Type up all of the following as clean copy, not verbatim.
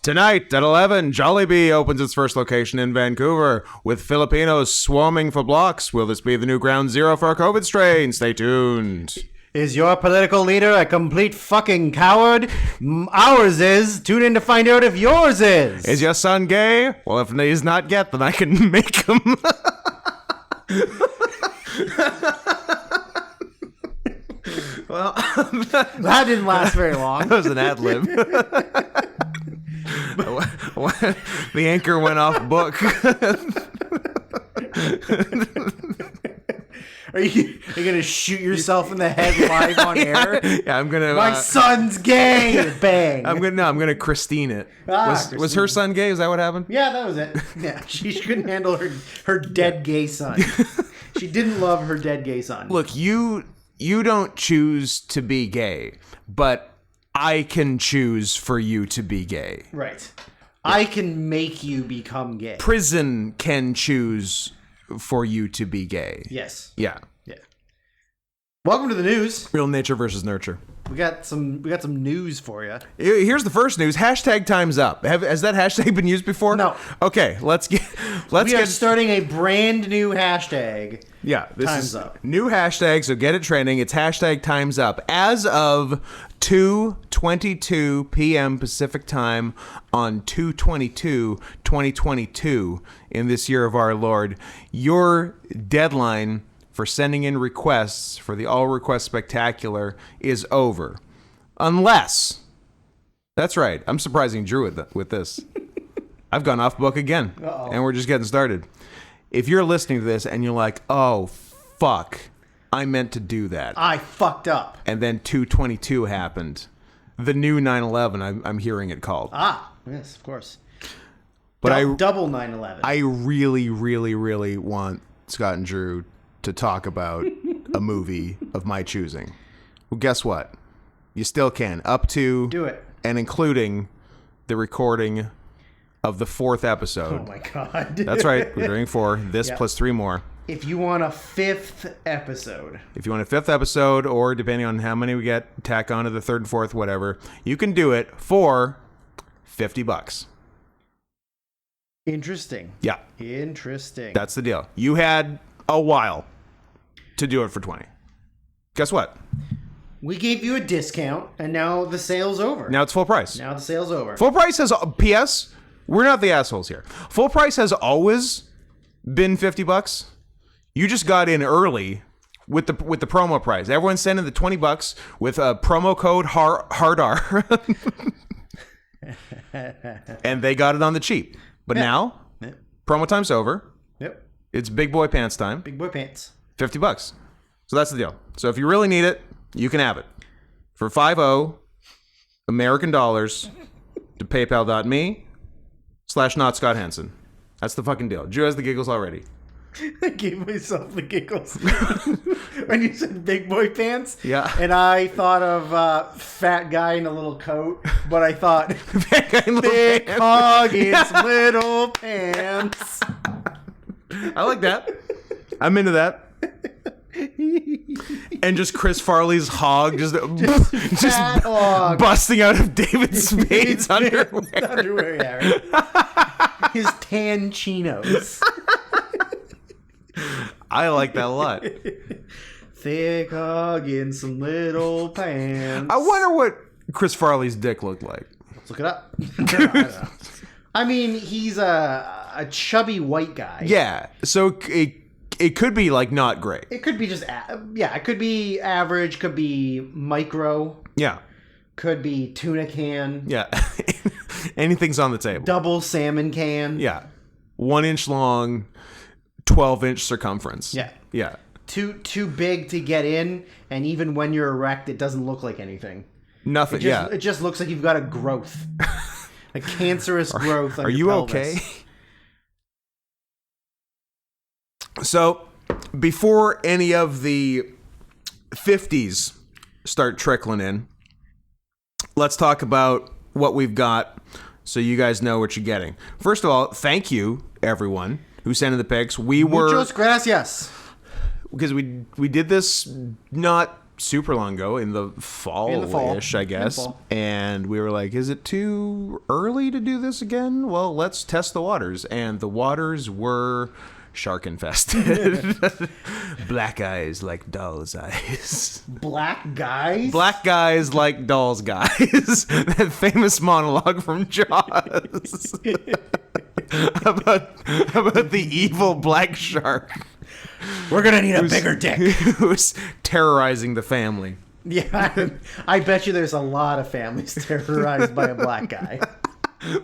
Tonight at 11, Jollibee opens its first location in Vancouver, with Filipinos swarming for blocks. Will this be the new ground zero for a COVID strain? Stay tuned. Is your political leader a complete fucking coward? Ours is. Tune in to find out if yours is. Is your son gay? Well, if he's not yet, then I can make him. Well, that didn't last very long. That was an ad lib. The anchor went off book. Are you gonna shoot yourself in the head live on air? Yeah, I'm gonna. My son's gay. Bang. I'm gonna Christine it. Was her son gay? Is that what happened? Yeah, that was it. Yeah, she couldn't handle her dead gay son. She didn't love her dead gay son. Look, you don't choose to be gay, but I can choose for you to be gay. Right. I can make you become gay. Prison can choose for you to be gay. Yes. Yeah. Yeah. Welcome to the news. Real nature versus nurture. We got some news for you. Here's the first news. Hashtag time's up. Has that hashtag been used before? No. Okay, let's get starting a brand new hashtag. Yeah, this time's is up. New hashtag, so get it trending. It's hashtag time's up. As of 2:22 p.m. Pacific time on 2/22/2022 in this year of our Lord, your deadline for sending in requests for the All Request Spectacular is over. Unless, that's right, I'm surprising Drew with this. I've gone off book again. Uh-oh. And we're just getting started. If you're listening to this and you're like, oh, fuck, I meant to do that. I fucked up. And then 2/22 happened. The new 9/11, I'm hearing it called. Ah, yes, of course. But double 9/11. I really, really, really want Scott and Drew to talk about a movie of my choosing. Well, guess what? You still can. Up to... Do it. And including the recording of the 4th episode. Oh my God. That's right. We're doing 4. This plus 3 more. If you want a 5th episode. If you want a 5th episode, or depending on how many we get, tack on to the 3rd and 4th, whatever, you can do it for $50. Interesting. Yeah. Interesting. That's the deal. You had a while to do it for 20. Guess what? We gave you a discount, and now the sale's over. Now it's full price. Now the sale's over. Full price has... P.S. We're not the assholes here. Full price has always been $50. You just got in early with the promo price. Everyone's sending the $20 with a promo code HARDR. And they got it on the cheap. But now, promo time's over. Yep. It's big boy pants time. Big boy pants. $50. So that's the deal. So if you really need it, you can have it. For 50 American dollars to paypal.me/not Scott Hansen. That's the fucking deal. Drew has the giggles already. I gave myself the giggles when you said big boy pants. Yeah. And I thought of fat guy in a little coat, but I thought Fat guy in little big pants. hog is little pants. I like that. I'm into that. And just Chris Farley's hog just Fat hog. busting out of David Spade's underwear. Underwear, yeah, right. His tan chinos. I like that a lot. Thick hog in some little pants. I wonder what Chris Farley's dick looked like. Let's look it up. I don't know. I mean, he's a chubby white guy. Yeah, so it could be like not great. It could be just, it could be average, could be micro, Yeah, could be tuna can, yeah. Anything's on the table. double salmon can. Yeah, 1 inch long, 12-inch circumference. Yeah. Yeah. Too big to get in, and even when you're erect, it doesn't look like anything. Nothing. It just looks like you've got a growth. A cancerous growth on Are your you pelvis. okay? So, before any of the 50s start trickling in, let's talk about what we've got so you guys know what you're getting. First of all, thank you, everyone who sent in the pics. We were... Muchas gracias. Because we did this not super long ago in the fall-ish, I guess. In the fall. And we were like, is it too early to do this again? Well, let's test the waters. And the waters were shark infested. Black eyes like doll's eyes. Black guys? Black guys like dolls guys. That famous monologue from Jaws. about the evil black shark We're gonna need a bigger dick. who's terrorizing the family. Yeah, I bet you there's a lot of families terrorized by a black guy.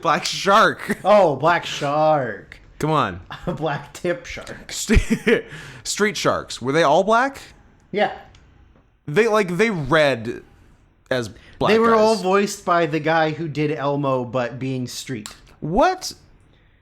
Black shark. Oh, black shark. Come on. A black tip shark. Street sharks. Were they all black? Yeah. They read as black They were guys. all voiced by the guy who did Elmo, but being street. What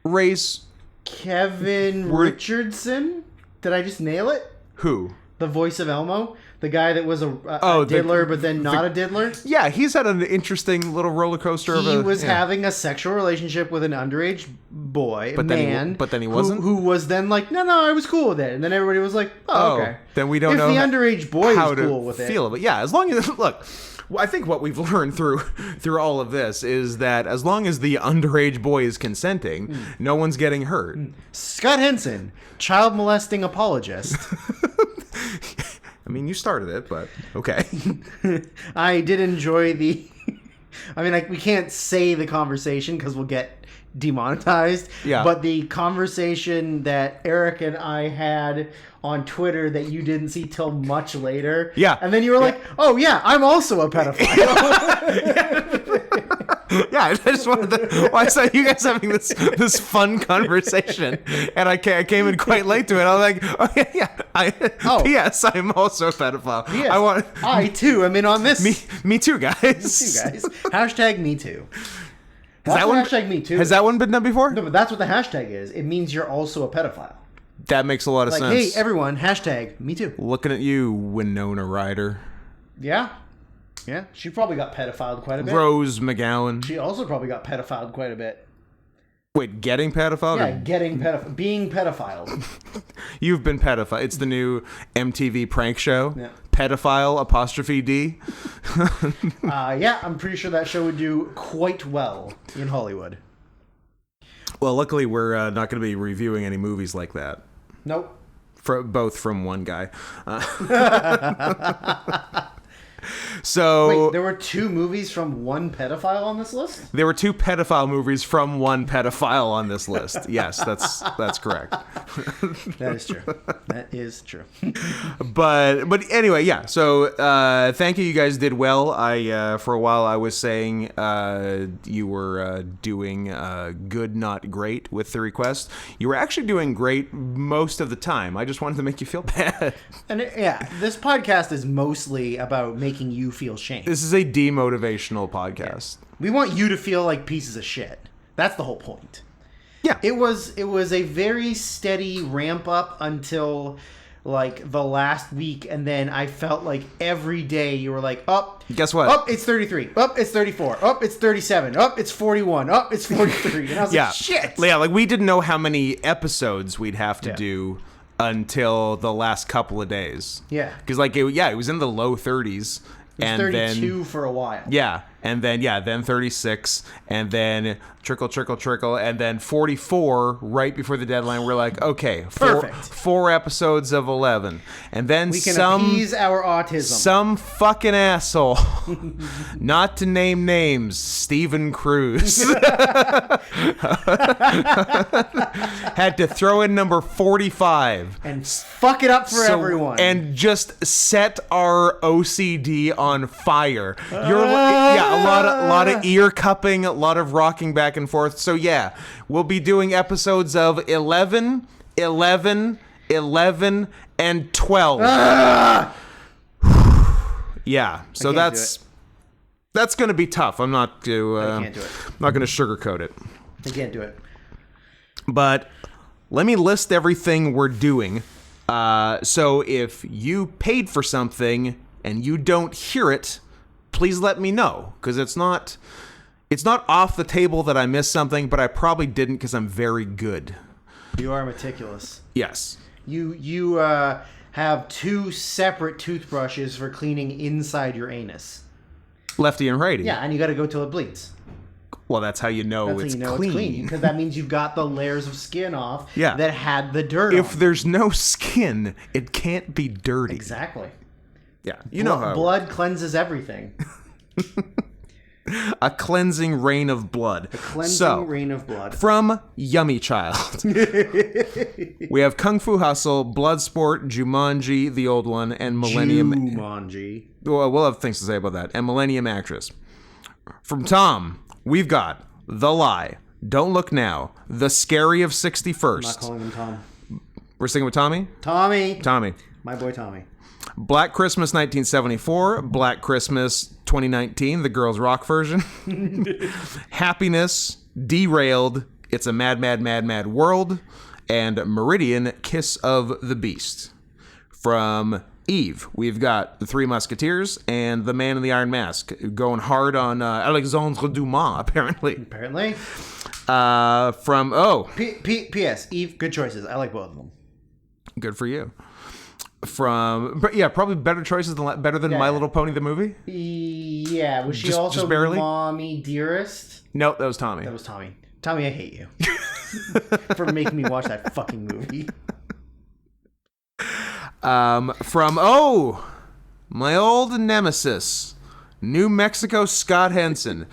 race? Kevin Richardson? Did I just nail it? Who? The voice of Elmo? The guy that was a the- diddler, but then not a diddler? Yeah, he's had an interesting little roller coaster. He of was yeah. having a sexual relationship with an underage boy, But then he wasn't? Who was then like, no, I was cool with it. And then everybody was like, oh, okay. Then we don't if know the underage boy how is to cool with it. feel it. Yeah, as long as look, I think what we've learned through all of this is that as long as the underage boy is consenting, no one's getting hurt. Scott Henson, child molesting apologist. I mean, you started it, but okay. I did enjoy the. I mean, we can't say the conversation because we'll get demonetized. Yeah. But the conversation that Eric and I had on Twitter that you didn't see till much later. Yeah. And then you were like, "Oh yeah, I'm also a pedophile." Yeah, I just wanted to. Well, I saw you guys having this fun conversation, and I came in quite late to it. I was like, oh yeah. P.S. I'm also a pedophile. Yes, I too am in on this. Me too, guys. You guys. Hashtag me too. Hashtag me too. Has that one been done before? No, but that's what the hashtag is. It means you're also a pedophile. That makes a lot of Like, sense. hey, everyone, hashtag me too. Looking at you, Winona Ryder. Yeah. Yeah. She probably got pedophiled quite a bit. Rose McGowan. She also probably got pedophiled quite a bit. Wait, getting pedophile? Yeah, being pedophiled. You've been pedophile. It's the new MTV prank show. Yeah. Pedophile apostrophe D. Yeah, I'm pretty sure that show would do quite well in Hollywood. Well, luckily we're not going to be reviewing any movies like that. Nope. Both from one guy. So Wait, there were 2 movies from one pedophile on this list? there were 2 pedophile movies from one pedophile on this list. Yes, that's correct. That is true. That is true. But anyway, yeah. So thank you. You guys did well. I for a while I was saying you were doing good, not great with the request. You were actually doing great most of the time. I just wanted to make you feel bad. And this podcast is mostly about making you feel shame. This is a demotivational podcast. We want you to feel like pieces of shit. That's the whole point. Yeah. It was a very steady ramp up until like the last week, and then I felt like every day you were like, oh, Guess what? Oh, it's 33. Oh, it's 34. Oh, it's 37. Oh, it's 41. Oh, it's 43. And I was Yeah. like, shit. Yeah, like we didn't know how many episodes we'd have to Yeah. do until the last couple of days. Yeah. Because it was in the low 30s. It was And 32 then for a while. yeah, and then 36, and then trickle, and then 44 right before the deadline. We're like, okay, Perfect. 4 episodes of 11, and then We can some appease our autism. some fucking asshole, not to name names, Stephen Cruz, had to throw in number 45. and fuck it up for So- everyone. and just set our OCD on fire. A lot of ear cupping, a lot of rocking back and forth. So yeah, we'll be doing episodes of 11, 11, 11, and 12. Yeah, so can't do that's going to be tough. I'm not to I can't do it. not going to sugarcoat it. I can't do it. But let me list everything we're doing. So if you paid for something and you don't hear it, please let me know, because it's not off the table that I missed something, but I probably didn't because I'm very good. You are meticulous. Yes. You have 2 separate toothbrushes for cleaning inside your anus. Lefty and righty. Yeah, and you got to go till it bleeds. Well, that's how you know, That's it's, how you know clean. it's clean. Because that means you've got the layers of skin off Yeah. that had the dirt If on. there's no skin, it can't be dirty. Exactly. Yeah, you know how Blood cleanses everything. a cleansing rain of blood. Cleansing rain of blood. From Yummy Child, we have Kung Fu Hustle, Bloodsport, Jumanji, the old one, and Millennium. Jumanji. Well, we'll have things to say about that. And Millennium Actress. From Tom, we've got The Lie, Don't Look Now, The Scary of 61st. I'm not calling him Tom. We're sticking with Tommy? Tommy. Tommy. My boy Tommy. Black Christmas 1974, Black Christmas 2019, the girls' rock version. Happiness, Derailed, It's a Mad, Mad, Mad, Mad World, and Meridian, Kiss of the Beast. From Eve, we've got The Three Musketeers and The Man in the Iron Mask, going hard on Alexandre Dumas, apparently. Apparently. From, P.S. Eve, good choices. I like both of them. good for you. But yeah, probably better choices better than My Little Pony the movie. Yeah, was she Just also barely? Mommy Dearest? Nope, that was Tommy. That was Tommy. Tommy, I hate you for making me watch that fucking movie. From my old nemesis, New Mexico Scott Henson,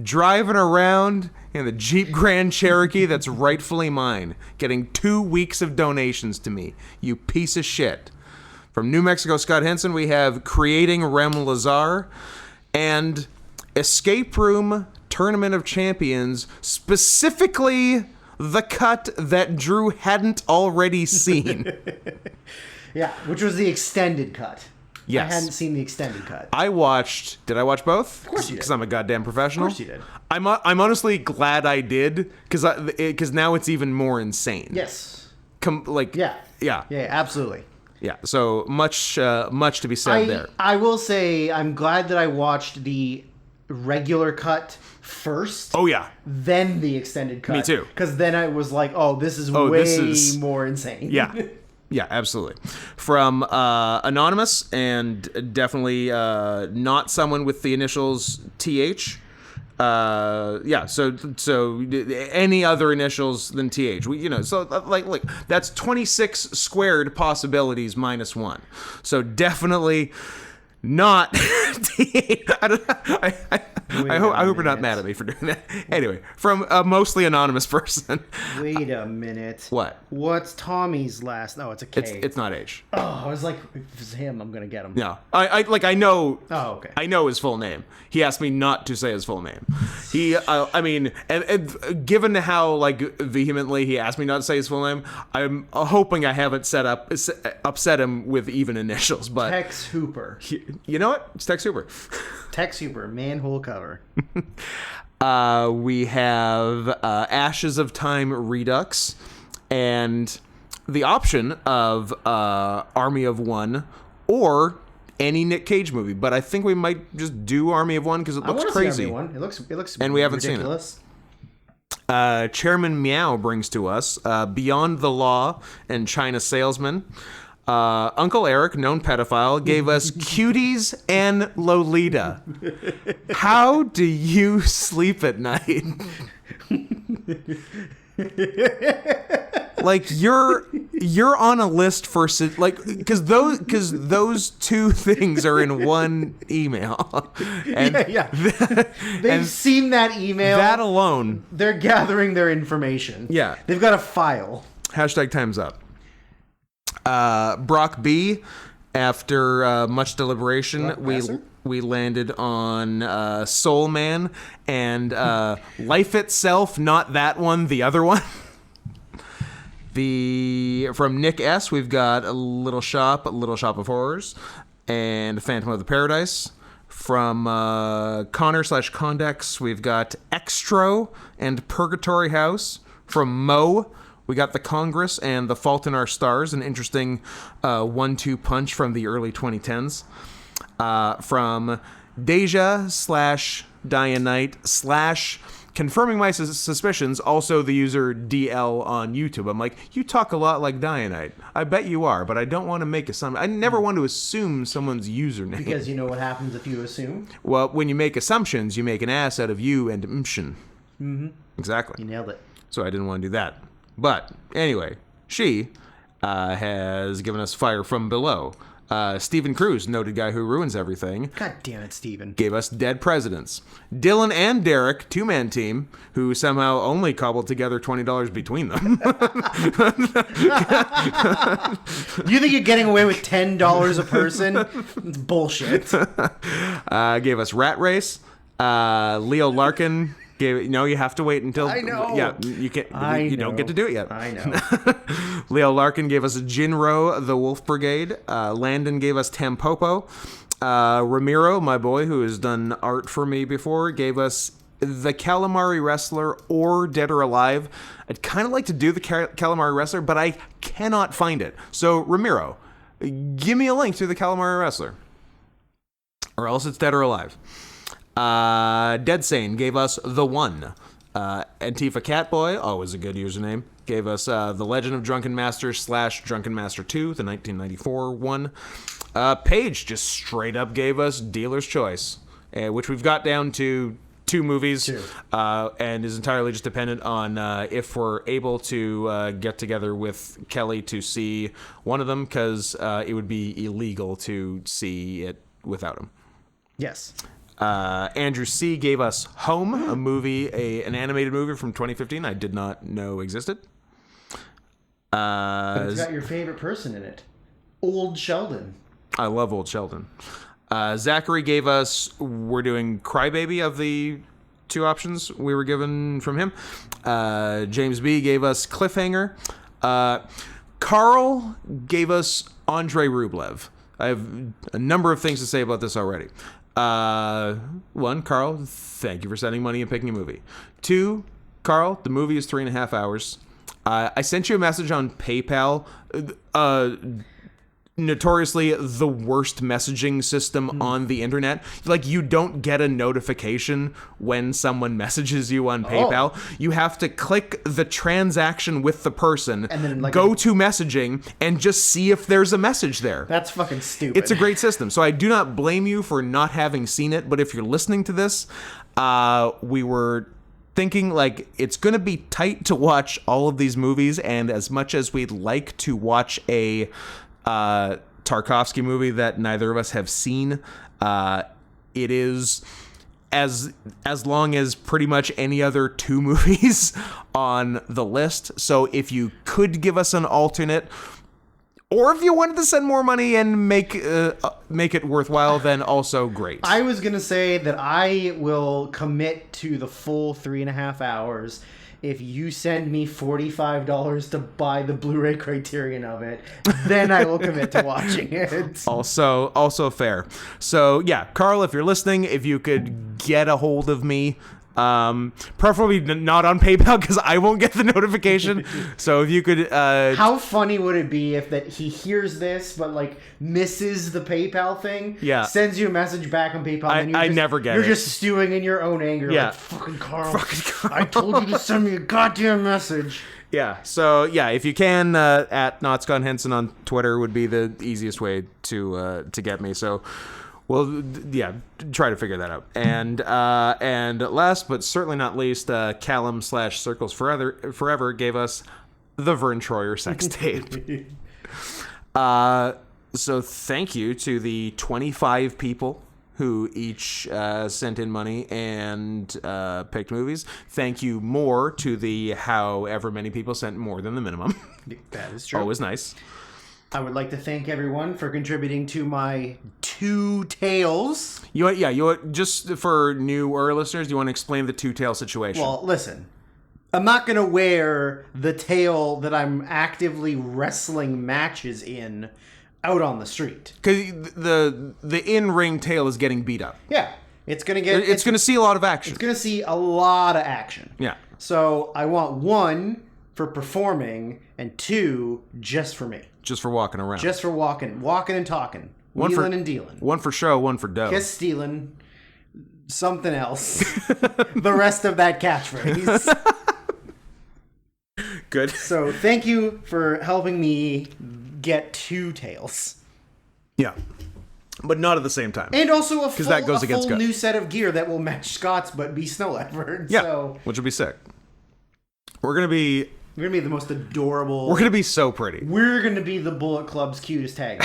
driving around in the Jeep Grand Cherokee that's rightfully mine, getting 2 weeks of donations to me, you piece of shit. From New Mexico Scott Henson, we have Creating Rem Lazar and Escape Room Tournament of Champions, specifically the cut that Drew hadn't already seen. Yeah, which was the extended cut. Yes. I hadn't seen the extended cut. Did I watch both? Of course you did. Because I'm a goddamn professional. Of course you did. I'm honestly glad I did, because now it's even more insane. Yes. Yeah. Yeah, absolutely. Yeah. So much to be said there. I will say I'm glad that I watched the regular cut first. Oh yeah. Then the extended cut. Me too. Because then I was like, this is more insane. Yeah. Yeah, absolutely. From Anonymous, and definitely not someone with the initials TH. So any other initials than TH. Like that's 26 squared possibilities minus 1. So definitely not TH. I hope you're not mad at me for doing that. Anyway, from a mostly anonymous person. Wait a minute. What? What's Tommy's last? No, it's a K. It's not H. Oh, I was like, if it's him, I'm gonna get him. No, I know. Oh, okay. I know his full name. He asked me not to say his full name. And given how vehemently he asked me not to say his full name, I'm hoping I haven't upset him with even initials. But Tex Hooper. You know what? It's Tex Hooper. Tex Hooper, manhole cover. We have Ashes of Time Redux, and the option of Army of One or any Nick Cage movie. But I think we might just do Army of One because it looks crazy. See Army of One. It looks and we haven't ridiculous. Seen it. Chairman Meow brings to us Beyond the Law and China Salesman. Uncle Eric, known pedophile, gave us Cuties and Lolita. How do you sleep at night? You're on a list for because those two things are in one email. And They've seen that email. That alone. They're gathering their information. Yeah. They've got a file. #time's up. Brock B. After much deliberation, we landed on Soul Man and Life Itself, not that one, the other one. From Nick S, we've got Little Shop of Horrors, and Phantom of the Paradise. From Connor/Condex, we've got Extro and Purgatory House. From Mo, we got The Congress and The Fault in Our Stars, an interesting 1-2 punch from the early 2010s. From Deja/Dianite/ confirming my suspicions, also the user DL on YouTube. I'm like, you talk a lot like Dianite. I bet you are, but I don't want to make assumptions. I never want to assume someone's username. Because you know what happens if you assume? Well, when you make assumptions, you make an ass out of you and mshin. Mm-hmm. Exactly. You nailed it. So I didn't want to do that. But anyway, she has given us Fire from Below. Stephen Cruz, noted guy who ruins everything, God damn it, Steven. gave us Dead Presidents. Dylan and Derek, two-man team, who somehow only cobbled together $20 between them. You think you're getting away with $10 a person? It's bullshit. Gave us Rat Race. Leo Larkin gave. No, you have to wait until. I know. Yeah, you can't. You don't get to do it yet. I know. Leo Larkin gave us Jinro, the Wolf Brigade. Landon gave us Tampopo. Ramiro, my boy, who has done art for me before, gave us the Calamari Wrestler or Dead or Alive. I'd kind of like to do the Calamari Wrestler, but I cannot find it. So, Ramiro, give me a link to the Calamari Wrestler. Or else it's Dead or Alive. Dead Sane gave us The One. Antifa Catboy, always a good username, gave us The Legend of Drunken Master / Drunken Master 2, the 1994 one. Paige just straight up gave us Dealer's Choice, which we've got down to 2 movies, and is entirely just dependent on if we're able to get together with Kelly to see one of them, because it would be illegal to see it without him. Yes. Andrew C. gave us Home, a movie, an animated movie from 2015 I did not know existed. But it's got your favorite person in it. Old Sheldon. I love Old Sheldon. Zachary gave us, we're doing Crybaby of the 2 options we were given from him. James B. gave us Cliffhanger. Carl gave us Andrei Rublev. I have a number of things to say about this already. 1, Carl, thank you for sending money and picking a movie. 2, Carl, the movie is 3.5 hours. I sent you a message on PayPal. Notoriously the worst messaging system on the internet. Like, you don't get a notification when someone messages you on PayPal. You have to click the transaction with the person, and then go to messaging and just see if there's a message there. That's fucking stupid. It's a great system. So I do not blame you for not having seen it, but if you're listening to this, we were thinking, like, it's going to be tight to watch all of these movies, and as much as we'd like to watch a Tarkovsky movie that neither of us have seen, it is as long as pretty much any other 2 movies on the list. So if you could give us an alternate, or if you wanted to send more money and make it worthwhile, then also great. I was gonna say that I will commit to the full 3.5 hours if you send me $45 to buy the Blu-ray Criterion of it. Then I will commit to watching it. Also fair. So yeah, Carl, if you're listening, if you could get a hold of me, preferably not on PayPal, because I won't get the notification. So if you could, how funny would it be if that he hears this but like misses the PayPal thing? Yeah, sends you a message back on PayPal. And I never get it. You're just stewing in your own anger. Yeah, like, fucking Carl. I told you to send me a goddamn message. Yeah. So yeah, if you can, at Not Scott Henson on Twitter would be the easiest way to get me. So. Well, yeah, try to figure that out. And last but certainly not least, Callum / Circles Forever gave us the Vern Troyer sex tape. So thank you to the 25 people who each sent in money and picked movies. Thank you more to the however many people sent more than the minimum. That is true. Always nice. I would like to thank everyone for contributing to my 2 tails. Just for newer listeners, do you want to explain the 2-tail situation? Well, listen. I'm not going to wear the tail that I'm actively wrestling matches in out on the street. Because the in-ring tail is getting beat up. Yeah. It's going to see a lot of action. It's going to see a lot of action. Yeah. So I want 1 for performing and 2 just for me. Just for walking around. Just for walking and talking. Wheeling and dealing. 1 for show, 1 for dough. Kiss stealing. something else. The rest of that catchphrase. Good. So thank you for helping me get 2 tails. Yeah. But not at the same time. And also a full, that goes against Scott. new set of gear that will match Scott's but be Snow Leopard. Yeah, So which would be sick. We're gonna be the most adorable. We're gonna be so pretty. We're gonna be the Bullet Club's cutest tag.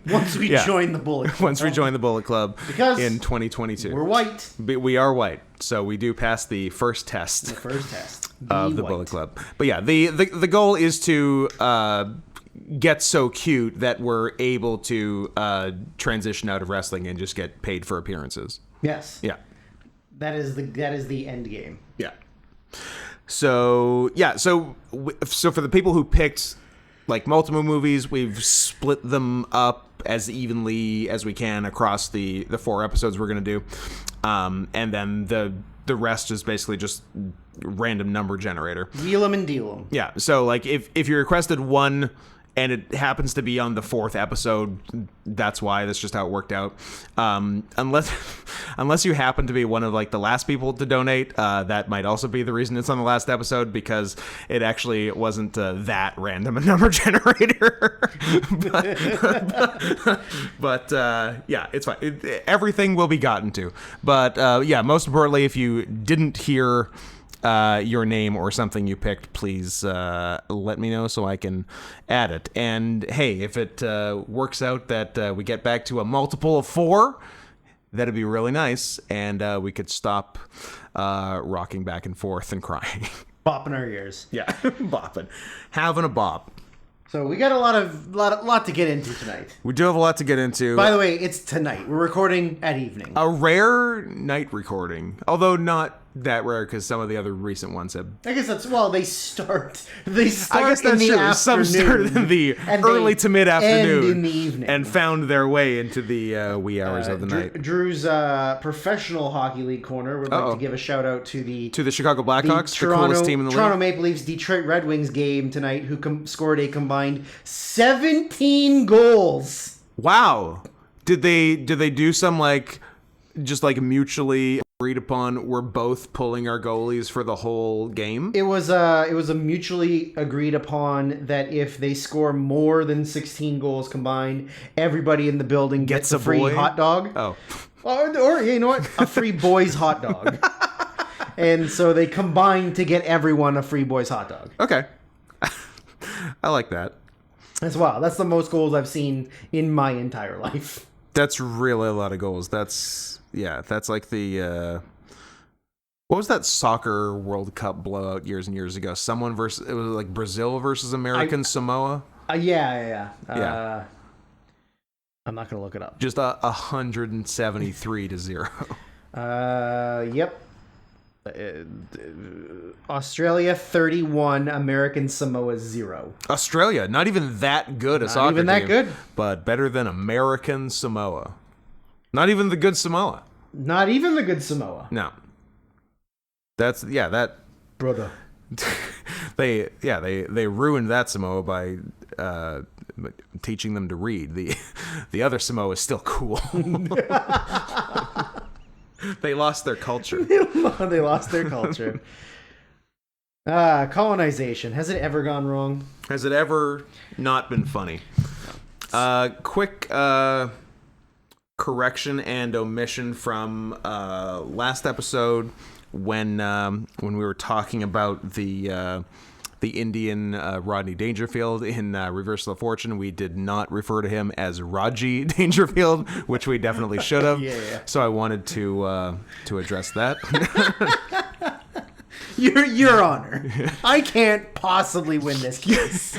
Once we join the Bullet Club. Once we join the Bullet Club Because in 2022. We're white. We are white, so we do pass the first test The first test. of the white. Bullet Club. But yeah, the goal is to get so cute that we're able to transition out of wrestling and just get paid for appearances. Yes. Yeah. That is the end game. Yeah. So yeah, so for the people who picked like multiple movies, we've split them up as evenly as we can across the 4 episodes we're gonna do, and then the rest is basically just random number generator. Wheel 'em and deal 'em. Yeah. So like if you requested one and it happens to be on the 4th episode, that's why. That's just how it worked out. Unless you happen to be one of like the last people to donate, that might also be the reason it's on the last episode, because it actually wasn't that random a number generator. but yeah, it's fine. Everything will be gotten to. But yeah, most importantly, if you didn't hear your name or something you picked, please let me know so I can add it. And hey, if it works out that we get back to a multiple of 4, that'd be really nice, and we could stop rocking back and forth and crying. Bopping our ears. Yeah, bopping, having a bop. So we got a lot to get into tonight. We do have a lot to get into. By the way, it's tonight. We're recording at evening. A rare night recording, although not that rare because some of the other recent ones have. I guess that's they start. I guess that's in the true. afternoon. Some started in the and early they to mid afternoon, end in the evening, and found their way into the wee hours of the night. Drew's professional hockey league corner would like to give a shout out to the Chicago Blackhawks, the coolest team in the Toronto league. Maple Leafs Detroit Red Wings game tonight, who scored a combined 17 goals. Wow, did they do some just mutually agreed upon, we're both pulling our goalies for the whole game? It was a mutually agreed upon that if they score more than 16 goals combined, everybody in the building gets a free boy? hot dog. Oh. Or you know what? A free boys hot dog. And so they combined to get everyone a free boys hot dog. Okay. I like that. That's That's the most goals I've seen in my entire life. That's really a lot of goals. That's like the what was that soccer World Cup blowout years and years ago? It was like Brazil versus American Samoa. Yeah. Yeah. I'm not gonna look it up. Just 173-0. Yep. Australia 31, American Samoa 0. Australia, not even that good a soccer Not even that team, good. but better than American Samoa. Not even the good Samoa. Not even the good Samoa. No. That Brother. they ruined that Samoa by teaching them to read. The other Samoa is still cool. They lost their culture. They lost their culture. Colonization. Has it ever gone wrong? Has it ever not been funny? Quick correction and omission from last episode when we were talking about the Indian Rodney Dangerfield in Reversal of Fortune. We did not refer to him as Raji Dangerfield, which we definitely should have. Yeah. So I wanted to address that. Your Honor, I can't possibly win this case.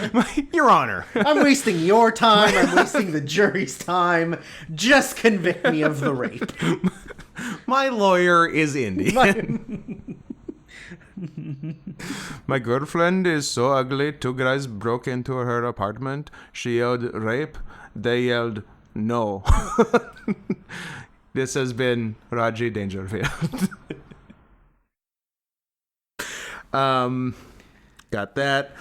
Your Honor. I'm wasting your time. I'm wasting the jury's time. Just convict me of the rape. My lawyer is Indian. My girlfriend is so ugly. 2 guys broke into her apartment. She yelled rape. They yelled no. This has been Raji Dangerfield. Got that.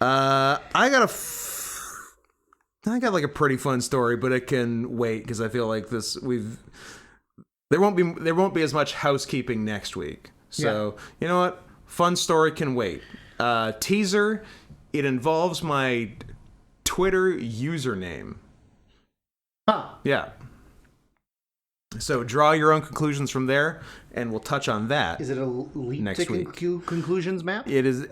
I got like a pretty fun story, but it can wait because I feel like there won't be as much housekeeping next week. So you know what? Fun story can wait. Teaser. It involves my Twitter username. Huh. Yeah. So draw your own conclusions from there, and we'll touch on that. Is it a leap Next to week. conclusions map? It is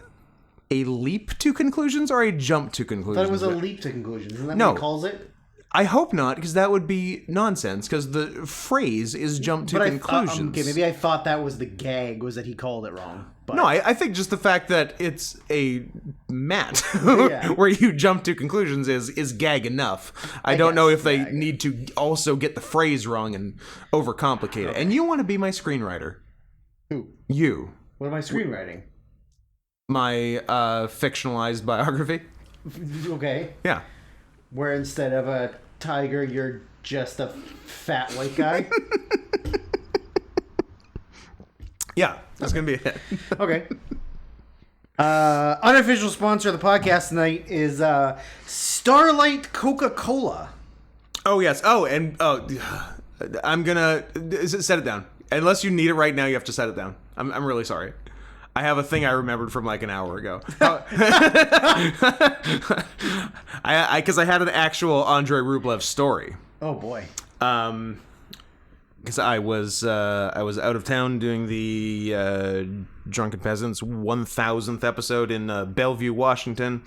a leap to conclusions or a jump to conclusions? I thought it was a leap to conclusions. Isn't that No. what he calls it? I hope not, because that would be nonsense, because the phrase is jump to conclusions. Okay, maybe I thought that was the gag, was that he called it wrong. But No, I think just the fact that it's a mat Yeah. where you jump to conclusions is gag enough. I don't know guess, if they yeah, I need to also get the phrase wrong and overcomplicate it. And you want to be my screenwriter. Who? You. What am I screenwriting? My fictionalized biography. Okay. Yeah. Where instead of a tiger, you're just a fat white guy? Yeah, that's going to be it. Okay. Unofficial sponsor of the podcast tonight is Starlight Coca-Cola. Oh, yes. Oh, and I'm going to set it down. Unless you need it right now, you have to set it down. I'm really sorry. I have a thing I remembered from like an hour ago. Because I had an actual Andrei Rublev story. Oh boy. Because I was out of town doing the Drunken Peasants 1000th episode in Bellevue, Washington,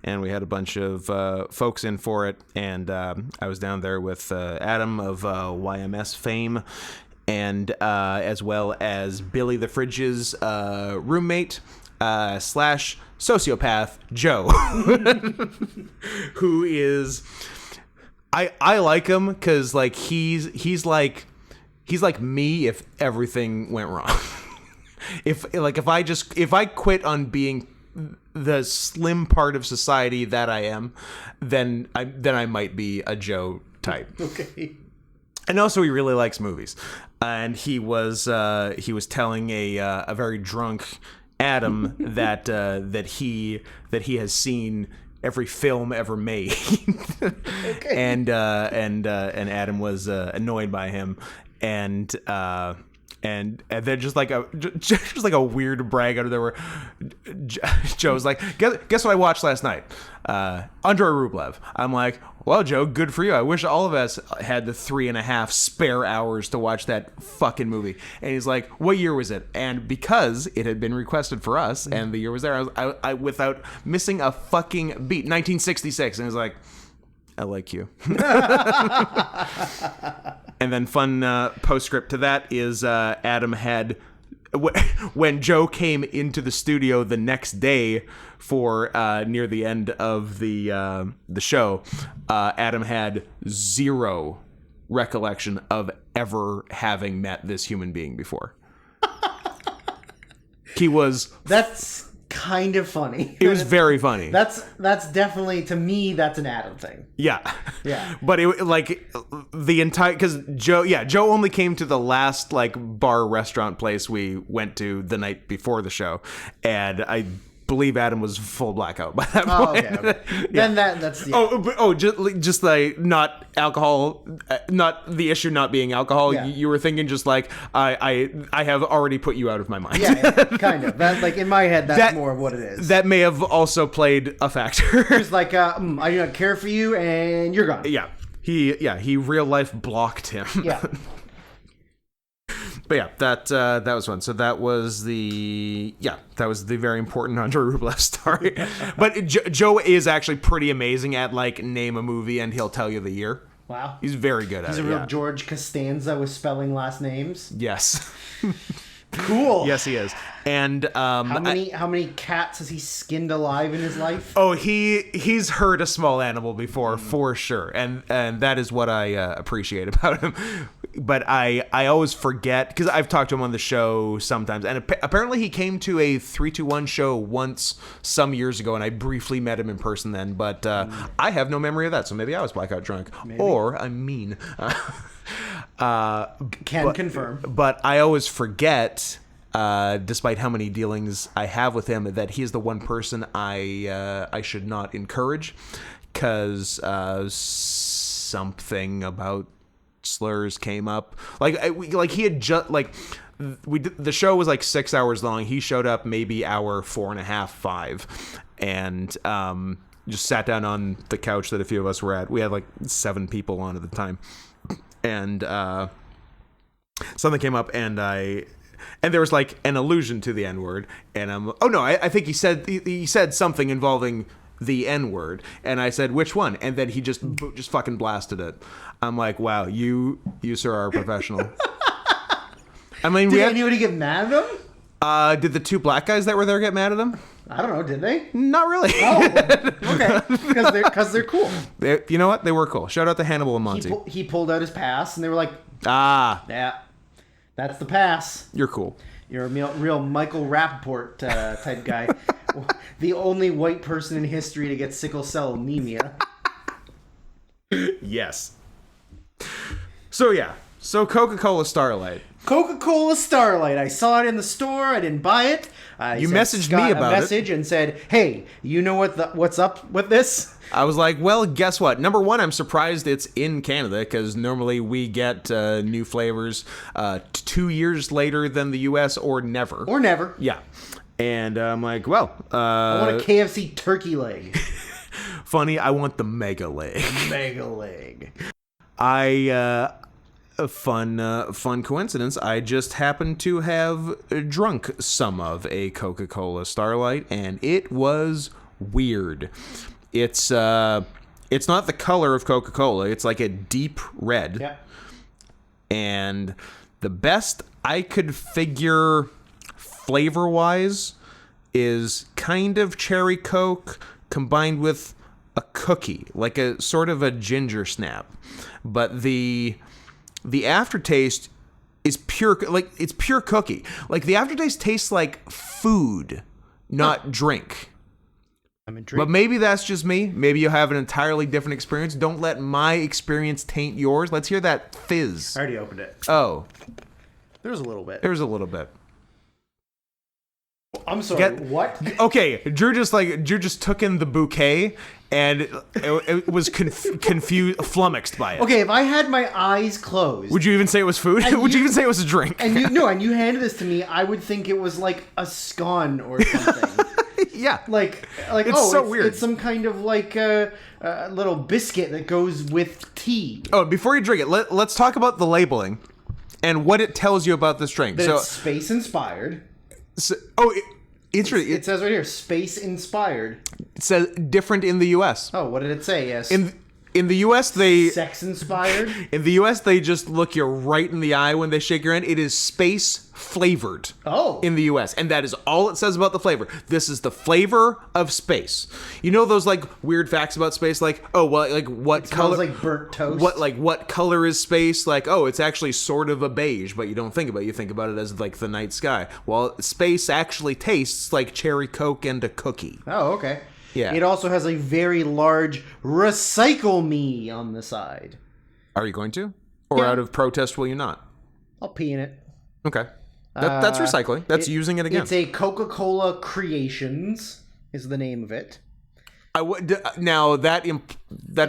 and we had a bunch of folks in for it, and I was down there with Adam of YMS fame, and as well as Billy the Fridge's roommate / sociopath Joe, who is I like him because like he's like me if everything went wrong. if I quit on being the slim part of society that I am, then I might be a Joe type. Okay. And also, he really likes movies, and he was telling a very drunk Adam that he has seen every film ever made, Okay. and Adam was annoyed by him, and then just like a weird brag out of there where Joe's like, guess what I watched last night? Andrei Rublev. I'm like, well, Joe, good for you. I wish all of us had the 3.5 spare hours to watch that fucking movie. And he's like, what year was it? And because it had been requested for us and the year was there, I without missing a fucking beat, 1966. And he's like, I like you. And then fun postscript to that is Adam had, when Joe came into the studio the next day for near the end of the show, Adam had zero recollection of ever having met this human being before. He was... That's kind of funny. It was very funny. That's definitely, to me, that's an Adam thing. Yeah. Yeah. But it like the entire, because Joe only came to the last like bar restaurant place we went to the night before the show, and I believe Adam was full blackout by that point. Okay. Then that's Just like not alcohol, not the issue not being alcohol. Yeah. You were thinking just like I have already put you out of my mind. yeah, kind of. That, like, in my head, that's more of what it is. That may have also played a factor. It's like, I do not care for you, and you're gone. Yeah. He real life blocked him. Yeah. But yeah, that was fun. So that was the very important Andrei Rublev story. But Joe is actually pretty amazing at like name a movie and he'll tell you the year. Wow. He's very good at it. He's a real yeah. George Costanza with spelling last names. Yes. Cool. Yes, he is. And How many cats has he skinned alive in his life? oh, he's hurt a small animal before for sure, and that is what I appreciate about him. But I always forget, because I've talked to him on the show sometimes, and apparently he came to a 321 show once some years ago, and I briefly met him in person then. But I have no memory of that, so maybe I was blackout drunk, or I'm mean. Can confirm. But I always forget, despite how many dealings I have with him, that he's the one person I should not encourage, because something about slurs came up. Like he had just the show was like 6 hours long. He showed up maybe hour 4.5, 5, and just sat down on the couch that a few of us were at. We had like 7 people on at the time, and something came up, and there was like an allusion to the N-word, and I think he said something involving the N-word, and I said, which one? And then he just fucking blasted it. I'm like, wow, you sir are a professional. I mean, Did anybody get mad at him? Did the 2 black guys that were there get mad at him? I don't know. Did they? Not really. Oh, okay. Because they're cool. You know what? They were cool. Shout out to Hannibal and Monty. He pulled out his pass, and they were like, yeah, that's the pass. you're cool. You're a real Michael Rappaport type guy. The only white person in history to get sickle cell anemia. Yes. So Coca-Cola Starlight. Coca-Cola Starlight. I saw it in the store. I didn't buy it. You messaged me about a message and said, "Hey, you know what's up with this?" I was like, well, guess what? Number one, I'm surprised it's in Canada because normally we get new flavors 2 years later than the U.S. or never. Or never. Yeah. And I'm like, well, I want a KFC turkey leg. Funny, I want the mega leg. Mega leg. A fun coincidence. I just happened to have drunk some of a Coca-Cola Starlight, and it was weird. It's not the color of Coca-Cola. It's like a deep red. Yeah. And the best I could figure flavor-wise is kind of cherry Coke combined with a cookie, like a sort of a ginger snap. But the aftertaste is pure, like it's pure cookie. Like the aftertaste tastes like food, not drink. I'm intrigued. But maybe that's just me. Maybe you have an entirely different experience. Don't let my experience taint yours. Let's hear that fizz. I already opened it. Oh, There's a little bit. there's a little bit. I'm sorry. What? Okay, Drew just took in the bouquet and it was confused, flummoxed by it. Okay, if I had my eyes closed, Would you even say it was food? Would you even say it was a drink? and you handed this to me, I would think it was like a scone or something. Yeah. Like It's so weird. It's some kind of like a little biscuit that goes with tea. Oh, before you drink it, let's talk about the labeling and what it tells you about this drink. That it's space inspired. Interesting. It says right here, space inspired. It says different in the U.S. Oh, what did it say? Yes. In the U.S. they sex inspired. In the U.S. they just look you right in the eye when they shake your hand. It is space flavored. Oh. In the U.S. and that is all it says about the flavor. This is the flavor of space. You know those like weird facts about space, like what color? Smells like burnt toast. What color is space? Like it's actually sort of a beige, but you don't think about it. You think about it as like the night sky. Well, space actually tastes like cherry Coke and a cookie. Oh, okay. Yeah. It also has a very large "recycle me" on the side. Are you going to? Or Yeah. out of protest will you not? I'll pee in it. Okay. That's recycling. That's using it again. It's a Coca-Cola Creations is the name of it. Now that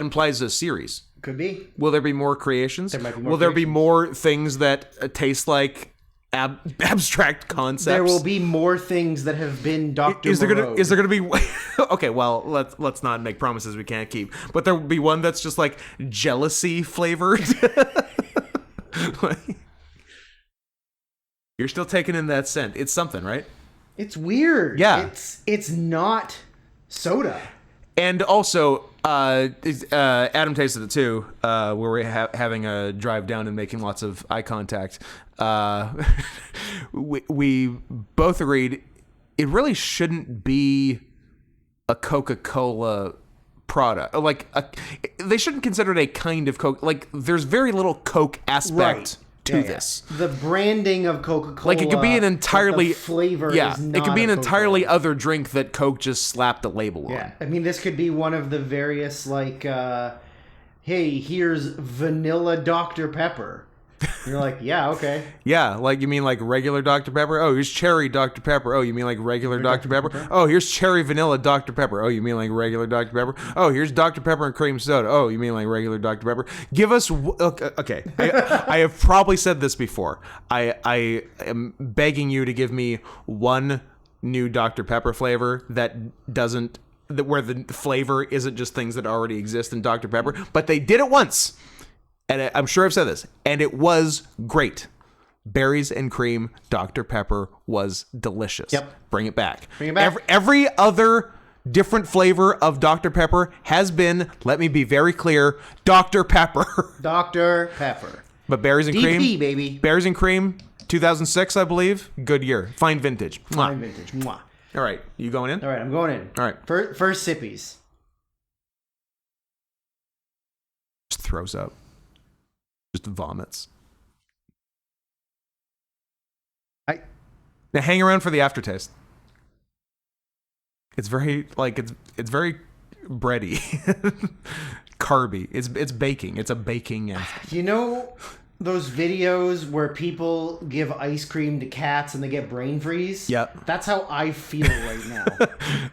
implies a series. Could be. Will there be more creations? There might be more Will there be creations. more things that taste like abstract concepts? There will be more things that have been Dr. Is there Moreau. gonna be? Okay, well let's not make promises we can't keep. But there will be one that's just like jealousy flavored. You're still taking in that scent. It's something, right? It's weird. Yeah. It's not soda. And also, Adam tasted it too, where we're having a drive down and making lots of eye contact. We both agreed it really shouldn't be a Coca-Cola product. Like, they shouldn't consider it a kind of Coke. Like, there's very little Coke aspect to this. The branding of Coca-Cola. Like, it could be an entirely but the flavor. Yeah, is not it could be an a entirely Coca-Cola. other drink that Coke just slapped a label on. Yeah, I mean, this could be one of the various like, hey, here's vanilla Dr. Pepper. You're like, yeah, okay. Yeah, like you mean like regular Dr. Pepper? Oh, here's cherry Dr. Pepper. Oh, you mean like regular Dr. Pepper? Oh, here's cherry vanilla Dr. Pepper. Oh, you mean like regular Dr. Pepper? Oh, here's Dr. Pepper and cream soda. Oh, you mean like regular Dr. Pepper? Give us okay. I have probably said this before. I am begging you to give me one new Dr. Pepper flavor where the flavor isn't just things that already exist in Dr. Pepper, but they did it once. And I'm sure I've said this, and it was great. Berries and cream Dr. Pepper was delicious. Yep. Bring it back. Bring it back. Every other different flavor of Dr. Pepper has been, let me be very clear, Dr. Pepper. Dr. Pepper. But berries and cream, DP, baby. Berries and cream, 2006, I believe. Good year. Fine vintage. Mwah. Fine vintage. Mwah. All right. You going in? All right, I'm going in. All right. First sippies. Just throws up. Just vomits. Now hang around for the aftertaste. It's very it's very bready, carby. It's baking. It's a baking. You know those videos where people give ice cream to cats and they get brain freeze? Yep. That's how I feel right now.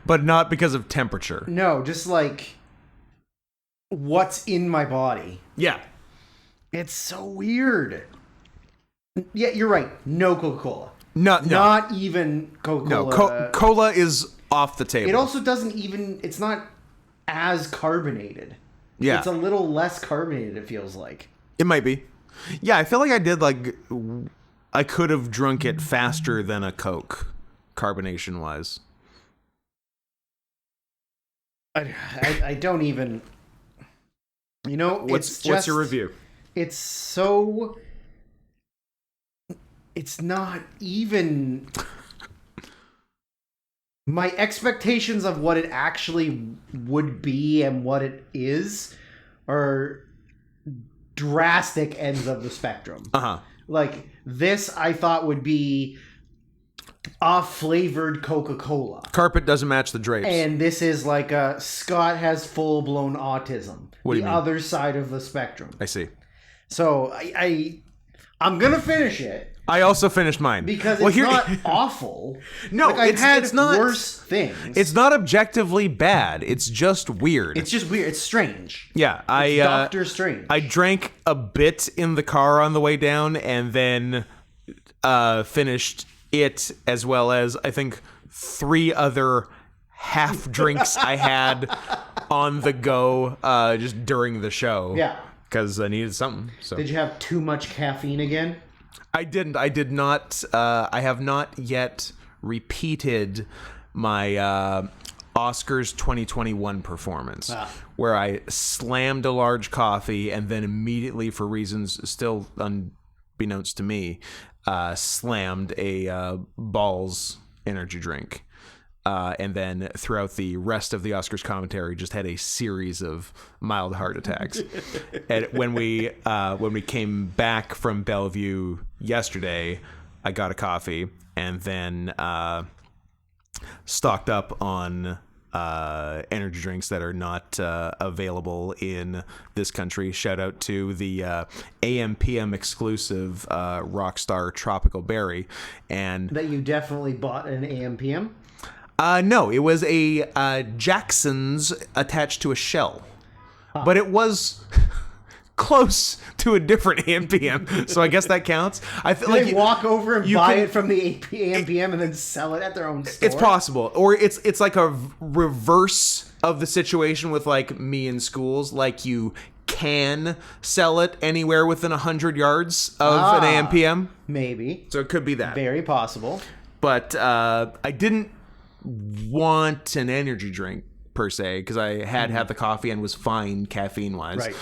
But not because of temperature. No, just like what's in my body. Yeah. It's so weird. Yeah, you're right. No Coca-Cola. No. Not even Coca-Cola. No, cola is off the table. It also doesn't even... It's not as carbonated. Yeah. It's a little less carbonated, it feels like. It might be. Yeah, I feel like I could have drunk it faster than a Coke, carbonation-wise. I don't even... You know, what's your review? It's so... It's not even... My expectations of what it actually would be and what it is are drastic ends of the spectrum. Uh-huh. Like, this I thought would be a flavored Coca-Cola. Carpet doesn't match the drapes. And this is like a Scott has full-blown autism. What do you mean? The other side of the spectrum. I see. So I'm gonna finish it. I also finished mine. Because it's not awful. No, like, I've had it's not worse things. It's not objectively bad. It's just weird. It's just weird. It's strange. Yeah, It's Doctor Strange. I drank a bit in the car on the way down, and then finished it, as well as I think 3 other half drinks I had on the go just during the show. Yeah, because I needed something. So did you have too much caffeine again? I didn't. I did not. I have not yet repeated my Oscars 2021 performance, where I slammed a large coffee and then immediately, for reasons still unbeknownst to me, slammed a Balls energy drink. And then throughout the rest of the Oscars commentary, just had a series of mild heart attacks. And when we came back from Bellevue yesterday, I got a coffee and then stocked up on energy drinks that are not available in this country. Shout out to the AM/PM exclusive Rockstar Tropical Berry, and that you definitely bought an AM/PM. No, it was a Jackson's attached to a shell, but it was close to a different AM/PM, so I guess that counts. I feel like they walk over and buy it from the AM/PM and then sell it at their own store. It's possible, or it's like a reverse of the situation with like me in schools. Like you can sell it anywhere within 100 yards of an AM/PM. Maybe. So it could be that. Very possible. But I didn't want an energy drink per se because I had the coffee and was fine caffeine wise. Right.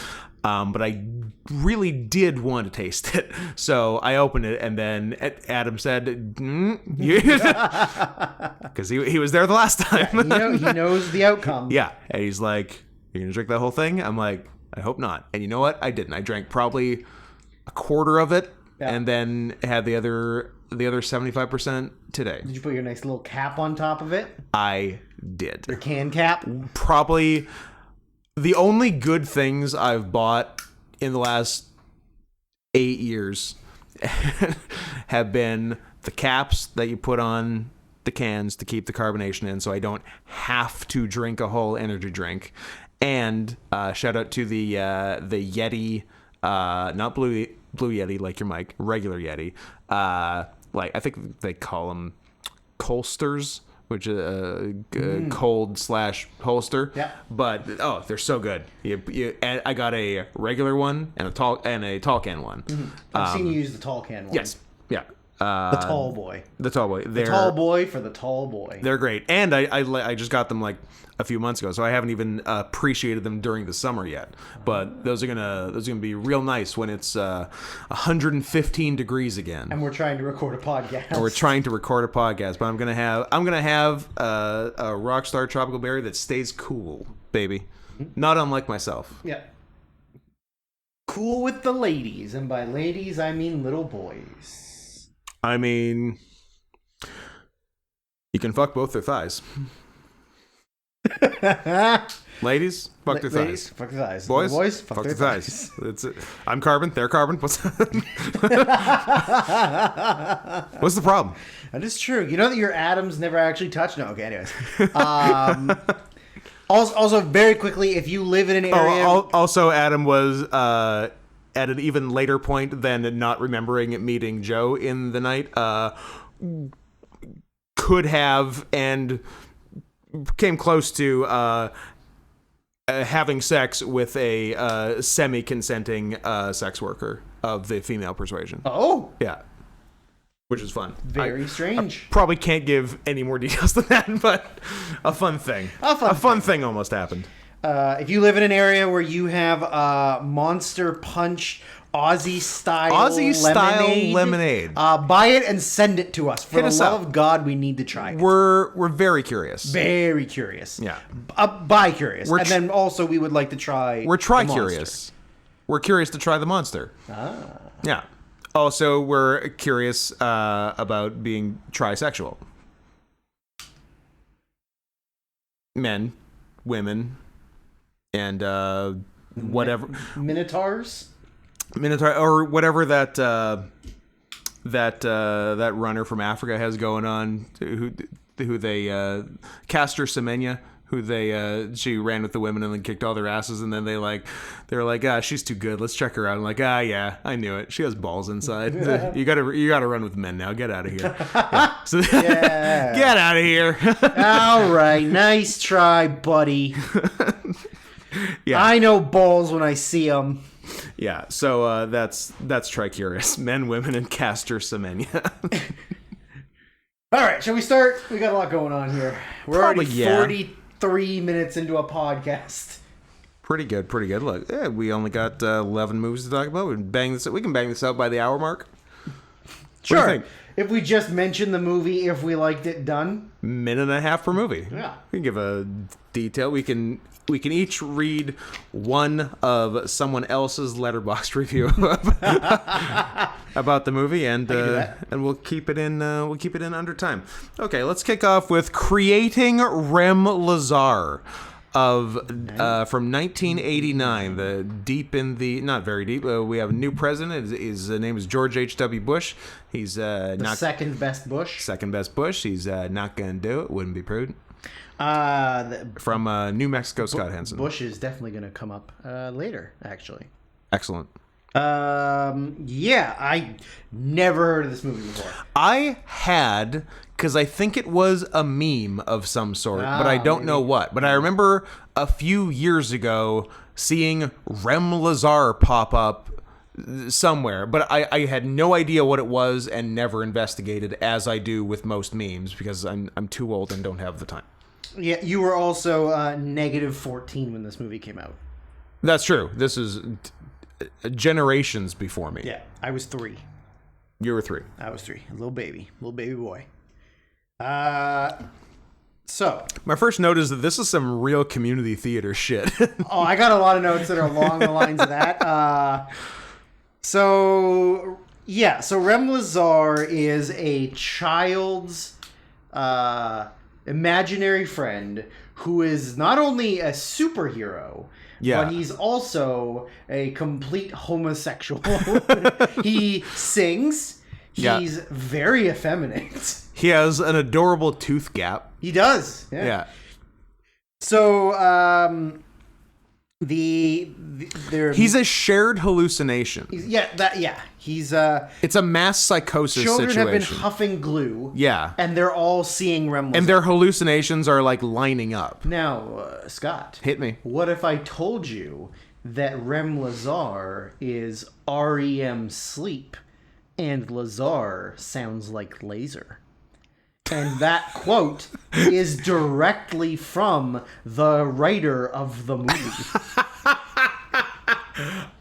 But I really did want to taste it, so I opened it, and then Adam said, because he was there the last time. Yeah, he knows the outcome. Yeah, and he's like, "You're gonna drink that whole thing?" I'm like, "I hope not." And you know what? I didn't. I drank probably a quarter of it, and then had the other 75% today. Did you put your nice little cap on top of it? I did. Your can cap? Probably the only good things I've bought in the last 8 years have been the caps that you put on the cans to keep the carbonation in, so I don't have to drink a whole energy drink. And shout out to the Yeti, not Blue Yeti like your mic, regular Yeti. Like I think they call them Colsters, which is a cold / holster. Yeah. But they're so good. And I got a regular one and a tall can one. I've seen you use the tall can one. Yes. Yeah. The tall boy. The tall boy. The tall boy for the tall boy. They're great, and I just got them like a few months ago, so I haven't even appreciated them during the summer yet. But those are gonna be real nice when it's 115 degrees again. And we're trying to record a podcast. We're trying to record a podcast, but I'm gonna have a Rockstar Tropical Berry that stays cool, baby. Not unlike myself. Yeah. Cool with the ladies, and by ladies I mean little boys. I mean, you can fuck both their thighs. Ladies, fuck their Ladies, thighs. fuck their thighs. Boys, Boys, fuck their thighs. That's it. I'm carbon. They're carbon. What's the problem? That is true. You know that your atoms never actually touch? No, okay, anyways. Also, very quickly, if you live in an area... Also, Adam was at an even later point than not remembering meeting Joe in the night. Could have and came close to having sex with a semi-consenting sex worker of the female persuasion. Oh! Yeah. Which is fun. Very strange. Probably can't give any more details than that, but a fun thing. A fun thing almost happened. If you live in an area where you have Monster Punch Aussie-style lemonade. Buy it and send it to us. For Hit the us love up. of God, we need to try it. We're very curious. Very curious. Yeah. Buy curious. We're and then also we would like to try We're the try-curious. We're curious to try the monster. Yeah. Also, we're curious about being trisexual. Men, women, and whatever Minotaurs? Minotaur or whatever that runner from Africa has going on. Who they Castor Semenya. Who she ran with the women and then kicked all their asses, and then they were like, she's too good. Let's check her out. I'm like, yeah, I knew it. She has balls inside. You gotta run with men now. Get out of here. Yeah. So, Yeah. Get out of here. All right, nice try, buddy. Yeah. I know balls when I see them. Yeah. So that's Tricurious. Men, women, and Castor Semenya. All right, shall we start? We got a lot going on here. We're Probably, already 43 minutes into a podcast. Pretty good. Look, we only got 11 movies to talk about. We can bang this out by the hour mark. Sure. What do you think? If we just mention the movie, if we liked it, done. Minute and a half per movie. Yeah. We can give a detail. We can each read one of someone else's Letterboxd review about the movie, and we'll keep it in under time. Okay, let's kick off with Creating Rem Lazar from 1989. The deep in the not very deep. We have a new president. His name is George H.W. Bush. He's not second best Bush. Second best Bush. He's not gonna do it. Wouldn't be prudent. From New Mexico, Scott Hansen. Bush is definitely going to come up later, actually. Excellent. Yeah, I never heard of this movie before. I had, because I think it was a meme of some sort, but I don't know what. But I remember a few years ago seeing Rem Lazar pop up somewhere, but I had no idea what it was and never investigated, as I do with most memes, because I'm too old and don't have the time. Yeah, you were also negative 14 when this movie came out. That's true. This is generations before me. Yeah, I was 3. You were 3. I was 3. A little baby boy. So my first note is that this is some real community theater shit. Oh, I got a lot of notes that are along the lines of that. So Rem Lazar is a child's imaginary friend who is not only a superhero, Yeah. but he's also a complete homosexual. He sings. Yeah. He's very effeminate. He has an adorable tooth gap. He does. Yeah. So, there. He's a shared hallucination. He's It's a mass psychosis children situation. have been huffing glue. Yeah. And they're all seeing Rem. And their hallucinations are like lining up. Now, Scott. Hit me. What if I told you that Rem Lazar is REM sleep and Lazar sounds like laser? And that quote is directly from the writer of the movie.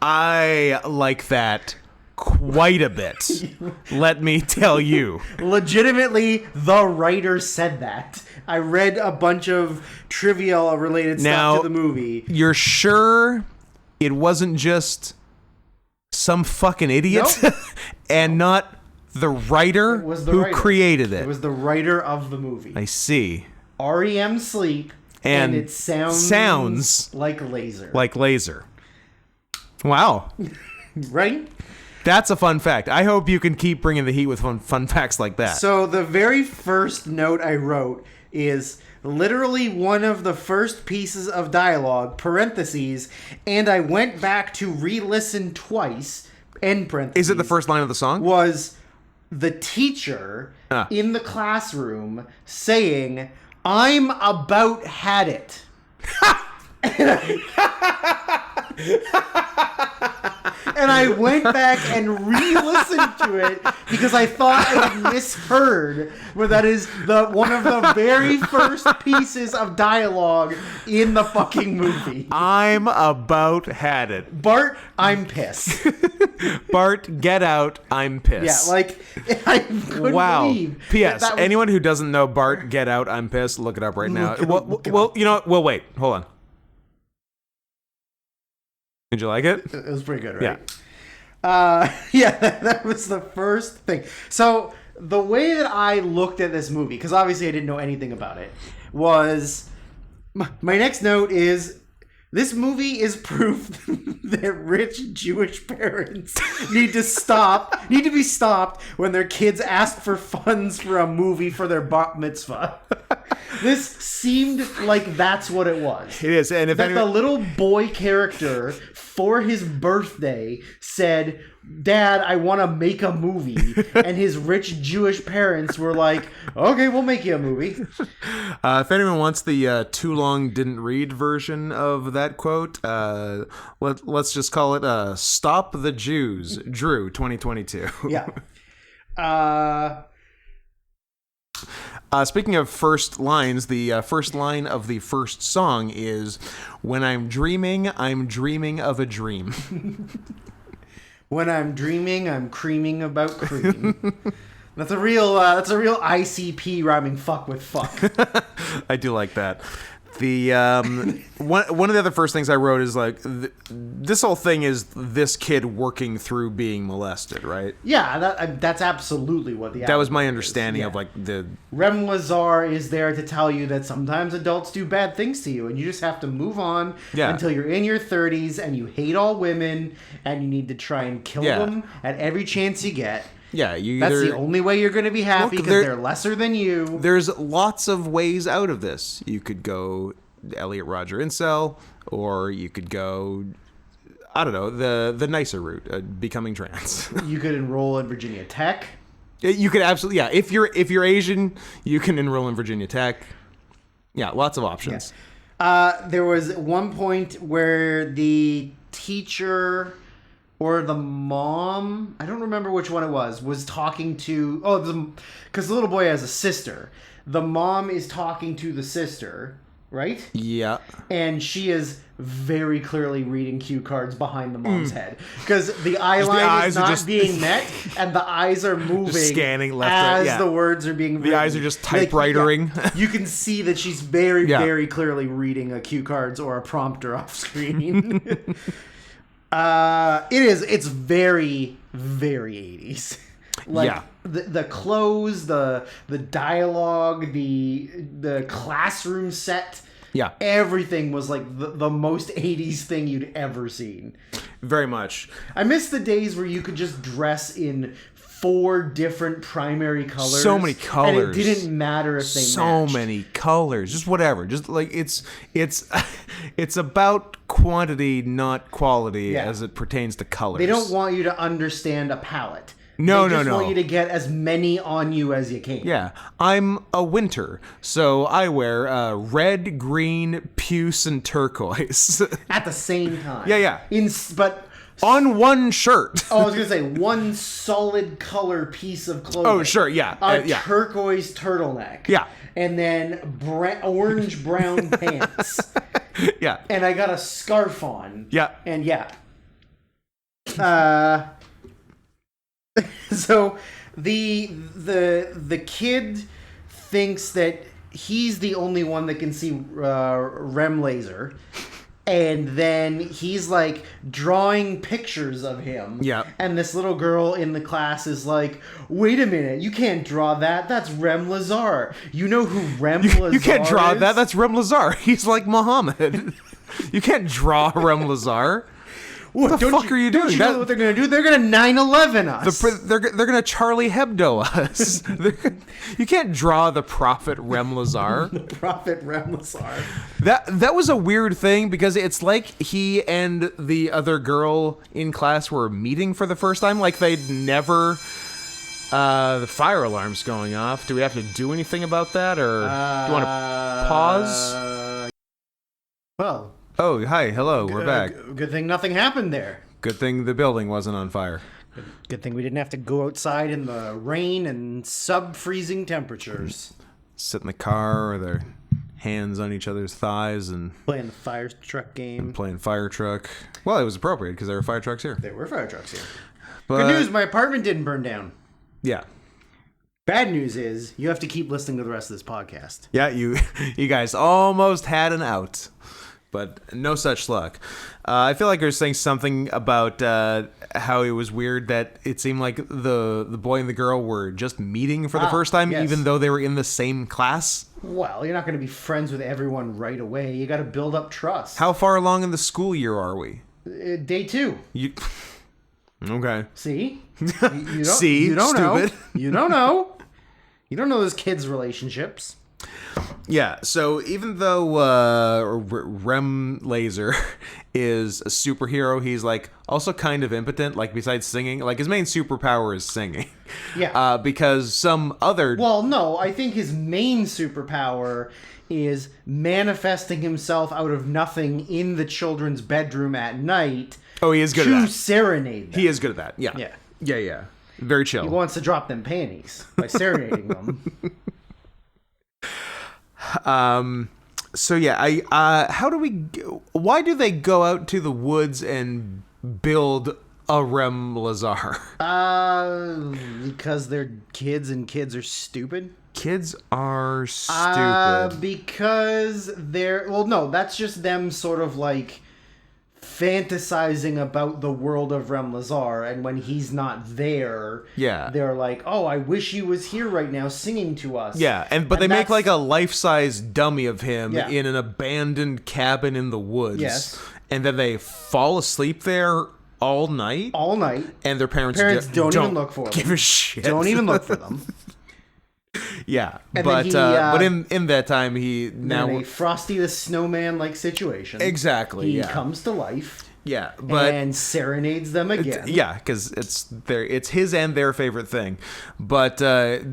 I like that quite a bit. Let me tell you. Legitimately, the writer said that. I read a bunch of trivia related Now, stuff to the movie. You're sure it wasn't just some fucking idiot Nope. and not the writer Was the who writer. created it? It was the writer of the movie. I see. REM sleep and it sounds like laser. Like laser. Wow. Right? That's a fun fact. I hope you can keep bringing the heat with fun facts like that. So the very first note I wrote is literally one of the first pieces of dialogue, parentheses, and I went back to re-listen twice, end parentheses. Is it the first line of the song? Was the teacher in the classroom saying, "I'm about had it." And I went back and re-listened to it because I thought I had misheard, where that is one of the very first pieces of dialogue in the fucking movie. I'm about had it. Bart, I'm pissed. Bart, get out. I'm pissed. Yeah, like, I couldn't Wow. believe. P.S. that was- Anyone who doesn't know Bart, get out. I'm pissed. Look it up right now. Look it Well, up. well, you know what? Well, wait. Hold on. Did you like it? It was pretty good, Yeah. right? Yeah, that was the first thing. So the way that I looked at this movie, because obviously I didn't know anything about it, was my next note is this movie is proof that rich Jewish parents need to be stopped when their kids ask for funds for a movie for their bat mitzvah. This seemed like that's what it was. It is. And if That the anyone, little boy character for his birthday said, "Dad, I want to make a movie," and his rich Jewish parents were like, "Okay, we'll make you a movie." if anyone wants the too long didn't read version of that quote, let's just call it "Stop the Jews," Drew 2022. Yeah. Speaking of first lines, the first line of the first song is, "When I'm dreaming of a dream." When I'm dreaming, I'm creaming about cream. That's a real ICP rhyming fuck with fuck. I do like that. The one of the other first things I wrote is like this whole thing is this kid working through being molested, right? Yeah, that's absolutely what the That was my album is. understanding Yeah. of like the Rem Lazar is there to tell you that sometimes adults do bad things to you, and you just have to move on until you're in your 30s and you hate all women and you need to try and kill them at every chance you get. you That's either, the only way you're going to be happy Look, because they're lesser than you. There's lots of ways out of this. You could go Elliot Rodger incel, or you could go, I don't know, the nicer route, becoming trans. You could enroll in Virginia Tech. You could absolutely, yeah. If you're Asian, you can enroll in Virginia Tech. Yeah, lots of options. There was one point where the teacher or the mom, I don't remember which one it was talking to, because the little boy has a sister. The mom is talking to the sister, right? Yeah. And she is very clearly reading cue cards behind the mom's head. Because the eye line is not being met, and the eyes are moving scanning left, as right, yeah. the words are being written. The eyes are just typewritering. You can see that she's very, very clearly reading a cue cards or a prompter off screen. It's very, very 80s. Like Yeah. the clothes, the dialogue, the classroom set. Yeah. Everything was like the most 80s thing you'd ever seen. Very much. I miss the days where you could just dress in 4 different primary colors. So many colors. And it didn't matter if they So matched. many colors. Just whatever. Just like it's it's about quantity, not quality, Yeah. as it pertains to colors. They don't want you to understand a palette. No, they just no. want you to get as many on you as you can. Yeah, I'm a winter, so I wear red, green, puce, and turquoise At the same time. Yeah. But on one shirt. I was gonna say one solid color piece of clothing. Oh, sure, yeah, A yeah. turquoise turtleneck. Yeah. And then orange brown pants. Yeah, And I got a scarf on. yeah. And yeah. So the kid thinks that he's the only one that can see Rem laser. And then he's like drawing pictures of him. Yeah. And this little girl in the class is like, wait a minute, you can't draw that. That's Rem Lazar. You know who Rem Lazar You can't draw is? that. That's Rem Lazar. He's like Muhammad. You can't draw Rem Lazar. What the fuck are you Don't doing? you know what they're going to do? They're going to 9/11 us. They're gonna Charlie Hebdo us. You can't draw the prophet Rem Lazar. Prophet Rem Lazar. That was a weird thing because it's like he and the other girl in class were meeting for the first time. Like they'd never. The fire alarm's going off. Do we have to do anything about that, or do you want to pause? Well. Oh, hi, hello, we're back. Good thing nothing happened there. Good thing the building wasn't on fire. Good thing we didn't have to go outside in the rain and sub-freezing temperatures. Sit in the car with our hands on each other's thighs and Playing the fire truck game. playing fire truck. Well, it was appropriate because there were fire trucks here. There were fire trucks here. But, Good news, my apartment didn't burn down. Yeah. Bad news is you have to keep listening to the rest of this podcast. Yeah, you guys almost had an out, but no such luck. I feel like you were saying something about how it was weird that it seemed like the boy and the girl were just meeting for the first time, yes. even though they were in the same class. Well, you're not going to be friends with everyone right away. You got to build up trust. How far along in the school year are we? Day 2. You okay? See? You don't, See? You don't Stupid. know. You don't know. You don't know those kids' relationships. Yeah, so even though Rem Laser is a superhero, he's like also kind of impotent. Like besides singing, like his main superpower is singing. Yeah. Because some other Well, no, I think his main superpower is manifesting himself out of nothing in the children's bedroom at night he is good to at that. serenade them. He is good at that. Yeah. Yeah. Very chill. He wants to drop them panties by serenading them. So yeah, how do we? Why do they go out to the woods and build a Rem Lazar? Because they're kids and kids are stupid. Kids are stupid. Because they're... Well, no, that's just them sort of like fantasizing about the world of Rem Lazar, and when he's not there, they're like, oh, I wish he was here right now singing to us. Yeah, but they make like a life-size dummy of him in an abandoned cabin in the woods. Yes. And then they fall asleep there all night. All night. And their parents don't even look for them. Give a shit. Don't even look for them. Yeah, And but then in that time he now in a Frosty the Snowman like situation. Exactly. He comes to life. Yeah, but and serenades them again. Yeah, because it's his and their favorite thing. But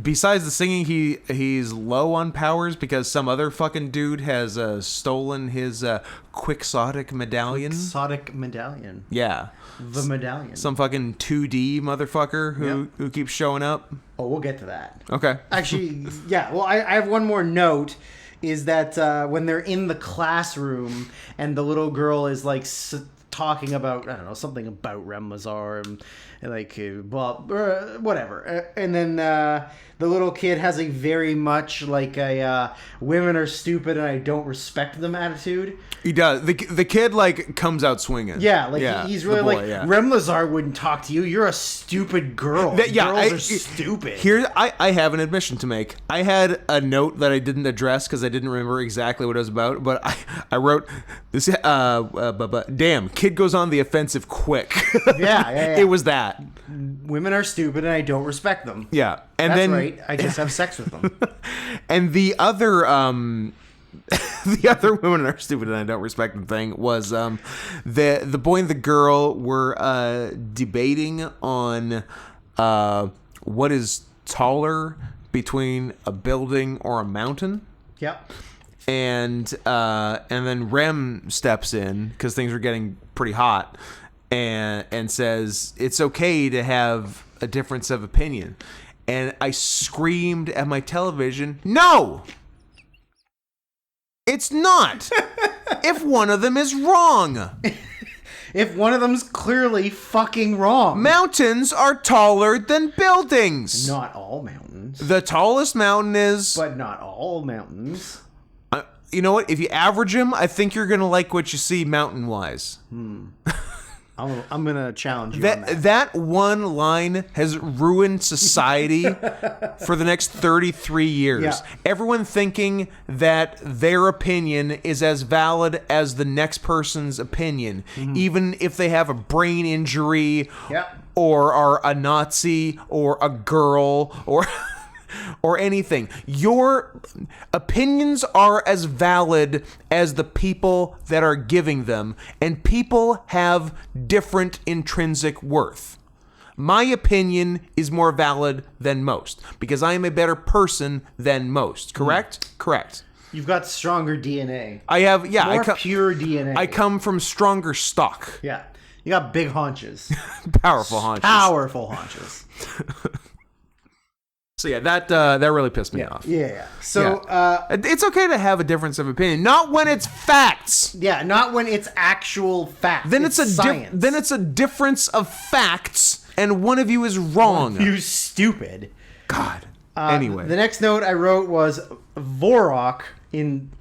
besides the singing, he's low on powers because some other fucking dude has stolen his quixotic medallion. Quixotic medallion. Yeah, the medallion. Some fucking 2D motherfucker who keeps showing up. Oh, we'll get to that. Okay. Actually, yeah. Well, I have one more note. Is that when they're in the classroom and the little girl is like talking about, I don't know, something about Rem Lazar and like, whatever. And then the little kid has a very much like a women are stupid and I don't respect them attitude. He does. The kid like comes out swinging. Yeah, like he's really the boy, like, yeah. Rem Lazar wouldn't talk to you. You're a stupid girl. Girls are stupid. Here, I have an admission to make. I had a note that I didn't address because I didn't remember exactly what it was about, but I wrote this. Damn, kid goes on the offensive quick. Yeah. It was that. Women are stupid and I don't respect them. Yeah, and That's then right. I just have sex with them. and the other the other women are stupid and I don't respect them thing was the boy and the girl were debating on what is taller between a building or a mountain. Yep. And then Rem steps in because things are getting pretty hot and says it's okay to have a difference of opinion. And I screamed at my television, no! It's not! If one of them is wrong! If one of them's clearly fucking wrong. Mountains are taller than buildings! Not all mountains. The tallest mountain is... But not all mountains. You know what? If you average them, I think you're going to like what you see mountain-wise. I'm going to challenge you on that. That one line has ruined society for the next 33 years. Yeah. Everyone thinking that their opinion is as valid as the next person's opinion, even if they have a brain injury or are a Nazi or a girl or anything. Your opinions are as valid as the people that are giving them, and people have different intrinsic worth. My opinion is more valid than most because I am a better person than most. Correct? Correct. You've got stronger DNA. I have, yeah. More pure DNA. I come from stronger stock. Yeah. You got big haunches. Powerful haunches. Powerful haunches. So yeah, that really pissed me off. Yeah. So it's okay to have a difference of opinion, not when it's facts. yeah, not when it's actual fact. Then it's science. then it's a difference of facts, and one of you is wrong. You stupid. God. Anyway, The next note I wrote was Vorok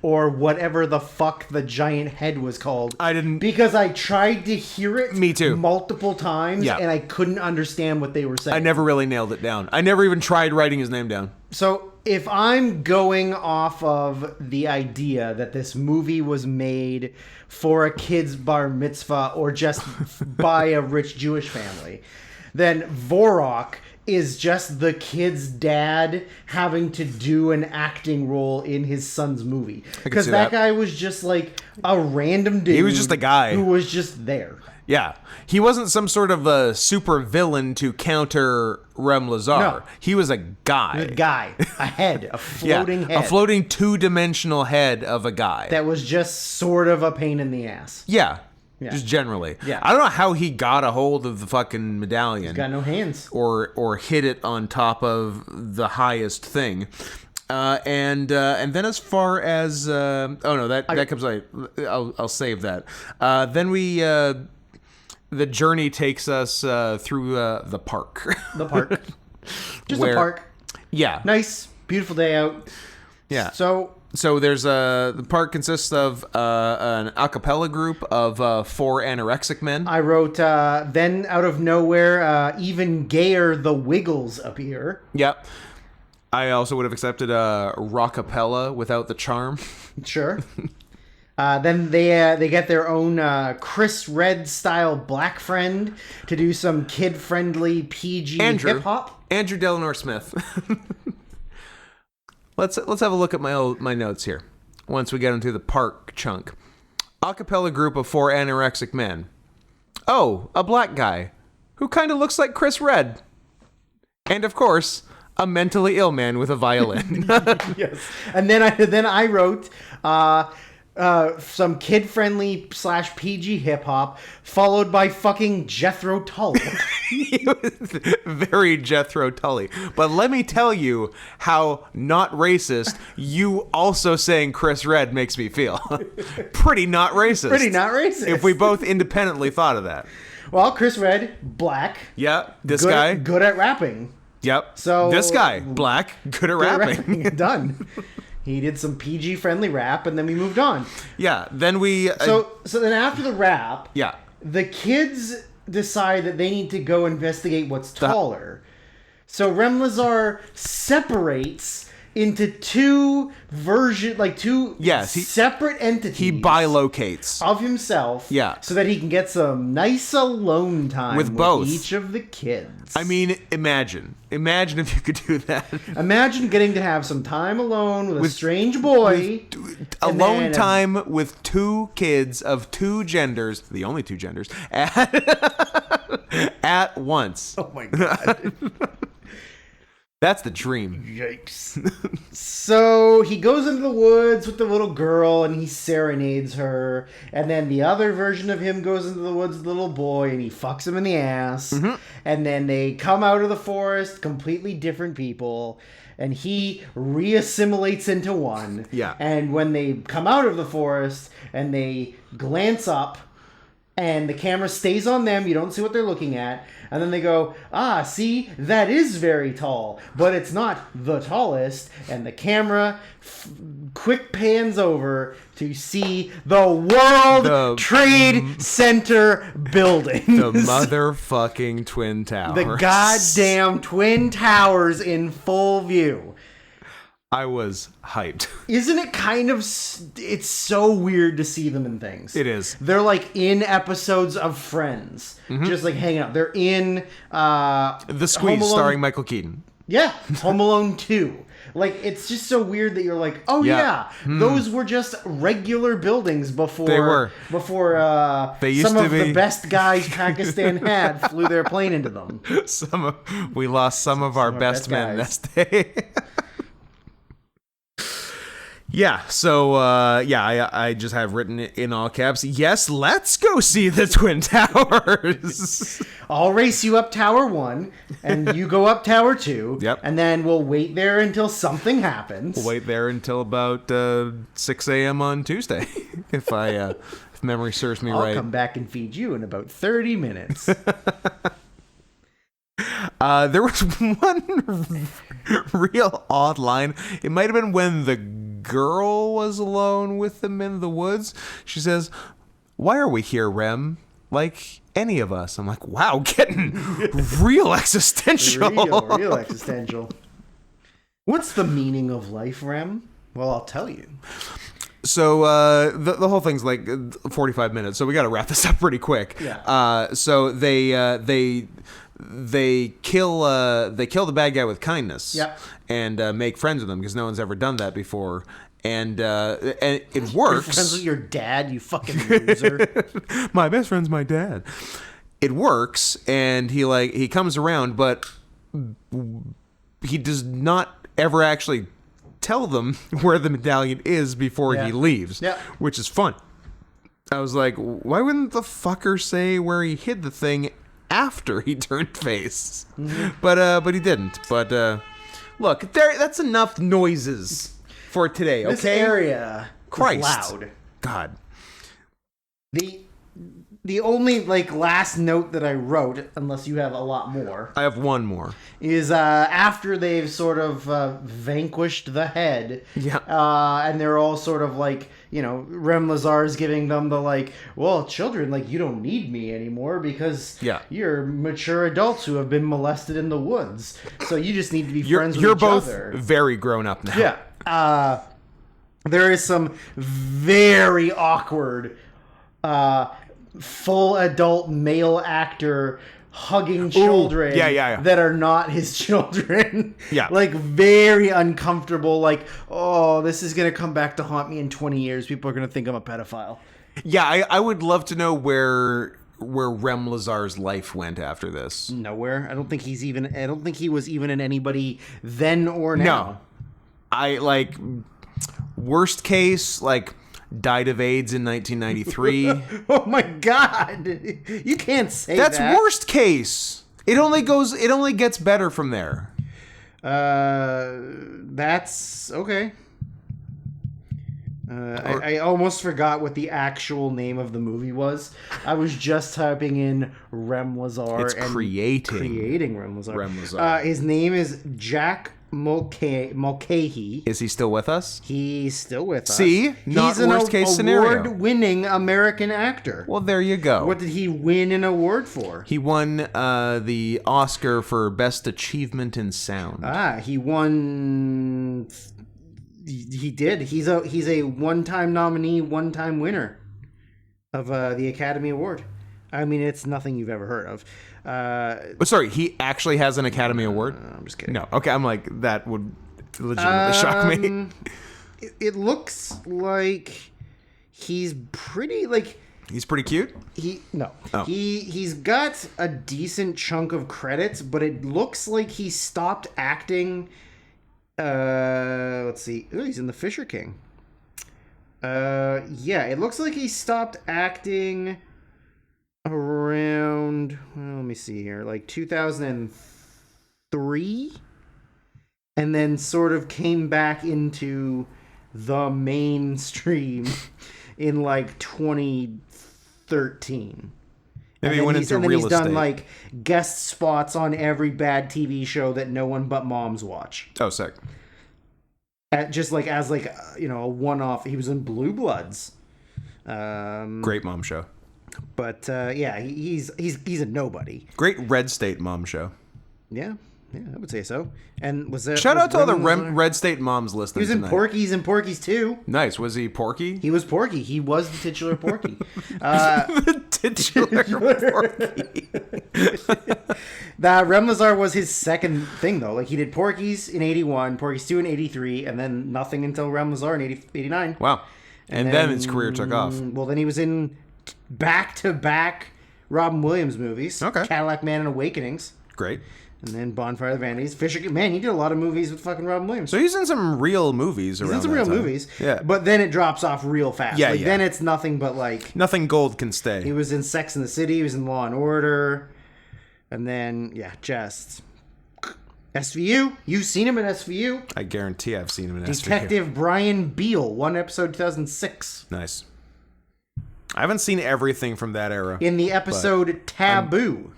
or whatever the fuck the giant head was called. I didn't, because I tried to hear it Me too. multiple times and I couldn't understand what they were saying. I never really nailed it down. I never even tried writing his name down. So if I'm going off of the idea that this movie was made for a kid's bar mitzvah or just by a rich Jewish family, then Vorok is just the kid's dad having to do an acting role in his son's movie. Because that guy was just like a random dude. He was just a guy who was just there. Yeah. He wasn't some sort of a super villain to counter Rem Lazar. No. He was a guy. A guy. A head. A floating head. A floating two-dimensional head of a guy. That was just sort of a pain in the ass. Yeah. Just generally. Yeah. I don't know how he got a hold of the fucking medallion. He's got no hands. Or hit it on top of the highest thing. And then as far as that comes later. I'll save that. Then the journey takes us through the park. The park. Just a park. Yeah. Nice, beautiful day out. Yeah. So there's the park consists of an a cappella group of 4 anorexic men. I wrote, then out of nowhere, even gayer the Wiggles appear. Yep. I also would have accepted a rockapella without the charm. Sure. Then they get their own Chris Red style black friend to do some kid friendly PG hip hop. Andrew Delano Smith. Let's have a look at my notes here. Once we get into the park chunk, a cappella group of 4 anorexic men. Oh, a black guy who kind of looks like Chris Red, and of course, a mentally ill man with a violin. Yes, and then I wrote some kid-friendly / PG hip-hop, followed by fucking Jethro Tull. Very Jethro Tully. But let me tell you how not racist you also saying Chris Red makes me feel. Pretty not racist. Pretty not racist. If we both independently thought of that. Well, Chris Red, black. Yeah, this good, guy. Good at rapping. Yep. So this guy, black, good at rapping. Done. He did some PG-friendly rap, and then we moved on. Yeah, then we... So then after the rap, yeah. the kids decide that they need to go investigate what's taller. So Rem Lazar separates into two separate entities. He bilocates of himself, Yeah. so that he can get some nice alone time with both each of the kids. I mean, imagine if you could do that. Imagine getting to have some time alone with a strange boy. Alone time with two kids of two genders, the only two genders, at once. Oh my god. That's the dream. Yikes. So he goes into the woods with the little girl and he serenades her. And then the other version of him goes into the woods with the little boy and he fucks him in the ass. Mm-hmm. And then they come out of the forest, completely different people. And he reassimilates into one. Yeah. And when they come out of the forest and they glance up, and the camera stays on them, you don't see what they're looking at, and then they go, see, that is very tall, but it's not the tallest, and the camera quick pans over to see the World Trade Center buildings. The motherfucking Twin Towers. The goddamn Twin Towers in full view. I was hyped. Isn't it kind of... It's so weird to see them in things. It is. They're like in episodes of Friends. Mm-hmm. Just like hanging out. They're in... The Squeeze, starring Michael Keaton. Yeah. Home Alone 2. Like, it's just so weird that you're like, those were just regular buildings before... They were. Before they used some to of be... the best guys Pakistan had flew their plane into them. We lost some of our best men this day. Yeah, so, I just have written it in all caps, yes, let's go see the Twin Towers. I'll race you up Tower 1, and you go up Tower 2, Yep. And then we'll wait there until something happens. We'll wait there until about 6 a.m. on Tuesday, if memory serves me right. I'll come back and feed you in about 30 minutes. There was one real odd line. It might have been when the girl was alone with them in the woods. She says, "Why are we here, Rem? Like any of us." I'm like, wow, getting real existential. Real existential. What's the meaning of life, Rem? Well, I'll tell you. So the whole thing's like 45 minutes, so we got to wrap this up pretty quick. Yeah. So they kill the bad guy with kindness. Yep. And make friends with him because no one's ever done that before. And it works. You're friends with your dad, you fucking loser. My best friend's my dad. It works, and he comes around, but he does not ever actually tell them where the medallion is before he leaves. Yeah. Which is fun. I was like, why wouldn't the fucker say where he hid the thing after he turned face? Mm-hmm. But he didn't. But look, that's enough noises for today, okay? This area Christ. is loud. God. The only last note that I wrote, unless you have a lot more, I have one more, is after they've sort of vanquished the head, and they're all sort of Rem Lazar's giving them the well, children, you don't need me anymore because you're mature adults who have been molested in the woods, so you just need to be friends with each other. You're both very grown up now. Yeah. There is some very awkward full adult male actor hugging children that are not his children. Yeah. Very uncomfortable. Oh, this is going to come back to haunt me in 20 years. People are going to think I'm a pedophile. Yeah, I would love to know where Rem Lazar's life went after this. Nowhere. I don't think he was even in anybody then or now. No. Worst case, died of AIDS in 1993. Oh my god! You can't say That's that. worst case. It only gets better from there. That's okay. I almost forgot what the actual name of the movie was. I was just typing in Rem Lazar. It's creating Rem Lazar. Rem Lazar. His name is Jack Mulcahy. Is he still with us? He's still with us. See? Not He's an worst case scenario. award-winning American actor. Well, there you go. What did he win an award for? He won the Oscar for Best Achievement in Sound. He won. He did. He's a one-time nominee, one-time winner of the Academy Award. I mean, it's nothing you've ever heard of. Sorry, he actually has an Academy Award? I'm just kidding. No. Okay, I'm like, that would legitimately shock me. It looks like he's pretty, like... He's pretty cute? Oh. He's got a decent chunk of credits, but it looks like he stopped acting... let's see. Ooh, he's in The Fisher King. Yeah, it looks like he stopped acting around, well, let me see here, like 2003, and then sort of came back into the mainstream in like 2013. Maybe he went into real estate. He's done like guest spots on every bad TV show that no one but moms watch. Oh, sick. Just like as like a one-off. He was in Blue Bloods. Great mom show. But yeah, he's a nobody. Great Red State mom show. Yeah, I would say so. And was that shout out to all the Red State moms listening? He was in tonight. Porky's and Porky's too. Nice. Was he Porky? He was Porky. He was the titular Porky. The titular Porky. That Rem Lazar was his second thing though. Like he did Porky's in 81, Porky's 2 in 83, and then nothing until Rem Lazar in 89. Wow. And then his career took off. Well, then he was in back-to-back Robin Williams movies. Okay. Cadillac Man and Awakenings. Great. And then Bonfire of the Vanities. Fisher, man, he did a lot of movies with fucking Robin Williams. So he's in some real movies around He's in some that real time. movies. Yeah. But then it drops off real fast. Yeah, like, yeah. Then it's nothing but like... Nothing gold can stay. He was in Sex and the City. He was in Law and Order. And then, yeah, just... SVU. You've seen him in SVU. I guarantee I've seen him in SVU. Detective Brian Beale. One episode 2006. Nice. I haven't seen everything from that era. In the episode Taboo.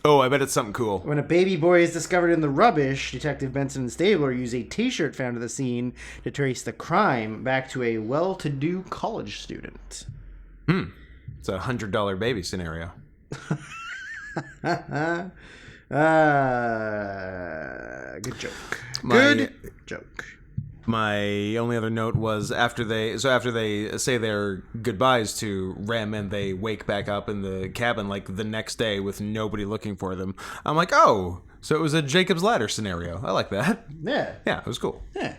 Oh, I bet it's something cool. When a baby boy is discovered in the rubbish, Detective Benson and Stabler use a t-shirt found at the scene to trace the crime back to a well-to-do college student. It's a $100 baby scenario. Good joke. Good joke. My only other note was after they say their goodbyes to Rem and they wake back up in the cabin like the next day with nobody looking for them. I'm like, oh, so it was a Jacob's Ladder scenario. I like that. Yeah. Yeah, it was cool. Yeah.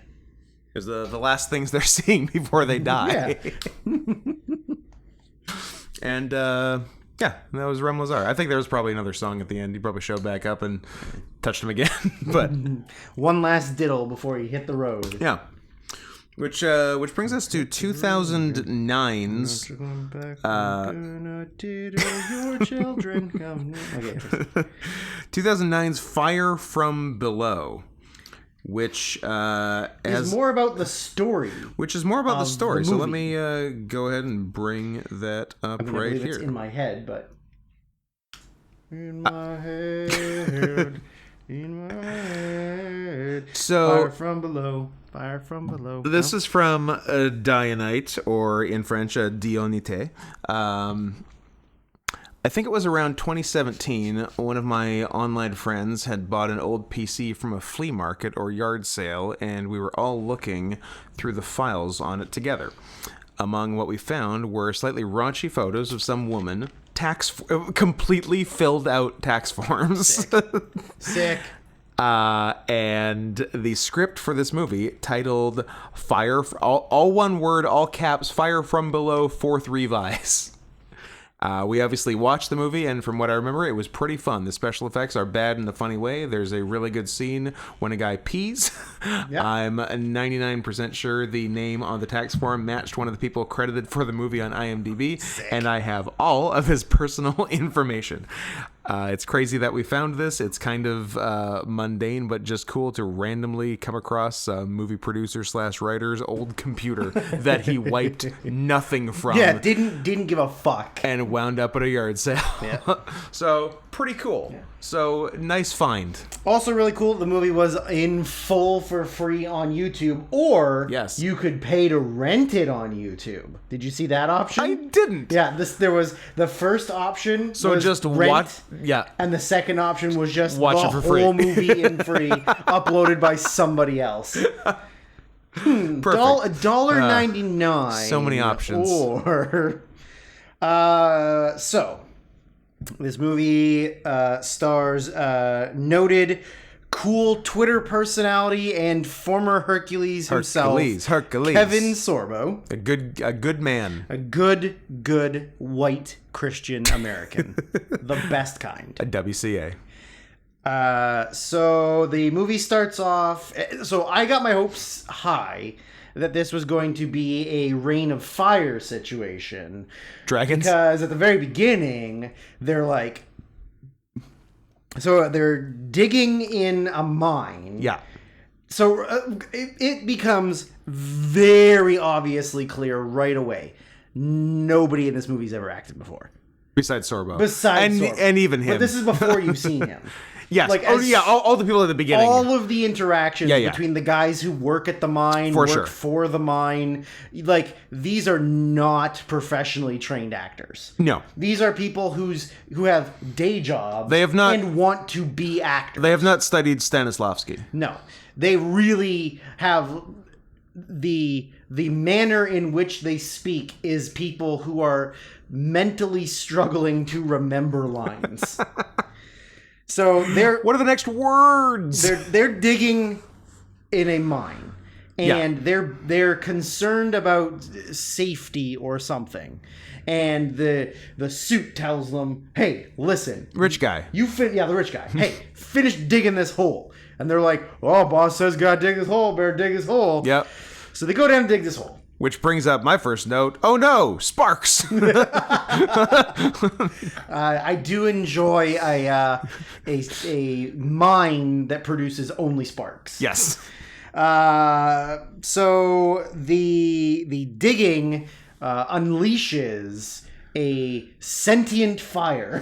It was the last things they're seeing before they die. Yeah. And yeah, that was Rem Lazar. I think there was probably another song at the end. He probably showed back up and touched him again. But one last diddle before he hit the road. yeah. Which brings us to 2009's. Your children. Okay. 2009's Fire from Below, which is more about the story. Which is more about the story. The So let movie. me go ahead and bring that up I right believe here. it's in my head, but in my head, in my head. So Fire from below. Fire from below. this is from Dionite, or in French, Dionite. I think it was around 2017, one of my online friends had bought an old PC from a flea market or yard sale, and we were all looking through the files on it together. Among what we found were slightly raunchy photos of some woman, completely filled out tax forms. Sick. And the script for this movie titled all one word, all caps, Fire from Below, 4th Revise. We obviously watched the movie, and from what I remember, it was pretty fun. The special effects are bad in a funny way. There's a really good scene when a guy pees. Yeah. I'm 99% sure the name on the tax form matched one of the people credited for the movie on IMDb, and I have all of his personal information. It's crazy that we found this. It's kind of mundane, but just cool to randomly come across a movie producer / writer's old computer that he wiped nothing from. Yeah, didn't give a fuck. And wound up at a yard sale. Yeah. So, pretty cool. Yeah. So, nice find. Also really cool, the movie was in full for free on YouTube, or Yes. you could pay to rent it on YouTube. Did you see that option? I didn't. Yeah, there was the first option. So was just rent, watch. Yeah. and the second option was just Watch the it for free. whole movie in free, uploaded by somebody else. Perfect. $1.99. so many options. Or so this movie stars noted cool Twitter personality and former Hercules himself, Hercules. Kevin Sorbo. A good man. A good white Christian American. The best kind. A WCA. So the movie starts off. So I got my hopes high that this was going to be a Rain of Fire situation. Dragons? Because at the very beginning, they're like. So they're digging in a mine. Yeah. So it becomes very obviously clear right away. Nobody in this movie's ever acted before. Besides Sorbo. Besides Sorbo. And even him. But this is before you've seen him. Yes. Like, all the people at the beginning. All of the interactions Yeah. between the guys who work at the mine, for the mine, like, these are not professionally trained actors. No. These are people who have day jobs They have not- and want to be actors. They have not studied Stanislavski. No. They really have the manner in which they speak is people who are mentally struggling to remember lines. So What are the next words? they're digging in a mine, and they're concerned about safety or something, and the suit tells them, "Hey, listen, Rich guy. the rich guy. Hey, finish digging this hole." And they're like, "Oh, boss says gotta dig this hole. Better dig this hole." Yep. So they go down and dig this hole. Which brings up my first note. Oh no, sparks. I do enjoy a mine that produces only sparks. Yes. So the digging unleashes a sentient fire.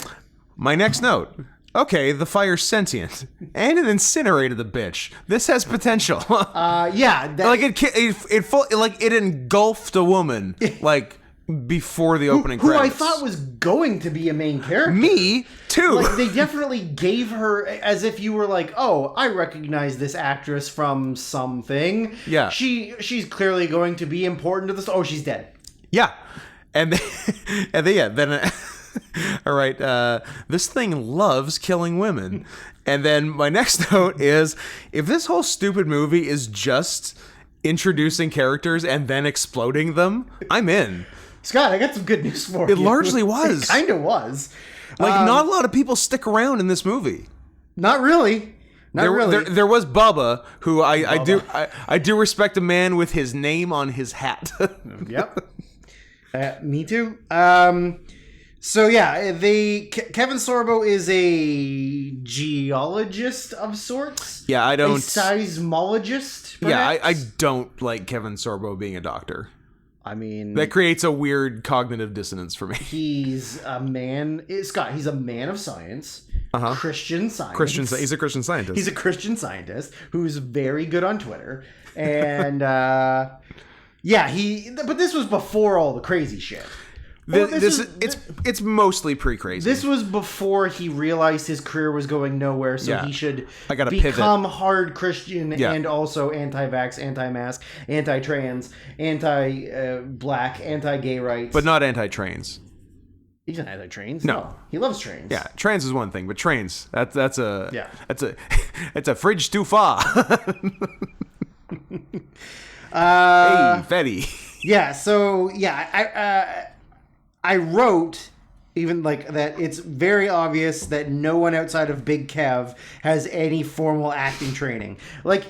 My next note. Okay, the fire's sentient, and it incinerated the bitch. This has potential. Yeah, like it engulfed a woman like before the opening who I credits. thought was going to be a main character. Me too. Like, they definitely gave her as if you were like, oh, I recognize this actress from something. Yeah. She's clearly going to be important to this. Oh, she's dead. Yeah, and then. All right, this thing loves killing women. And then my next note is, if this whole stupid movie is just introducing characters and then exploding them, I'm in. Scott, I got some good news for you. It largely was. It kind of was. Like, not a lot of people stick around in this movie. Not really. There was Bubba, who I do respect a man with his name on his hat. Yep. Me too. So yeah, Kevin Sorbo is a geologist of sorts. Yeah, I A don't. seismologist. Yeah, I perhaps? don't like Kevin Sorbo being a doctor. I mean, That creates a weird cognitive dissonance for me. he's a man. Scott, he's a man of science. Christian science. He's a Christian scientist. He's a Christian scientist who's very good on Twitter, and yeah, But this was before all the crazy shit. It's mostly pre-crazy. This was before he realized his career was going nowhere, so Yeah. he should I gotta become hard Christian Yeah. and also anti-vax, anti-mask, anti-trans, anti-black, anti-gay rights. but not anti-trains. He's not anti-trains. No. He loves trains. Yeah, trans is one thing, but trains that's a Yeah. that's a fridge too far. Hey, Fetty. Yeah. So yeah, I wrote Even like that, it's very obvious that no one outside of Big Kev has any formal acting training. Like,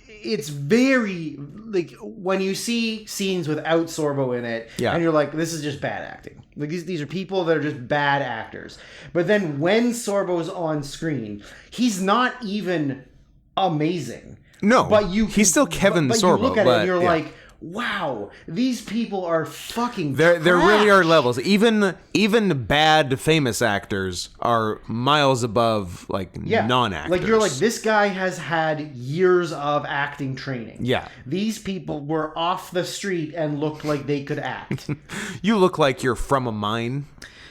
it's very like when you see scenes without Sorbo in it, Yeah. and you're like, this is just bad acting. Like these are people that are just bad actors. But then when Sorbo's on screen, he's not even amazing. No, But he's still Kevin but Sorbo. you look at it and you're yeah. like, wow, these people are fucking There really are trash. levels. Even bad famous actors are miles above like non-actors. Like you're like, this guy has had years of acting training. Yeah. These people were off the street and looked like they could act. You look like you're from a mine.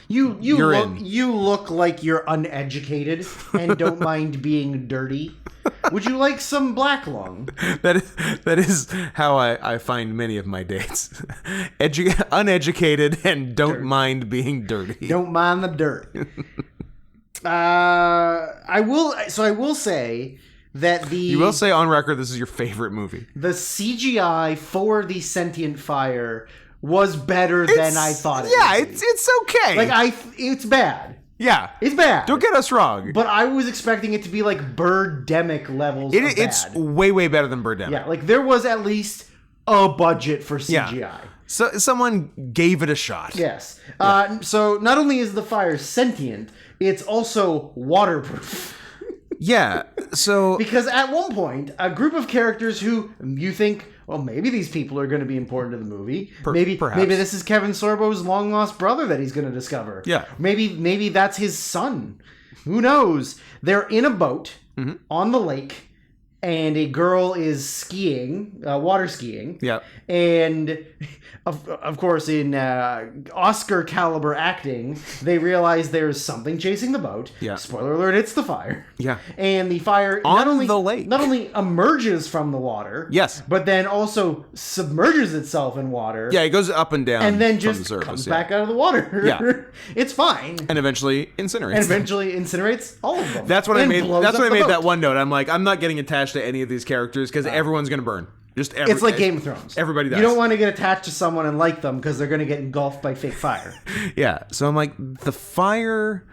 You You're look in. you look like you're uneducated and don't mind being dirty. Would you like some black lung? That is how I find many of my dates. Uneducated and don't mind being dirty. Don't mind the dirt. I will say that You will say on record this is your favorite movie. the CGI for the sentient fire was better than I thought it Yeah, would be. it's okay. Like it's bad. yeah, It's bad. don't get us wrong. But I was expecting it to be like Birdemic levels of It's bad. way better than Birdemic. Yeah, like there was at least a budget for CGI. Yeah. So someone gave it a shot. Yes. So not only is the fire sentient, it's also waterproof. Yeah. So Because at one point, a group of characters who you think, well, maybe these people are going to be important to the movie. Perhaps. Maybe this is Kevin Sorbo's long lost brother that he's going to discover. Yeah. Maybe that's his son. Who knows? They're in a boat Mm-hmm. on the lake, and a girl is skiing, water skiing. yeah. And of course, in Oscar caliber acting, they realize there's something chasing the boat. Yeah. Spoiler alert: it's the fire. Yeah. And the fire On the lake. not only emerges from the water, Yes. but then also submerges itself in water. Yeah, it goes up and down And then from just the surface, comes yeah. back out of the water. Yeah. It's fine. and eventually incinerates. And eventually incinerates all of them. That's what I And made. blows That's up what I the made boat. that one note. I'm like, I'm not getting attached to any of these characters because everyone's gonna burn. It's like Game of Thrones. Everybody dies. You don't want to get attached to someone and like them because they're going to get engulfed by fake fire. Yeah. So I'm like, the fire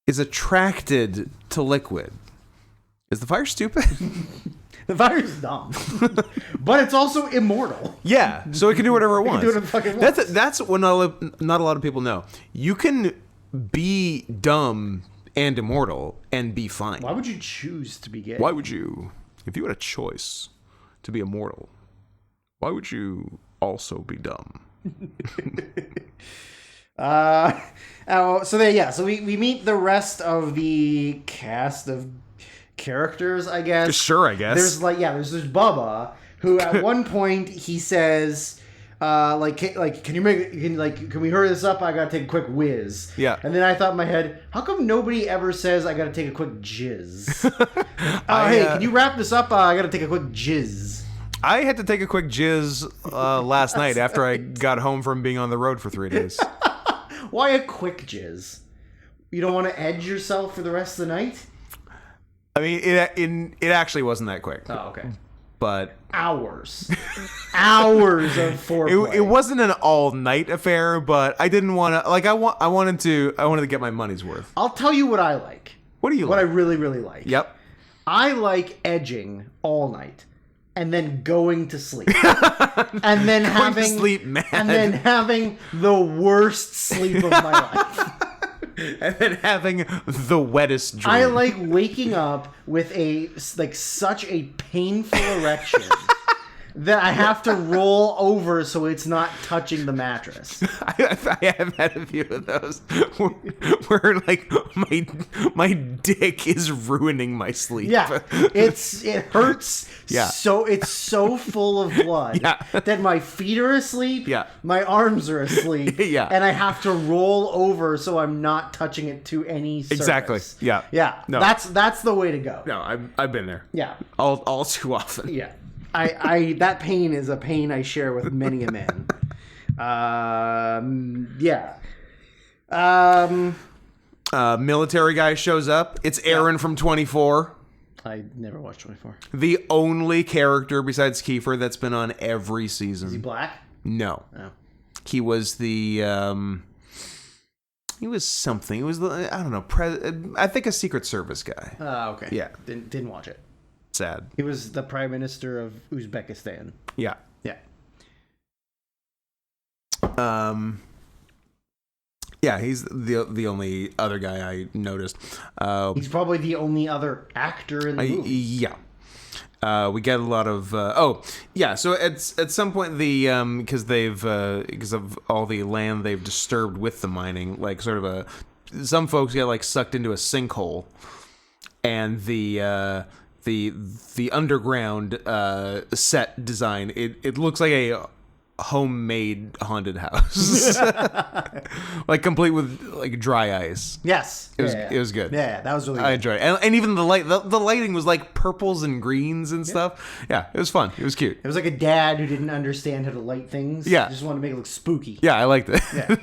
is attracted to liquid. Is the fire stupid? The fire's dumb, but it's also immortal. Yeah. So it can do whatever it wants. do whatever the fuck it wants. That's what not a lot of people know. You can be dumb and immortal and be fine. Why would you choose to be gay? Why would you, if you had a choice to be immortal, why would you also be dumb? So we meet the rest of the cast of characters, I guess. Sure, I guess. There's this Bubba who at one point he says, can we hurry this up? I gotta take a quick whiz. Yeah. And then I thought in my head, how come nobody ever says I gotta take a quick jizz? Hey, can you wrap this up? I gotta take a quick jizz. I had to take a quick jizz last night after I got home from being on the road for 3 days. Why a quick jizz? You don't want to edge yourself for the rest of the night? I mean, it actually wasn't that quick, Oh, okay. but Hours. Hours of foreplay. it wasn't an all night affair. But I didn't want to. Like, I wanted to get my money's worth. I'll tell you what I like. What do you What I like? really, really like. Yep. I like edging all night and then going to sleep. And then Going to sleep mad. And then having the worst sleep of my life. And then having the wettest dream. I like waking up with such a painful erection that I have to roll over so it's not touching the mattress. I have had a few of those where like my dick is ruining my sleep. Yeah, it hurts. Yeah. So it's so full of blood Yeah. that my feet are asleep. Yeah. My arms are asleep. Yeah. And I have to roll over so I'm not touching it to any surface. Exactly. Yeah. Yeah. No. That's the way to go. No, I've been there. Yeah. All too often. Yeah. I that pain is a pain I share with many a man. Yeah. Military guy shows up. It's Aaron from 24. I never watched 24. The only character besides Kiefer that's been on every season. Is he black? No. No. He was the He was something. He was, I don't know, I think a Secret Service guy. Okay. Yeah. Didn't watch it. Sad. He was the Prime Minister of Uzbekistan. Yeah. Yeah. Yeah, he's the only other guy I noticed. He's probably the only other actor in the movie. Yeah. We get a lot of so at some point because of all the land they've disturbed with the mining, like sort of some folks get like sucked into a sinkhole, and the underground set design, it looks like a homemade haunted house. Like complete with like dry ice. Yes. It was good. Yeah, that was really good. I enjoyed it. And even the lighting was like purples and greens and stuff. Yeah, it was fun. It was cute. It was like a dad who didn't understand how to light things. Yeah. Just wanted to make it look spooky. Yeah, I liked it. Yeah.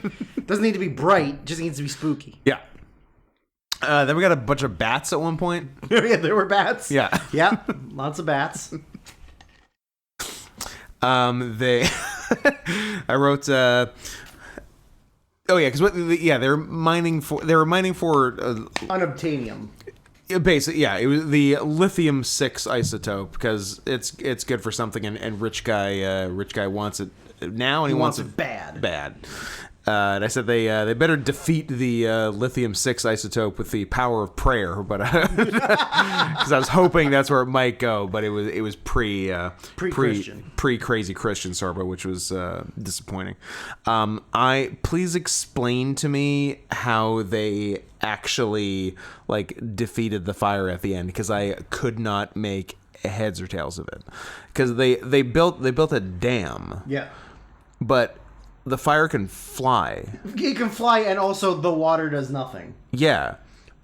Doesn't need to be bright, just needs to be spooky. Yeah. Then we got a bunch of bats at one point. Yeah, there were bats. Yeah. Yeah, lots of bats. They I wrote because they were mining for Unobtainium. basically, yeah, it was the lithium-6 isotope because it's good for something, and rich guy wants it now, and he wants it bad. And I said they better defeat the lithium-6 isotope with the power of prayer, but because I was hoping that's where it might go, but it was Pre-Christian. pre-crazy Christian Sorbo, which was disappointing. Please explain to me how they actually like defeated the fire at the end, because I could not make heads or tails of it, because they built a dam, Yeah. but the fire can fly. It can fly, and also the water does nothing. Yeah.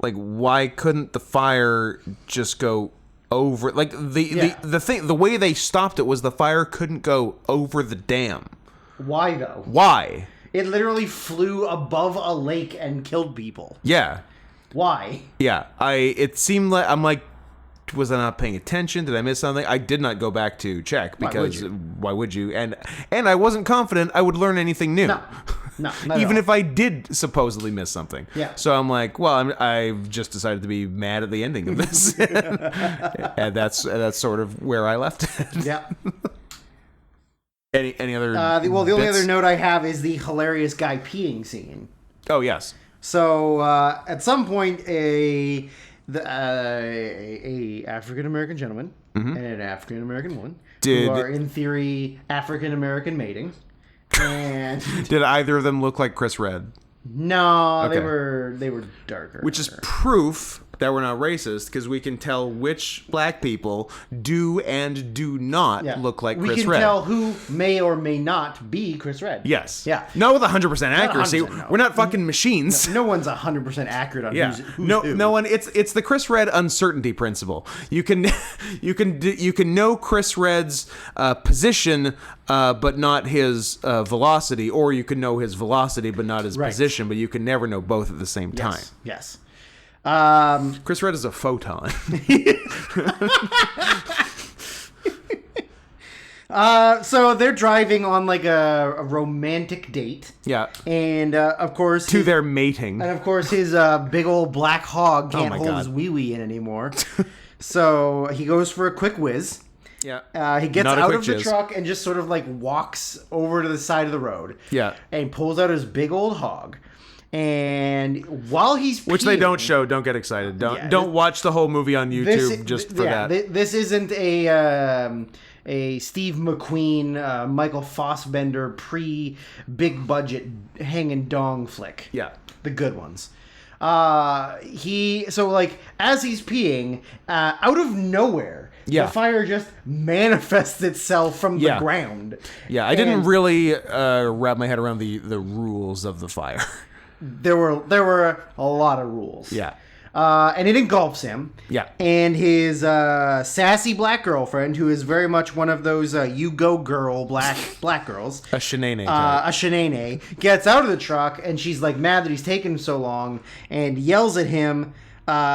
Like, why couldn't the fire just go over? Like, the way they stopped it was the fire couldn't go over the dam. Why, though? Why? It literally flew above a lake and killed people. Yeah. Why? Yeah. It seemed like, I'm like, was I not paying attention? Did I miss something? I did not go back to check because why would you? And I wasn't confident I would learn anything new. No, not Even at all. if I did supposedly miss something. Yeah. So I'm like, well, I've just decided to be mad at the ending of this, and that's sort of where I left it. Yeah. Any other? The only bits? other note I have is the hilarious guy peeing scene. Oh yes. So at some point, a African American gentleman and an African American woman who are in theory African American mating, and Did either of them look like Chris Red? no, Okay. they were darker, Which is proof that we're not racist, because we can tell which black people do and do not look like Chris Red. We can tell who may or may not be Chris Red. Yes. Yeah. Not with 100% accuracy. 100%, no. We're not fucking machines. No one's 100% accurate on Yeah. who's No who. one. It's the Chris Red uncertainty principle. You can know Chris Red's position, but not his velocity, or you can know his velocity but not his position. But you can never know both at the same time. Yes. Chris Red is a photon. So they're driving on like a romantic date. Yeah. And of course To their mating. And of course his big old black hog can't my hold God. his wee-wee in anymore. So he goes for a quick whiz. Yeah. He gets Not a out quick of the jizz. truck and just sort of like walks over to the side of the road. Yeah. And pulls out his big old hog. And while he's Which they peeing- don't show. Don't get excited. Yeah, Don't watch the whole movie on YouTube just for that. This isn't a Steve McQueen, Michael Fassbender pre-big budget hanging dong flick. Yeah. The good ones. As he's peeing, out of nowhere, Yeah. the fire just manifests itself from the ground. Yeah, I didn't really wrap my head around the rules of the fire. There were a lot of rules. Yeah. And it engulfs him. Yeah. And his sassy black girlfriend, who is very much one of those you go girl black girls. A shenane. A Shanae gets out of the truck and she's like mad that he's taken so long and yells at him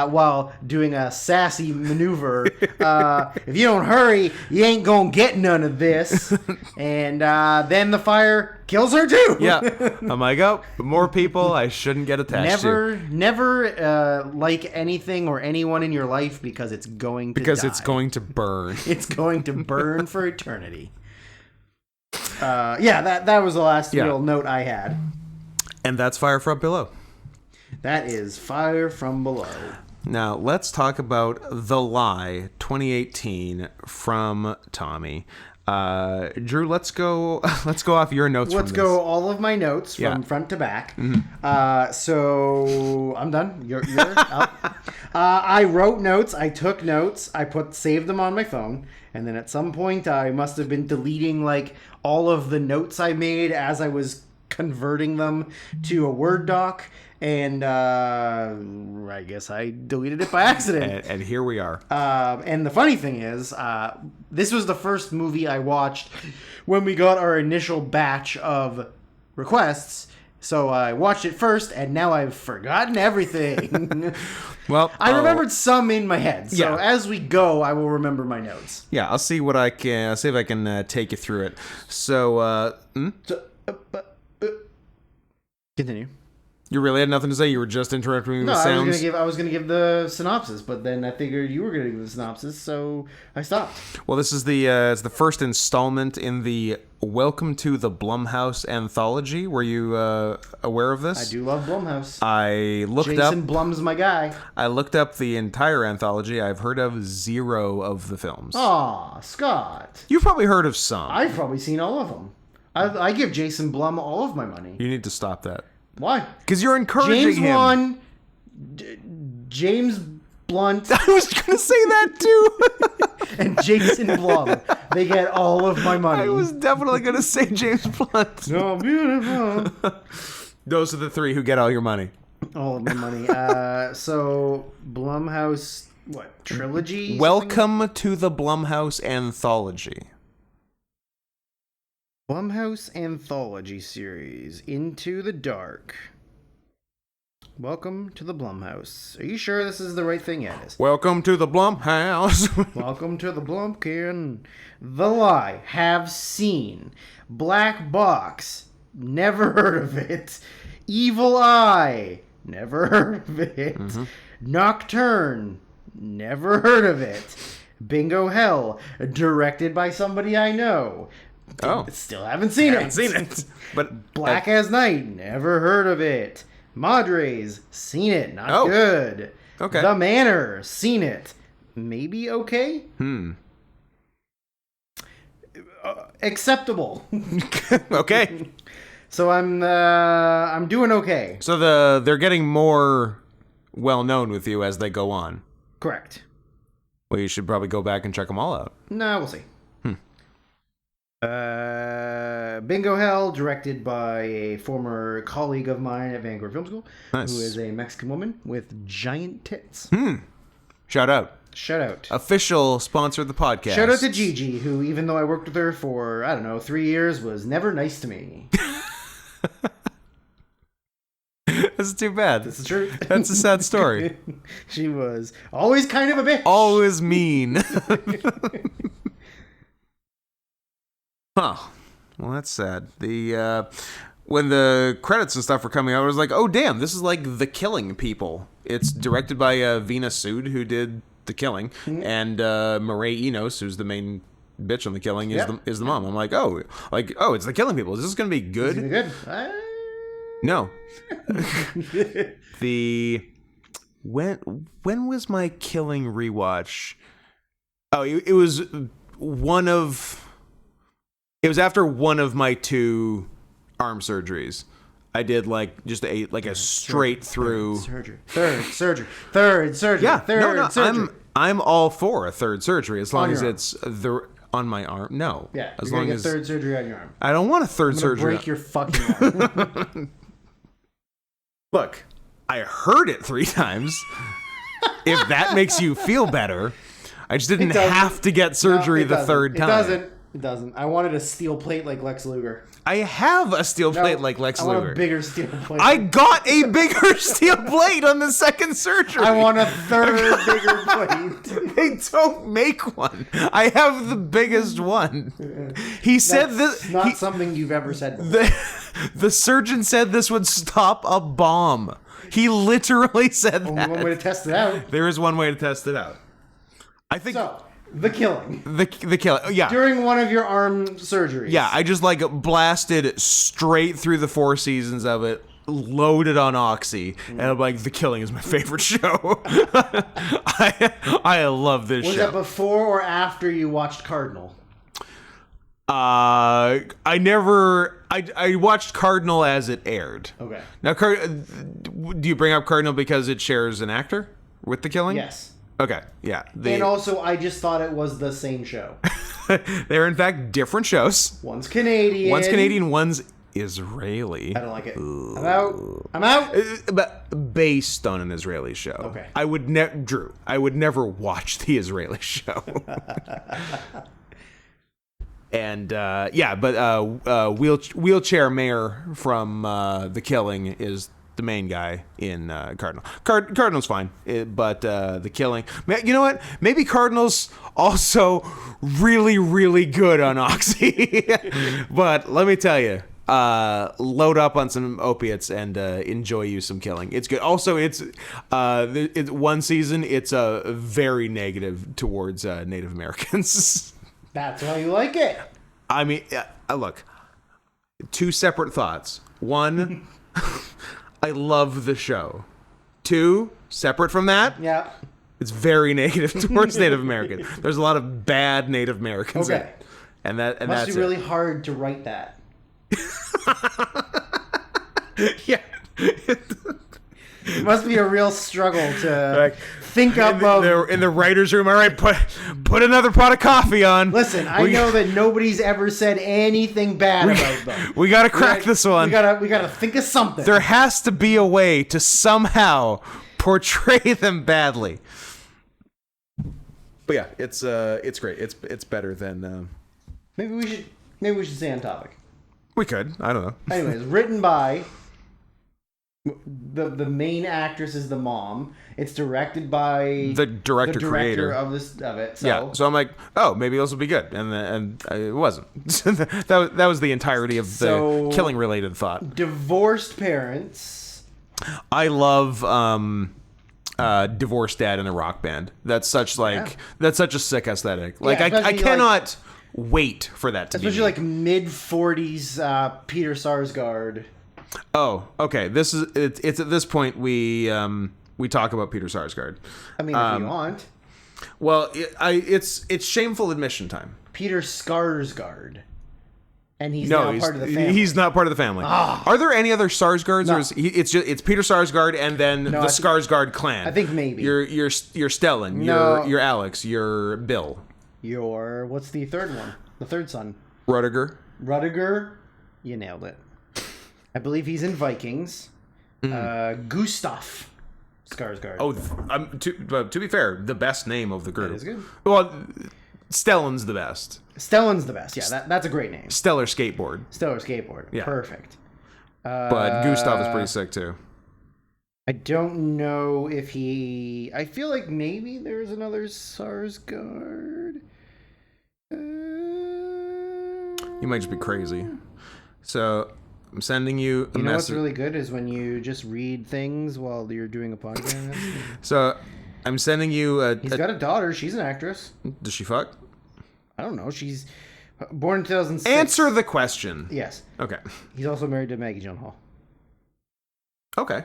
while doing a sassy maneuver. If you don't hurry, you ain't gonna get none of this. And then the fire kills her too. Yeah. I'm like, oh, more people I shouldn't get attached to. Never like anything or anyone in your life because it's going to die. It's going to burn. It's going to burn for eternity. That was the last real note I had. And that's Fire From Below. That is Fire From Below. Now, let's talk about The Lie 2018 from Tommy. Drew, let's go off your notes Let's from this. go all of my notes from front to back. Mm-hmm. So I'm done. You're up. I wrote notes. I took notes. I saved them on my phone. And then at some point I must have been deleting like all of the notes I made as I was converting them to a Word doc. And I guess I deleted it by accident. And here we are. And the funny thing is, this was the first movie I watched when we got our initial batch of requests. So I watched it first, and now I've forgotten everything. Well, I remembered some in my head. So Yeah. as we go, I will remember my notes. Yeah, I'll see what I can. I'll see if I can take you through it. So, Continue. you really had nothing to say. You were just interrupting me with No, sounds. I was gonna give the synopsis, but then I figured you were gonna give the synopsis, so I stopped. Well, this is it's the first installment in the Welcome to the Blumhouse anthology. Were you aware of this? I do love Blumhouse. I looked Jason up. Blum's my guy. I looked up the entire anthology. I've heard of 0 of the films. Aw, Scott. You've probably heard of some. I've probably seen all of them. I give Jason Blum all of my money. You need to stop that. Why? Because you're encouraging James him. Wan, James Blunt, I was going to say that too. and Jason Blum. They get all of my money. I was definitely going to say James Blunt. So beautiful. Those are the 3 who get all your money. All of my money. So Blumhouse, what, trilogy? Welcome to the Blumhouse anthology. Blumhouse anthology series, Into the Dark. Welcome to the Blumhouse. Are you sure this is the right thing? Yeah, it is. Welcome to the Blumhouse. Welcome to the Blumpkin. The Lie. Have seen. Black Box. Never heard of it. Evil Eye. Never heard of it. Mm-hmm. Nocturne. Never heard of it. Bingo Hell. Directed by somebody I know. Oh. Still haven't seen it. But Black as Night. Never heard of it. Madres. Seen it. Not good. Okay. The Manor. Seen it. Maybe okay? Acceptable. Okay. So I'm doing okay. So they're getting more well known with you as they go on. Correct. Well, you should probably go back and check them all out. No, we'll see. Bingo Hell, directed by a former colleague of mine at Vanguard Film School, Nice. who is a Mexican woman with giant tits. Shout out. Shout out. Official sponsor of the podcast. Shout out to Gigi, who, even though I worked with her for, 3 years, was never nice to me. That's too bad. This is true. That's a sad story. She was always kind of a bitch. Always mean. Huh. Well, that's sad. When the credits and stuff were coming out, I was like, oh, damn, this is like The Killing People. It's directed by Veena Sud, who did The Killing, and Mireille Enos, who's the main bitch on The Killing, is the mom. I'm like, oh, it's The Killing People. Is this going to be good? Is it good? No. When was my Killing rewatch? Oh, it was it was after one of my 2 arm surgeries. I did just a straight through Third surgery. Yeah, Third surgery. I'm all for a third surgery as long as your it's on my arm. No. Yeah, as you're long gonna as get third surgery on your arm. I don't want a third I'm gonna surgery. break your fucking arm. Look, I heard it 3 times. If that makes you feel better, I just didn't have to get surgery the third time. It doesn't. I wanted a steel plate like Lex Luger. I have a steel plate like Lex I want Luger. a bigger steel plate. I got a bigger steel plate on the second surgery. I want a third bigger plate. They don't make one. I have the biggest one. He said That's this. not something you've ever said before. The surgeon said this would stop a bomb. He literally said Only that. one way to test it out. There is one way to test it out. I think So, The Killing. the kill. Yeah. During one of your arm surgeries. Yeah, I just like blasted straight through the 4 seasons of it, loaded on Oxy, and I'm like, The Killing is my favorite show. I love this Was show. that before or after you watched Cardinal? I watched Cardinal as it aired. Okay. Now, do you bring up Cardinal because it shares an actor with The Killing? Yes. Okay, yeah. And also, I just thought it was the same show. They're in fact different shows. One's Canadian. One's Canadian, one's Israeli. I don't like it. I'm out. I'm out. But based on an Israeli show. Okay. I would Drew, I would never watch the Israeli show. And Wheelchair Mayor from The Killing is the main guy in Cardinal. Cardinal's fine, but The Killing. You know what? Maybe Cardinal's also really, really good on Oxy. But let me tell you, load up on some opiates and enjoy you some Killing. It's good. Also, it's one season. It's very negative towards Native Americans. That's why you like it. I mean, look, 2 separate thoughts. 1, I love the show. 2, separate from that, Yeah. it's very negative towards Native Americans. There's a lot of bad Native Americans. Okay. And Must that's be really hard to write that. it. Yeah. It must be a real struggle to think up of. in the writer's room. All right, put another pot of coffee on. Listen, I know that nobody's ever said anything bad about them. We gotta crack this one. We gotta think of something. There has to be a way to somehow portray them badly. But yeah, it's great. It's better than. Maybe we should stay on topic. We could. I don't know. Anyways, written by the main actress is the mom. It's directed by The director creator of it. So. Yeah. So I'm like, oh, maybe this will be good, and it wasn't. that was the entirety of the Killing related thought. Divorced parents. I love divorced dad in a rock band. That's such a sick aesthetic. Like I cannot wait for that to be. Especially like mid 40s Peter Sarsgaard. Oh, okay. This is it's at this point we talk about Peter Sarsgaard. I mean, if you want. Well, it's shameful admission time. Peter Skarsgård. And he's now part of the family. He's not part of the family. Are there any other Sarsgaards, or is it's Peter Sarsgaard and then the Skarsgård clan? I think maybe. You're Stellan. No. You're Alex. You're Bill. What's the third one? The third son. Rudiger. You nailed it. I believe he's in Vikings. Gustav Skarsgård. Oh, to be fair, the best name of the group. That is good. Well, Stellan's the best. Stellan's the best. Yeah, that's a great name. Stellar Skateboard. Stellar Skateboard. Yeah. Perfect. But Gustav is pretty sick too. I don't know if he... I feel like maybe there's another Sarsgaard. You might just be crazy. So I'm sending you a You know what's message. really good is when you just read things while you're doing a podcast. So I'm sending you He's got a daughter. She's an actress. Does she fuck? I don't know. She's born in 2006. Answer the question. Yes. Okay. He's also married to Maggie Gyllenhaal. Okay.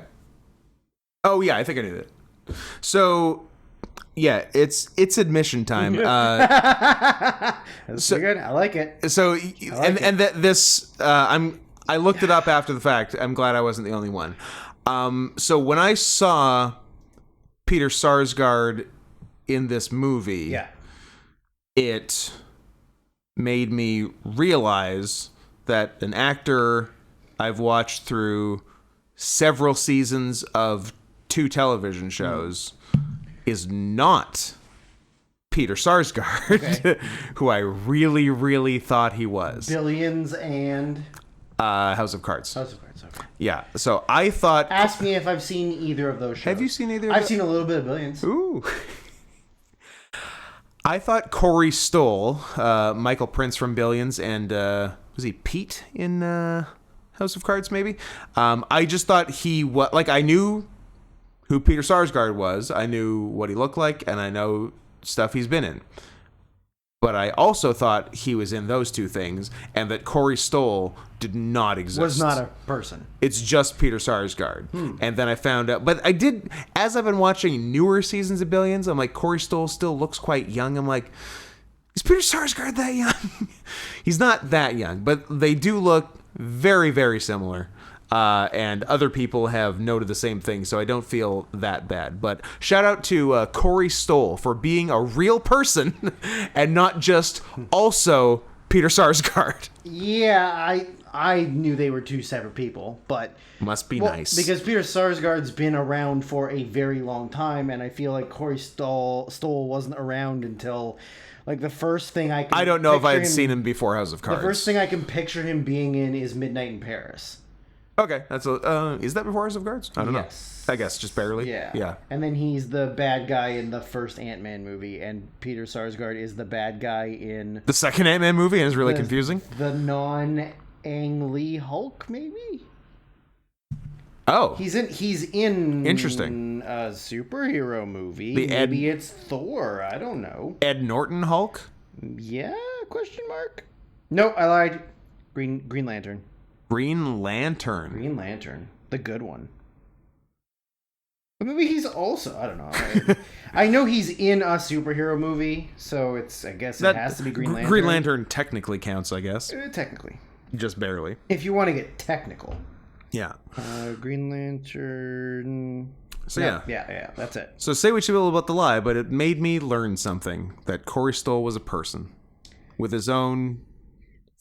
Oh yeah, I think I knew that. So yeah, it's admission time. That's pretty good. I like it. So this I looked it up after the fact. I'm glad I wasn't the only one. So when I saw Peter Sarsgaard in this movie, Yeah. it made me realize that an actor I've watched through several seasons of 2 television shows is not Peter Sarsgaard, who I really, really thought he was. Billions and House of Cards. House of Cards. Okay. Yeah, so I thought... Ask me if I've seen either of those shows. Have you seen either of I've them? seen a little bit of Billions. Ooh. I thought Corey Stoll, Michael Prince from Billions, and was he Pete in House of Cards, maybe? I just thought he was... Like, I knew who Peter Sarsgaard was. I knew what he looked like, and I know stuff he's been in. But I also thought he was in those two things, and that Corey Stoll did not exist. Was not a person. It's just Peter Sarsgaard. And then I found out, but I did, as I've been watching newer seasons of Billions, I'm like, Corey Stoll still looks quite young. I'm like, is Peter Sarsgaard that young? He's not that young, but they do look very, very similar. And other people have noted the same thing, so I don't feel that bad. But shout out to Corey Stoll for being a real person and not just also Peter Sarsgaard. Yeah, I knew they were two separate people, but Must be nice. because Peter Sarsgaard's been around for a very long time, and I feel like Corey Stoll wasn't around until like the first thing I can. I don't know if I had picture seen him before House of Cards. The first thing I can picture him being in is Midnight in Paris. Okay, that's a. Is that before House of Cards? I don't Yes. know. I guess just barely. Yeah. Yeah. And then he's the bad guy in the first Ant-Man movie, and Peter Sarsgaard is the bad guy in The second Ant-Man movie, and it's really confusing. the non-Ang Lee Hulk, maybe? Oh, He's in Interesting. a superhero movie. The Ed- Maybe it's Thor. I don't know. Ed Norton Hulk. Yeah? Question mark? No, I lied. Green Lantern. Green Lantern. Green Lantern, the good one. But maybe he's also, I don't know. I know he's in a superhero movie, so I guess it has to be Green Lantern. Green Lantern technically counts, I guess, Technically, just barely. if you want to get technical. Yeah. Green Lantern. So yeah. Yeah, that's it. So say what you will about The Lie, but it made me learn something: that Corey Stoll was a person with his own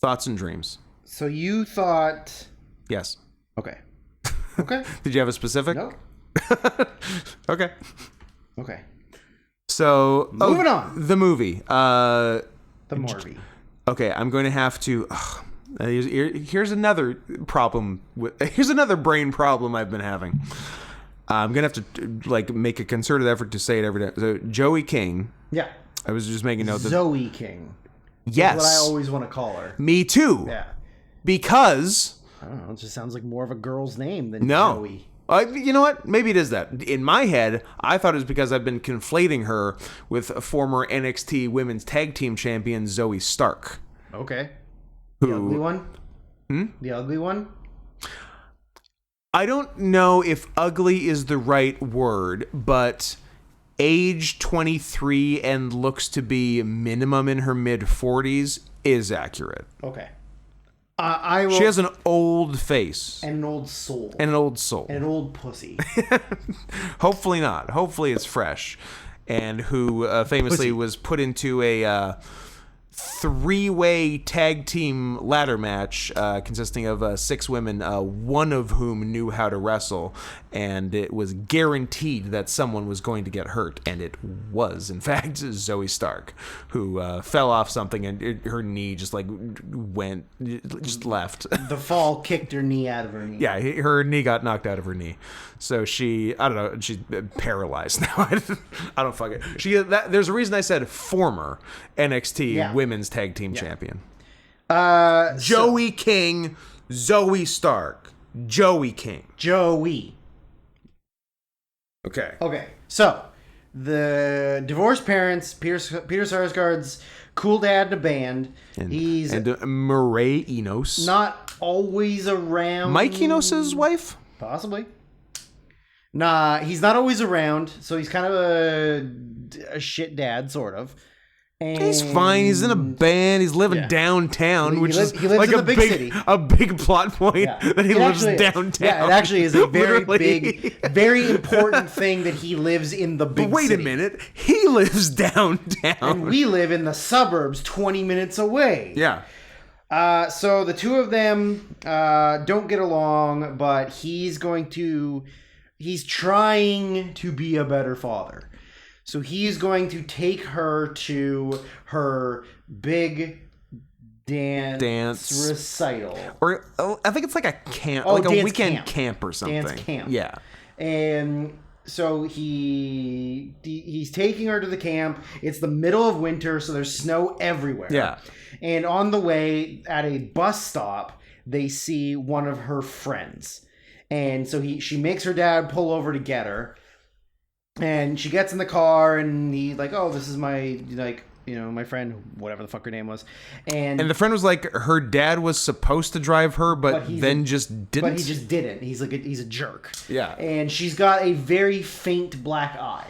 thoughts and dreams. So you thought, Yes. okay. Did you have a specific? No. Okay. Okay. So Moving on. The movie. The Morby. Okay, I'm going to have to. Here's another problem. Here's another brain problem I've been having. I'm gonna have to make a concerted effort to say it every day. So Joey King. Yeah. I was just making note that. Zoe King. Yes. That's what I always want to call her. Me too. Yeah. Because. I don't know. It just sounds like more of a girl's name than No. Joey. You know what? Maybe it is that. In my head, I thought it was because I've been conflating her with former NXT Women's Tag Team Champion Zoe Stark. Okay. Who, The ugly one? The ugly one? I don't know if ugly is the right word, but age 23 and looks to be minimum in her mid-40s is accurate. Okay. I will, She has an old face and an old soul. and an old soul. And an old pussy. Hopefully not. Hopefully it's fresh. And who famously was put into a three-way tag team ladder match consisting of 6 women, one of whom knew how to wrestle, and it was guaranteed that someone was going to get hurt, and it was in fact Zoe Stark, who fell off something and her knee just left. The fall kicked her knee out of her knee. Yeah, her knee got knocked out of her knee, so she's paralyzed now. I don't fuck it. There's a reason I said former NXT Women's Tag Team Champion. Joey King, Zoe Stark, Joey King. Joey. Okay. Okay. So, the divorced parents, Peter Sarsgaard's cool dad in a band. He's Mireille Enos. not always around. Mike Enos' wife? Possibly. Nah, he's not always around, so he's kind of a shit dad, sort of. And He's fine. He's in a band. He's living downtown, He which lives is in like the a big big city. a big plot point Yeah. that he It lives actually is. downtown. Yeah, it actually is a very Literally. big, very important thing that he lives in the big But wait city. a minute. He lives downtown. And we live in the suburbs 20 minutes away. Yeah. So the two of them don't get along, but he's trying to be a better father. So he's going to take her to her big dance recital. Or I think it's like a camp, Oh, like a dance weekend camp or something. Dance camp. Yeah. And so he's taking her to the camp. It's the middle of winter, so there's snow everywhere. Yeah. And on the way at a bus stop, they see one of her friends. And so she makes her dad pull over to get her. And she gets in the car, and he's like, "Oh, this is my my friend, whatever the fuck her name was." And the friend was like, her dad was supposed to drive her, but then just didn't. But he just didn't. He's a jerk. Yeah. And she's got a very faint black eye.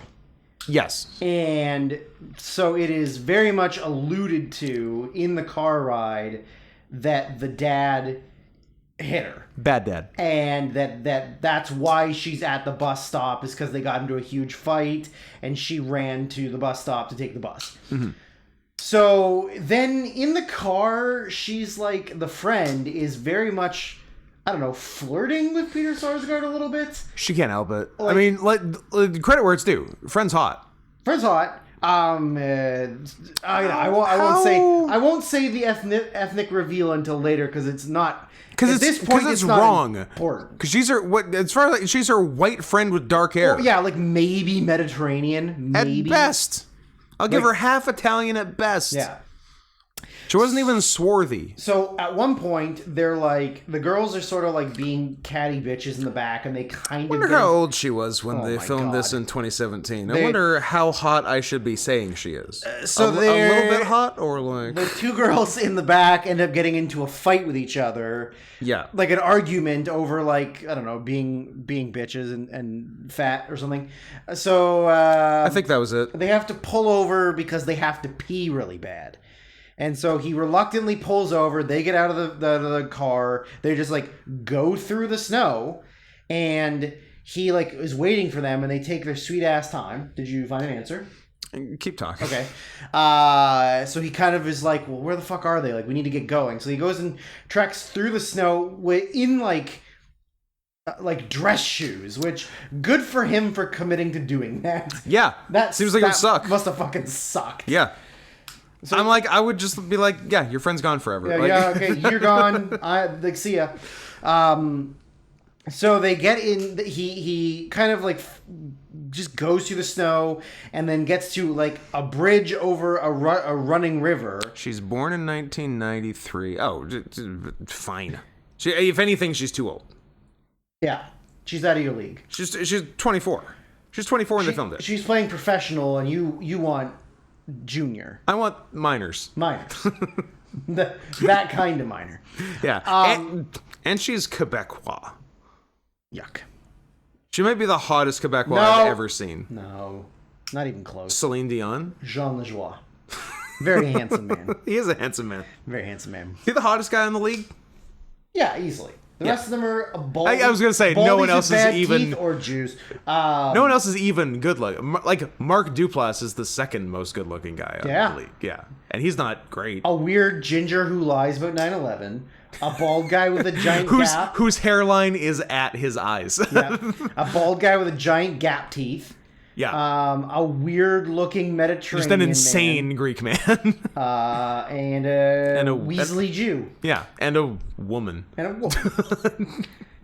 Yes. And so it is very much alluded to in the car ride that the dad hit her. Bad dad. And that's why she's at the bus stop, is because they got into a huge fight and she ran to the bus stop to take the bus. Mm-hmm. So then in the car, she's like, the friend is very much, I don't know, flirting with Peter Sarsgaard a little bit. She can't help it. I mean, credit where it's due. Friend's hot. Friend's hot. I won't say the ethnic reveal until later, because it's not. Because at this point it's not wrong. Important. Because she's her white friend with dark hair. Well, yeah, like maybe Mediterranean, maybe at best. I'll give her half Italian at best. Yeah. She wasn't even swarthy. So at one point, they're like, the girls are sort of like being catty bitches in the back, and they kind of. I wonder how old she was when they filmed this in 2017. I wonder how hot I should be saying she is. So a little bit hot, or like the two girls in the back end up getting into a fight with each other. Yeah, like an argument over, like, I don't know, being bitches and fat or something. So I think that was it. They have to pull over because they have to pee really bad. And so he reluctantly pulls over. They get out of the car. They just like go through the snow, and he like is waiting for them, and they take their sweet ass time. Did you find an answer? Keep talking. Okay. So he kind of is like, well, where the fuck are they? Like, we need to get going. So he goes and treks through the snow in like dress shoes, which good for him for committing to doing that. Yeah. That seems like it would suck. Must have fucking sucked. Yeah. So I'm like, I would just be like, yeah, your friend's gone forever. Yeah, like, okay, you're gone. See ya. So they get in. He kind of like just goes through the snow and then gets to like a bridge over a running river. She's born in 1993. Oh, fine. If anything, she's too old. Yeah, she's out of your league. She's 24. She's 24 when they filmed it. She's playing professional, and you want junior. I want minors. Minors. that kind of minor. Yeah. And she's Quebecois. Yuck. She might be the hottest Quebecois I've ever seen. No. Not even close. Celine Dion. Jean Lajoie. Very handsome man. He is a handsome man. Very handsome man. He the hottest guy in the league? Yeah, easily. The rest of them are bald. I was going to say, no one else is even... or Jews. No one else is even good looking. Like, Mark Duplass is the second most good looking guy in the league. Yeah. And he's not great. A weird ginger who lies about 9/11. A bald guy with a giant gap. Whose hairline is at his eyes. Yeah. A bald guy with a giant gap teeth. Yeah. A weird looking Mediterranean just an insane man. Greek man. And a Weasley Jew. Yeah, and a woman.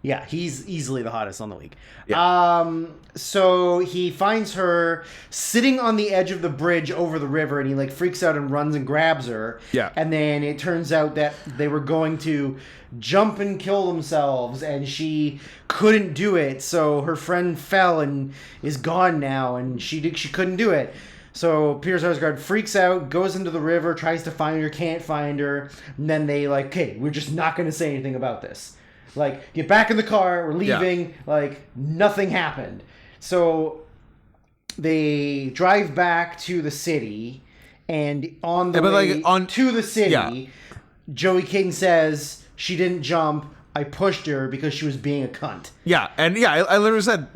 Yeah, he's easily the hottest on the league. Yeah. So he finds her sitting on the edge of the bridge over the river, and he like freaks out and runs and grabs her. Yeah. And then it turns out that they were going to jump and kill themselves, and she couldn't do it. So her friend fell and is gone now, and she couldn't do it. So Peter Sarsgaard freaks out, goes into the river, tries to find her, can't find her, and then they like, okay, we're just not going to say anything about this. Like, get back in the car, we're leaving, Yeah. like, nothing happened. So they drive back to the city, and on the way to the city, Joey King says, she didn't jump, I pushed her because she was being a cunt. Yeah, and I literally said,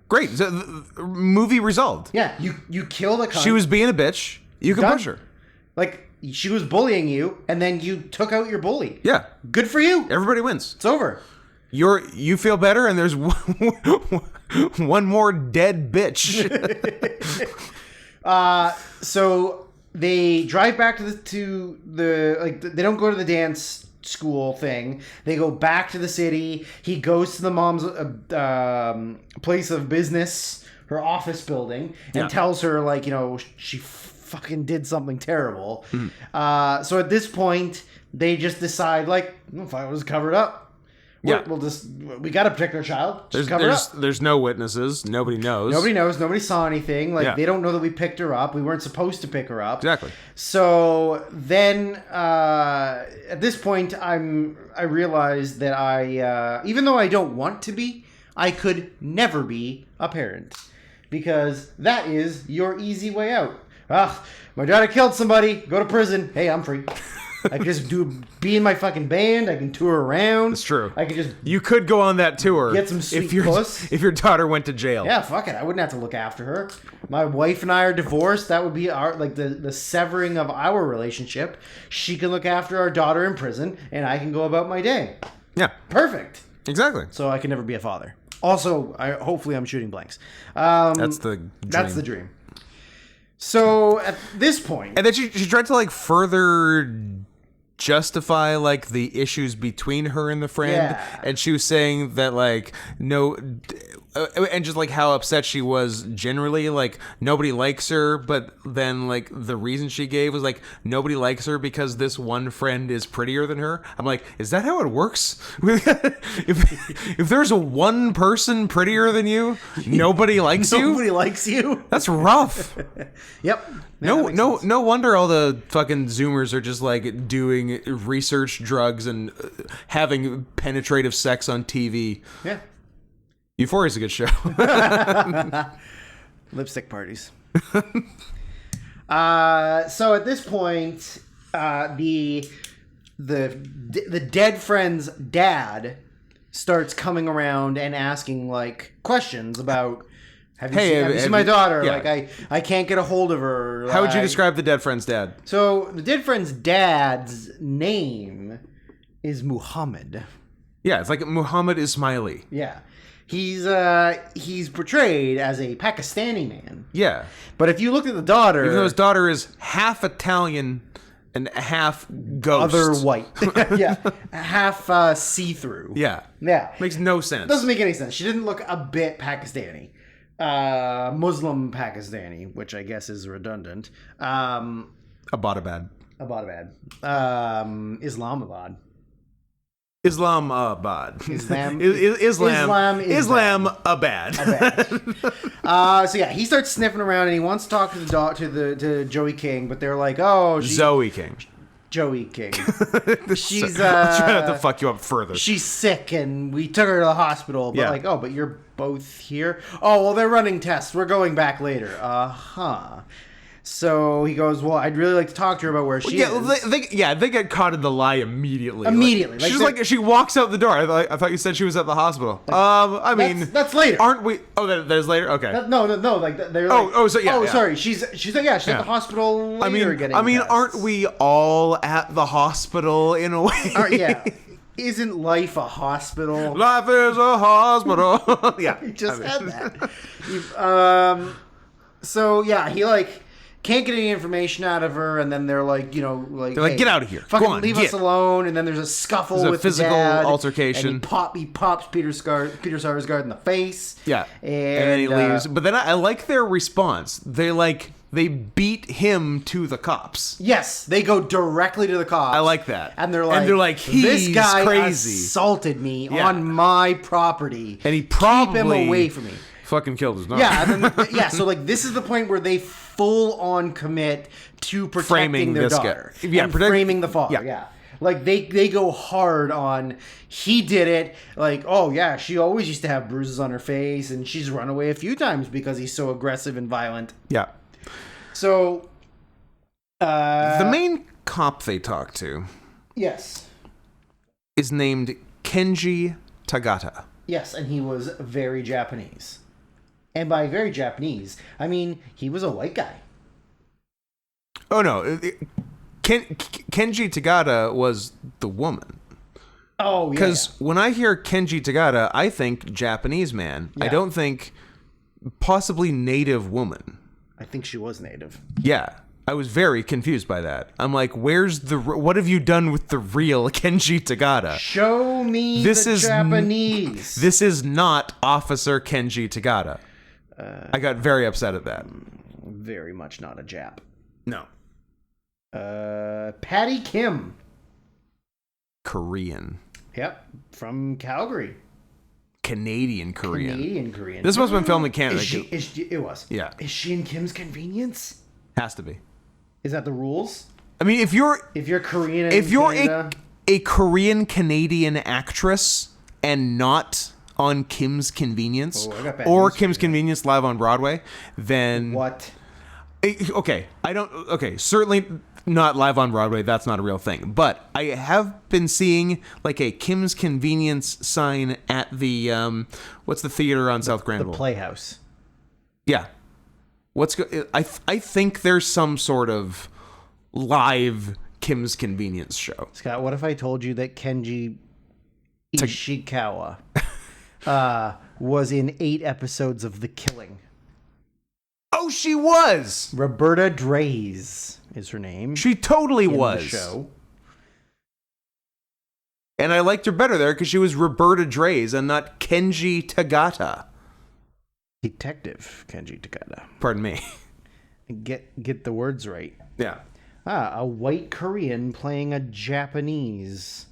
great, so the movie resolved. Yeah, you killed a cunt. She was being a bitch, you can push her. Like, she was bullying you, and then you took out your bully. Yeah. Good for you. Everybody wins. It's over. You feel better, and there's one more dead bitch. So they drive back to they don't go to the dance school thing. They go back to the city. He goes to the mom's place of business, her office building, and tells her like, she fucking did something terrible. So at this point, they just decide like, if I was covered up. We got to protect our child. Just cover up. There's no witnesses. Nobody knows. Nobody knows. Nobody saw anything. Like they don't know that we picked her up. We weren't supposed to pick her up. Exactly. So then, at this point, I realized that even though I don't want to be, I could never be a parent, because that is your easy way out. My daughter killed somebody. Go to prison. Hey, I'm free. I can just be in my fucking band. I can tour around. It's true. I can just... You could go on that tour. Get some sweet puss. If your daughter went to jail. Yeah, fuck it. I wouldn't have to look after her. My wife and I are divorced. That would be the severing of our relationship. She can look after our daughter in prison, and I can go about my day. Yeah. Perfect. Exactly. So I can never be a father. Also, hopefully I'm shooting blanks. That's the dream. That's the dream. So at this point... And then she tried to like further justify like the issues between her and the friend, and she was saying that like and just like how upset she was generally, like nobody likes her, but then like the reason she gave was like nobody likes her because this one friend is prettier than her. I'm like, is that how it works? if there's a one person prettier than you, nobody likes you? Nobody likes you? That's rough. Yep. No wonder all the fucking Zoomers are just like doing research drugs and having penetrative sex on TV. Yeah. Euphoria's a good show. Lipstick parties. So at this point, the dead friend's dad starts coming around and asking like questions about, have you seen my daughter? Yeah. Like I can't get a hold of her. How would you describe the dead friend's dad? So the dead friend's dad's name is Muhammad. Yeah, it's like Muhammad Ismaili. Yeah. He's portrayed as a Pakistani man. Yeah. But if you look at the daughter... Even though his daughter is half Italian and half ghost. Other white. Yeah. Half see-through. Yeah. Yeah. Makes no sense. Doesn't make any sense. She didn't look a bit Pakistani. Muslim Pakistani, which I guess is redundant. Abbottabad. Islamabad. Islamabad. Islamabad. So yeah, he starts sniffing around and he wants to talk to to Joey King, but they're like, Zoe King. Joey King. She's trying to fuck you up further. She's sick and we took her to the hospital. But but you're both here. Oh well, they're running tests. We're going back later. So he goes, well, I'd really like to talk to her about where she is. They get caught in the lie immediately. She walks out the door. I thought you said she was at the hospital. That's later. Aren't we? Oh, there's later. Okay. No. Like they're like, sorry. She's at the hospital later. Aren't we all at the hospital in a way? Yeah. Isn't life a hospital? Life is a hospital. Yeah. You just had that. So yeah, he can't get any information out of her, and then they're like, they're like, get out of here, fucking leave us alone. And then there's a scuffle with physical the dad, altercation. And he pops Peter Sarsgaard in the face. Yeah, and then he leaves. But then I like their response. They beat him to the cops. Yes, they go directly to the cops. I like that. And they're like, he's this guy crazy. Assaulted me on my property, and he probably keep him away from me. Fucking killed his daughter. Yeah, and then, so this is the point where they full on commit to protecting their daughter. Framing the father. Yeah. Like they go hard on he did it. Like, oh yeah, she always used to have bruises on her face and she's run away a few times because he's so aggressive and violent. Yeah. So the main cop they talk to, yes, is named Kenji Tagata. Yes, and he was very Japanese. And by very Japanese, I mean he was a white guy. Oh no, Kenji Tagata was the woman. Oh, yeah. Because when I hear Kenji Tagata, I think Japanese man. Yeah. I don't think possibly native woman. think she was native. Yeah. I was very confused by that. I'm like, what have you done with the real Kenji Tagada? Show me This the is Japanese. This is not Officer Kenji Tagada. I got very upset at that. Very much not a Jap. No. Patty Kim. Korean. Yep, from Calgary. Canadian Korean. Canadian Korean. This must have been filmed in Canada. It was. Yeah. Is she in Kim's Convenience? Has to be. Is that the rules? I mean, if you're Korean and if you're Canada, a Korean Canadian actress and not on Kim's Convenience I got bad or news for Kim's you. Convenience live on Broadway, then what? okay, certainly not live on Broadway. That's not a real thing. But I have been seeing like a Kim's Convenience sign at the what's the theater on South Granville? The Playhouse. Yeah. I think there's some sort of live Kim's Convenience show. Scott, what if I told you that Kenji Ishikawa was in 8 episodes of The Killing? Oh, she was. Roberta Drays is her name. She totally in was. the show. And I liked her better there because she was Roberta Drays and not Kenji Tagata. Detective Kenji Takada. Pardon me. Get the words right. Yeah. A white Korean playing a Japanese.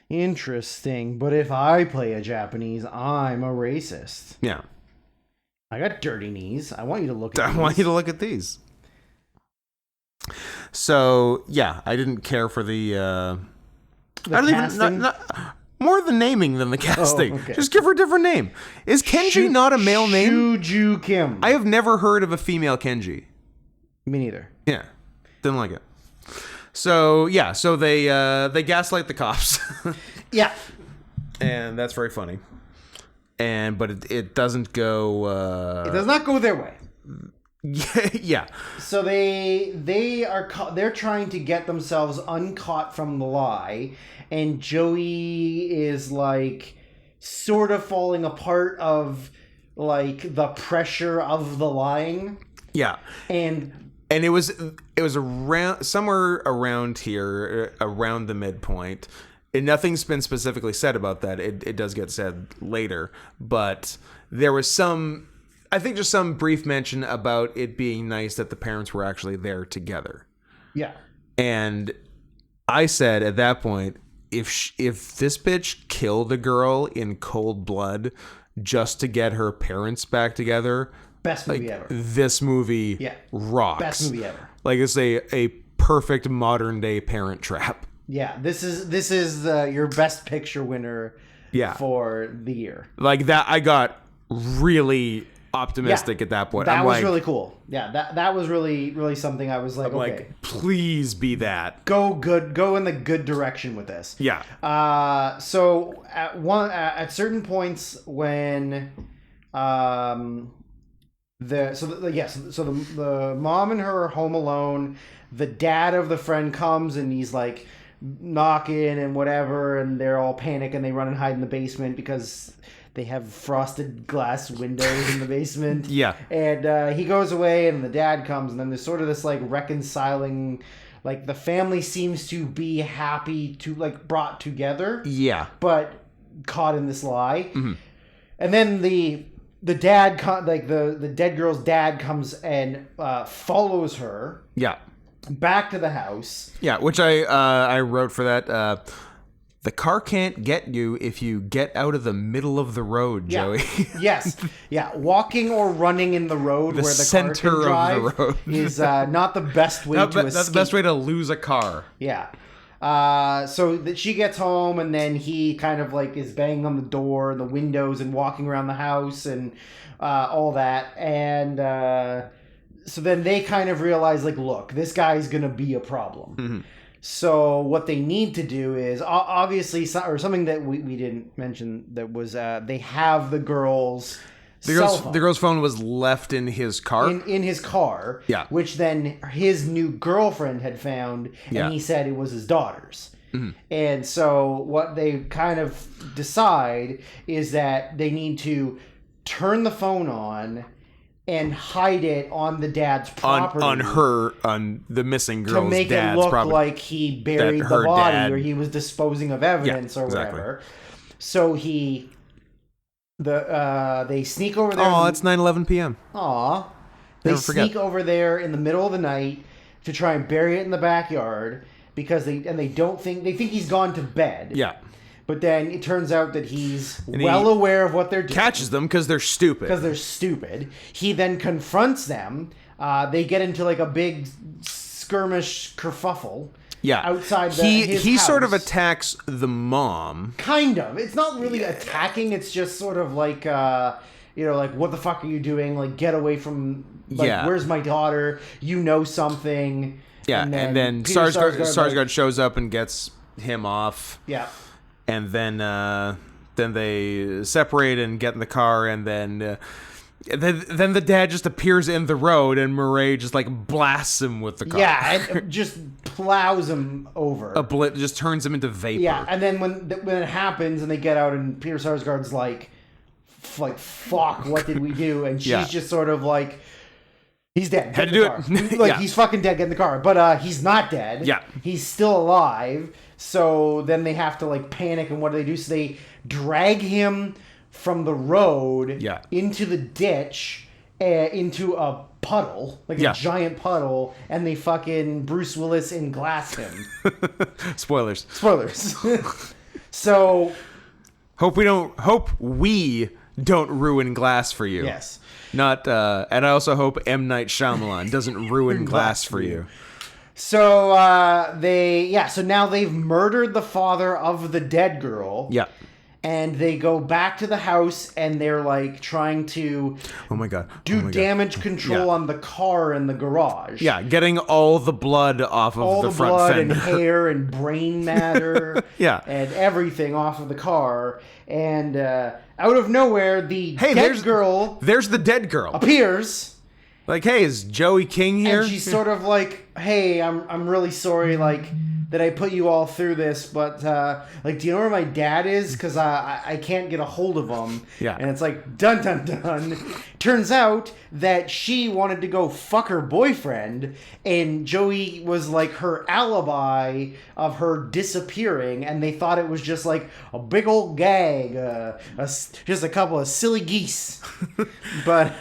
Interesting. But if I play a Japanese, I'm a racist. Yeah. I got dirty knees. I want you to look at I want you to look at these. So, yeah, I didn't care for the I don't casting? even more the naming than the casting. okay. Just give her a different name. Is Kenji not a male name? Shuju Kim. I have never heard of a female Kenji. Me neither. Yeah. Didn't like it. So, yeah, they gaslight the cops. Yeah. And that's very funny. But it doesn't go It does not go their way. yeah. So they're trying to get themselves uncaught from the lie, and Joey is like sort of falling apart of like the pressure of the lying. Yeah. And it was around somewhere around here, around the midpoint. And nothing's been specifically said about that. It does get said later, but there was some, I think, just some brief mention about it being nice that the parents were actually there together. yeah. And I said at that point, if this bitch killed a girl in cold blood just to get her parents back together, Best movie ever. this movie rocks. Best movie ever. Like, it's a perfect modern day Parent Trap. Yeah, this is your best picture winner for the year. Like that, I got really optimistic at that point. That was really cool. Yeah, that was really something I was like, okay. Like, please be that. Go in the good direction with this. Yeah. So at certain points when the mom and her are home alone, the dad of the friend comes and he's like knocking and whatever, and they're all panic and they run and hide in the basement because they have frosted glass windows in the basement. Yeah. And he goes away and the dad comes, and then there's sort of this like reconciling, like the family seems to be happy to like brought together. Yeah. But caught in this lie. Mm-hmm. And then the dad, the dead girl's dad comes and follows her Yeah. back to the house. Yeah, which I wrote for that. The car can't get you if you get out of the middle of the road, Joey. Yes. Yeah. Walking or running in the road where the center car can drive of the road is not the best way to escape. That's the best way to lose a car. Yeah. So that she gets home, and then he kind of like is banging on the door and the windows and walking around the house and all that. And so then they kind of realize, like, look, this guy's going to be a problem. Mm-hmm. So what they need to do is obviously, or something that we didn't mention, that was they have the girl's the girl's phone was left in his car. In his car. Yeah. Which then his new girlfriend had found, and he said it was his daughter's. Mm-hmm. And so what they kind of decide is that they need to turn the phone on, and hide it on the dad's property. On the missing girl's to make dad's it look property. like he buried That the her body dad- or he was disposing of evidence or exactly. whatever. So they sneak over there. Oh, it's 9:11 p.m. Aw. They Never forget. sneak over there in the middle of the night to try and bury it in the backyard because they think he's gone to bed. Yeah. But then it turns out that he's he well aware of what they're doing. Catches them because they're stupid. Because they're stupid. He then confronts them. They get into like a big skirmish kerfuffle. Yeah. Outside he his sort of house. attacks the mom. Kind of. It's not really attacking. It's just sort of like, like, what the fuck are you doing? Like, get away from, like, Yeah. where's my daughter? You know something. Yeah, and then Peter Sarsgaard shows up and gets him off. Yeah. And then they separate and get in the car, and then the dad just appears in the road, and Murray just like blasts him with the car. Yeah, and just plows him over. Just turns him into vapor. Yeah, and then when it happens and they get out and Peter Sarsgaard's like, fuck, what did we do? And she's Yeah. just sort of like, he's dead. Had Get to in the do it. car. Like, Yeah. he's fucking dead, get in the car. But he's not dead. Yeah. He's still alive. So then they have to like panic, and what do? So they drag him from the road Yeah. into the ditch, into a puddle, like Yeah. a giant puddle, and they fucking Bruce Willis and glass him. Spoilers. Spoilers. So, Hope we don't ruin Glass for you. yes. Not and I also hope M. Night Shyamalan doesn't ruin Glass for you. So so now they've murdered the father of the dead girl. Yeah. And they go back to the house and they're like trying to Oh my god. do Oh my God. damage control Yeah. on the car in the garage. Yeah, getting all the blood off of All the the front blood fender. and hair and brain matter. Yeah. And everything off of the car. And out of nowhere, the Hey, dead girl There's the dead girl. appears. Like, hey, is Joey King here? And she's sort of like, "Hey, I'm really sorry, like, that I put you all through this, but like, do you know where my dad is? Because I can't get a hold of him." Yeah. And it's like, dun dun dun. Turns out that she wanted to go fuck her boyfriend, and Joey was like her alibi of her disappearing, and they thought it was just like a big old gag, just a couple of silly geese. But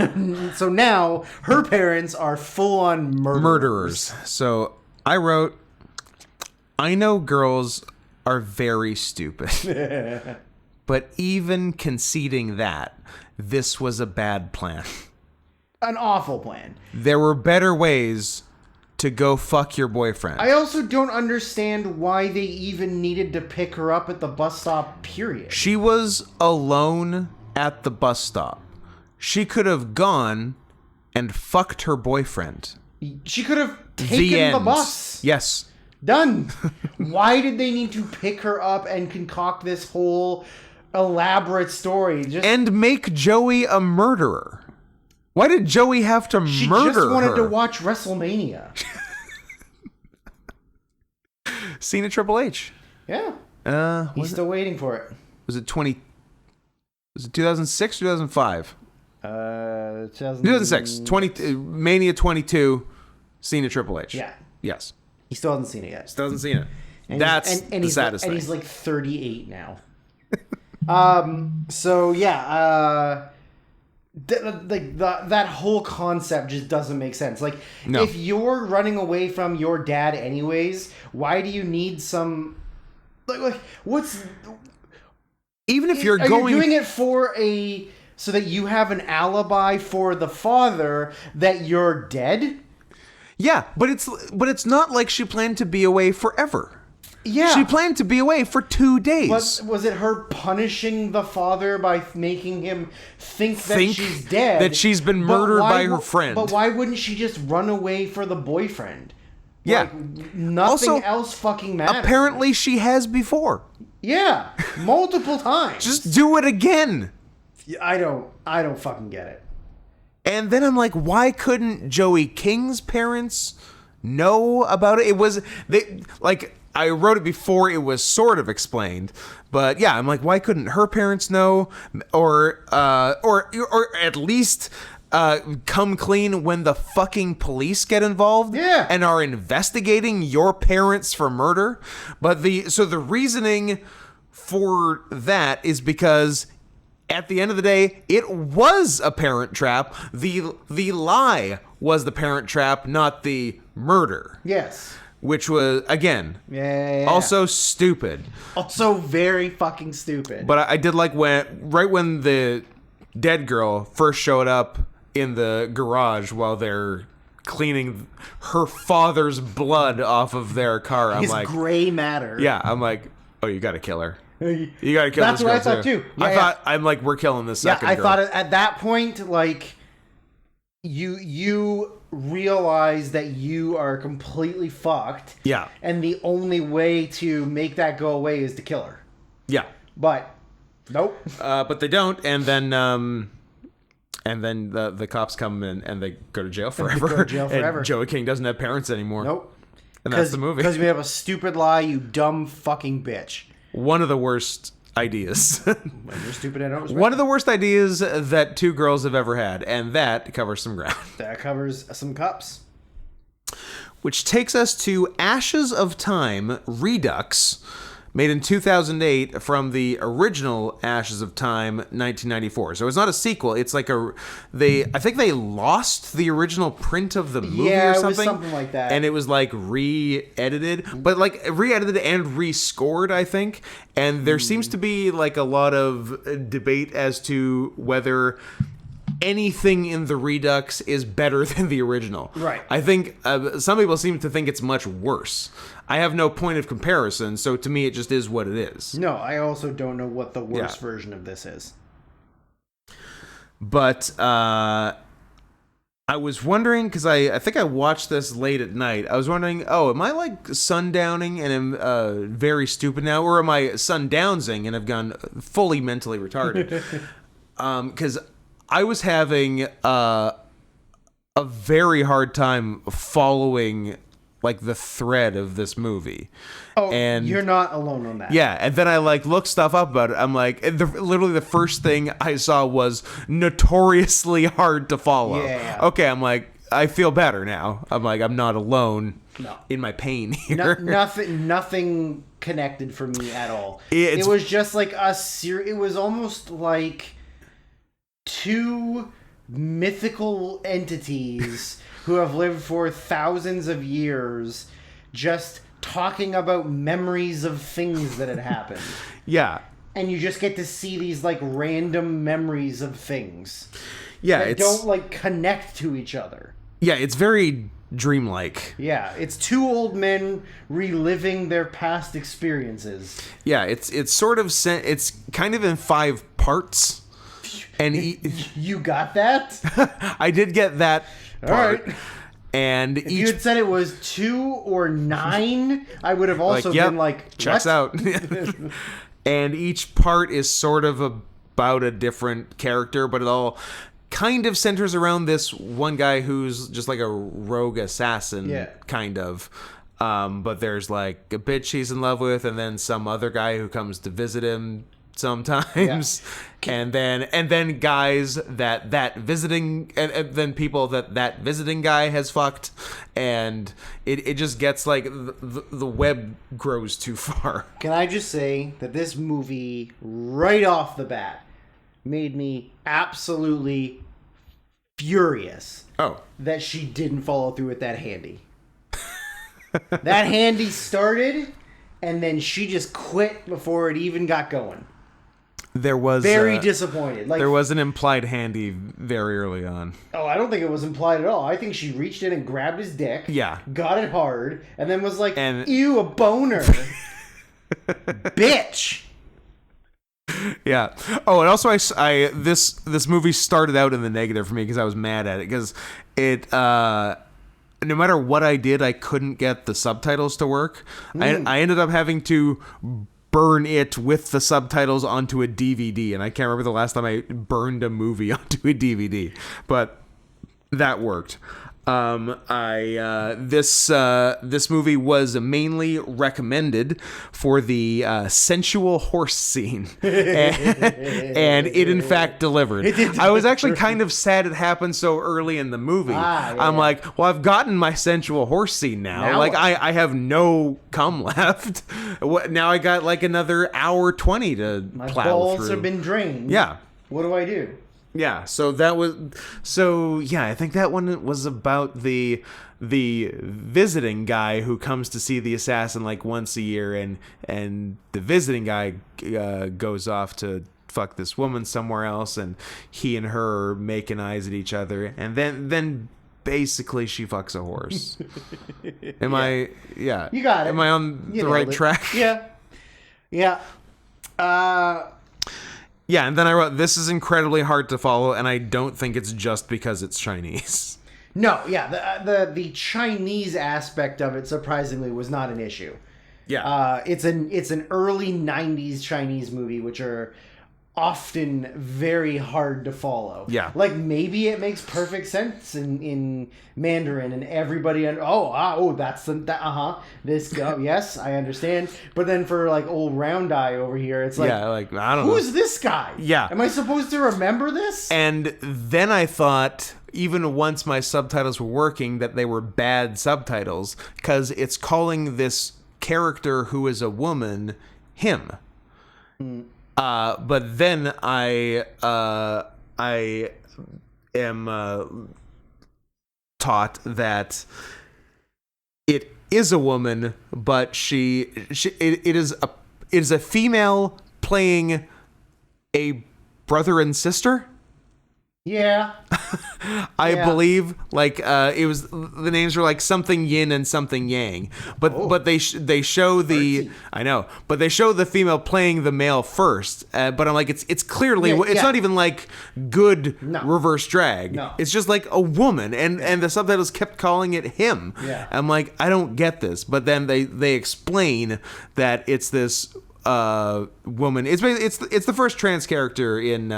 so now her parents are full on Murderers. So I wrote, I know girls are very stupid. But even conceding that, this was a bad plan. An awful plan. There were better ways to go fuck your boyfriend. I also don't understand why they even needed to pick her up at the bus stop, period. She was alone at the bus stop. She could have gone and fucked her boyfriend. She could have The taken end. the bus. Yes. Done. Why did they need to pick her up and concoct this whole elaborate story? And make Joey a murderer. Why did Joey have to She murder just wanted her? to watch WrestleMania. Cena Triple H. Yeah. He's still waiting for it. Was it 2006 or 2005? 2006. 20 Mania 22. Cena Triple H. Yeah. Yes. He still hasn't seen it yet. Still hasn't seen it. And That's he's, the saddest and thing. he's like 38 now. So yeah, that whole concept just doesn't make sense. Like, No. if you're running away from your dad anyways, why do you need some like what's Even if you're are going you doing it for so that you have an alibi for the father that you're dead? Yeah, but it's not like she planned to be away forever. Yeah. She planned to be away for 2 days. But was it her punishing the father by making him think that she's dead? that she's been But murdered why by her wo- friend. But why wouldn't she just run away for the boyfriend? Yeah. Like, nothing Also, else fucking matters. Apparently she has before. Yeah. Multiple times. Just do it again. I don't fucking get it. And then I'm like, why couldn't Joey King's parents know about it? I wrote it before it was sort of explained, but yeah, I'm like, why couldn't her parents know, or at least come clean when the fucking police get involved Yeah. and are investigating your parents for murder. But the reasoning for that is because at the end of the day, it was a parent trap. The lie was the parent trap, not the murder. Yes. Which was, again, Yeah. also stupid. Also very fucking stupid. But I did like when the dead girl first showed up in the garage while they're cleaning her father's blood off of their car. I'm His like, gray matter. yeah, I'm like, oh, you gotta kill her. You gotta kill That's this what girl I thought too. Yeah, I'm like, we're killing this Yeah, second I girl. thought at that point, like, you realize that you are completely fucked. Yeah. And the only way to make that go away is to kill her. Yeah. But nope. But they don't, and then the cops come in and they go to jail forever. go to jail forever. And Joey King doesn't have parents anymore. Nope. And that's the movie. Because we have a stupid lie, you dumb fucking bitch. One of the worst ideas. When you're stupid, I know. One of the worst ideas that two girls have ever had, and that covers some ground. That covers some cups. Which takes us to Ashes of Time Redux, made in 2008 from the original Ashes of Time 1994. So it's not a sequel. It's like I think they lost the original print of the movie Yeah, or it something. was something like that. And it was like re-edited, but like re-edited and rescored, I think. And there seems to be like a lot of debate as to whether anything in the Redux is better than the original. Right. I think some people seem to think it's much worse. I have no point of comparison, so to me it just is what it is. No, I also don't know what the worst Yeah. version of this is. But I was wondering, because I think I watched this late at night. I was wondering, am I like sundowning and am very stupid now? Or am I sundownsing and have gone fully mentally retarded? Because I was having a very hard time following like the thread of this movie. Oh, and you're not alone on that. yeah, and then I like looked stuff up about it. I'm like, literally the first thing I saw was notoriously hard to follow. Yeah. Okay, I'm like, I feel better now. I'm like, I'm not alone No. in my pain here. Nothing connected for me at all. It's- It was just like it was almost like two mythical entities who have lived for thousands of years just talking about memories of things that had happened. Yeah. And you just get to see these like random memories of things Yeah, that it's don't like connect to each other. yeah, it's very dreamlike. Yeah, it's two old men reliving their past experiences. Yeah, it's sort of it's kind of in 5 parts. And You got that? I did get that part. All right. And If you had said it was 2 or 9, I would have also yep, been like, checks what? out. And each part is sort of about a different character, but it all kind of centers around this one guy who's just like a rogue assassin, Yeah. kind of. But there's like a bitch he's in love with, and then some other guy who comes to visit him sometimes, and then guys that visiting, and then people that visiting guy has fucked, and it just gets like the web grows too far. Can I just say that this movie, right off the bat, made me absolutely furious Oh, that she didn't follow through with that handy. That handy started, and then she just quit before it even got going. there was Very disappointed. Like, there was an implied handy very early on. oh, I don't think it was implied at all. I think she reached in and grabbed his dick. Yeah. Got it hard, and then was like, And- ew, a boner. Bitch. Yeah. Oh, and also I this movie started out in the negative for me because I was mad at it because it no matter what I did, I couldn't get the subtitles to work. I ended up having to burn it with the subtitles onto a DVD, and I can't remember the last time I burned a movie onto a DVD, but that worked. This movie was mainly recommended for the sensual horse scene, and it in fact delivered. I was actually kind of sad it happened so early in the movie. I'm like, well, I've gotten my sensual horse scene now. Like I have no cum left. Now I got like another hour 20 to My plow balls through. have been drained. Yeah. What do I do? Yeah, I think that one was about the visiting guy who comes to see the assassin like once a year, and the visiting guy goes off to fuck this woman somewhere else, and he and her are making eyes at each other, and then basically she fucks a horse. I You got it. Am I on You the right nailed it. track? Yeah. Yeah, and then I wrote, this is incredibly hard to follow, and I don't think it's just because it's Chinese. No, yeah, the Chinese aspect of it surprisingly was not an issue. Yeah. It's an early 90s Chinese movie, which are often very hard to follow. Yeah. Like maybe it makes perfect sense in Mandarin and everybody that's this yes, I understand. But then for like old Round Eye over here, it's like, I don't know. who's this guy? Yeah. Am I supposed to remember this? And then I thought, even once my subtitles were working, that they were bad subtitles, because it's calling this character who is a woman him. But then I am taught that it is a woman, but it is a female playing a brother and sister. Yeah. I believe it was, the names were like something yin and something yang, but they show the, I know, but they show the female playing the male first, but I'm like, it's clearly, it's not even like good reverse drag. No. It's just like a woman, and the subtitles kept calling it him. Yeah. I'm like, I don't get this, but then they explain that it's this woman. It's the first trans character in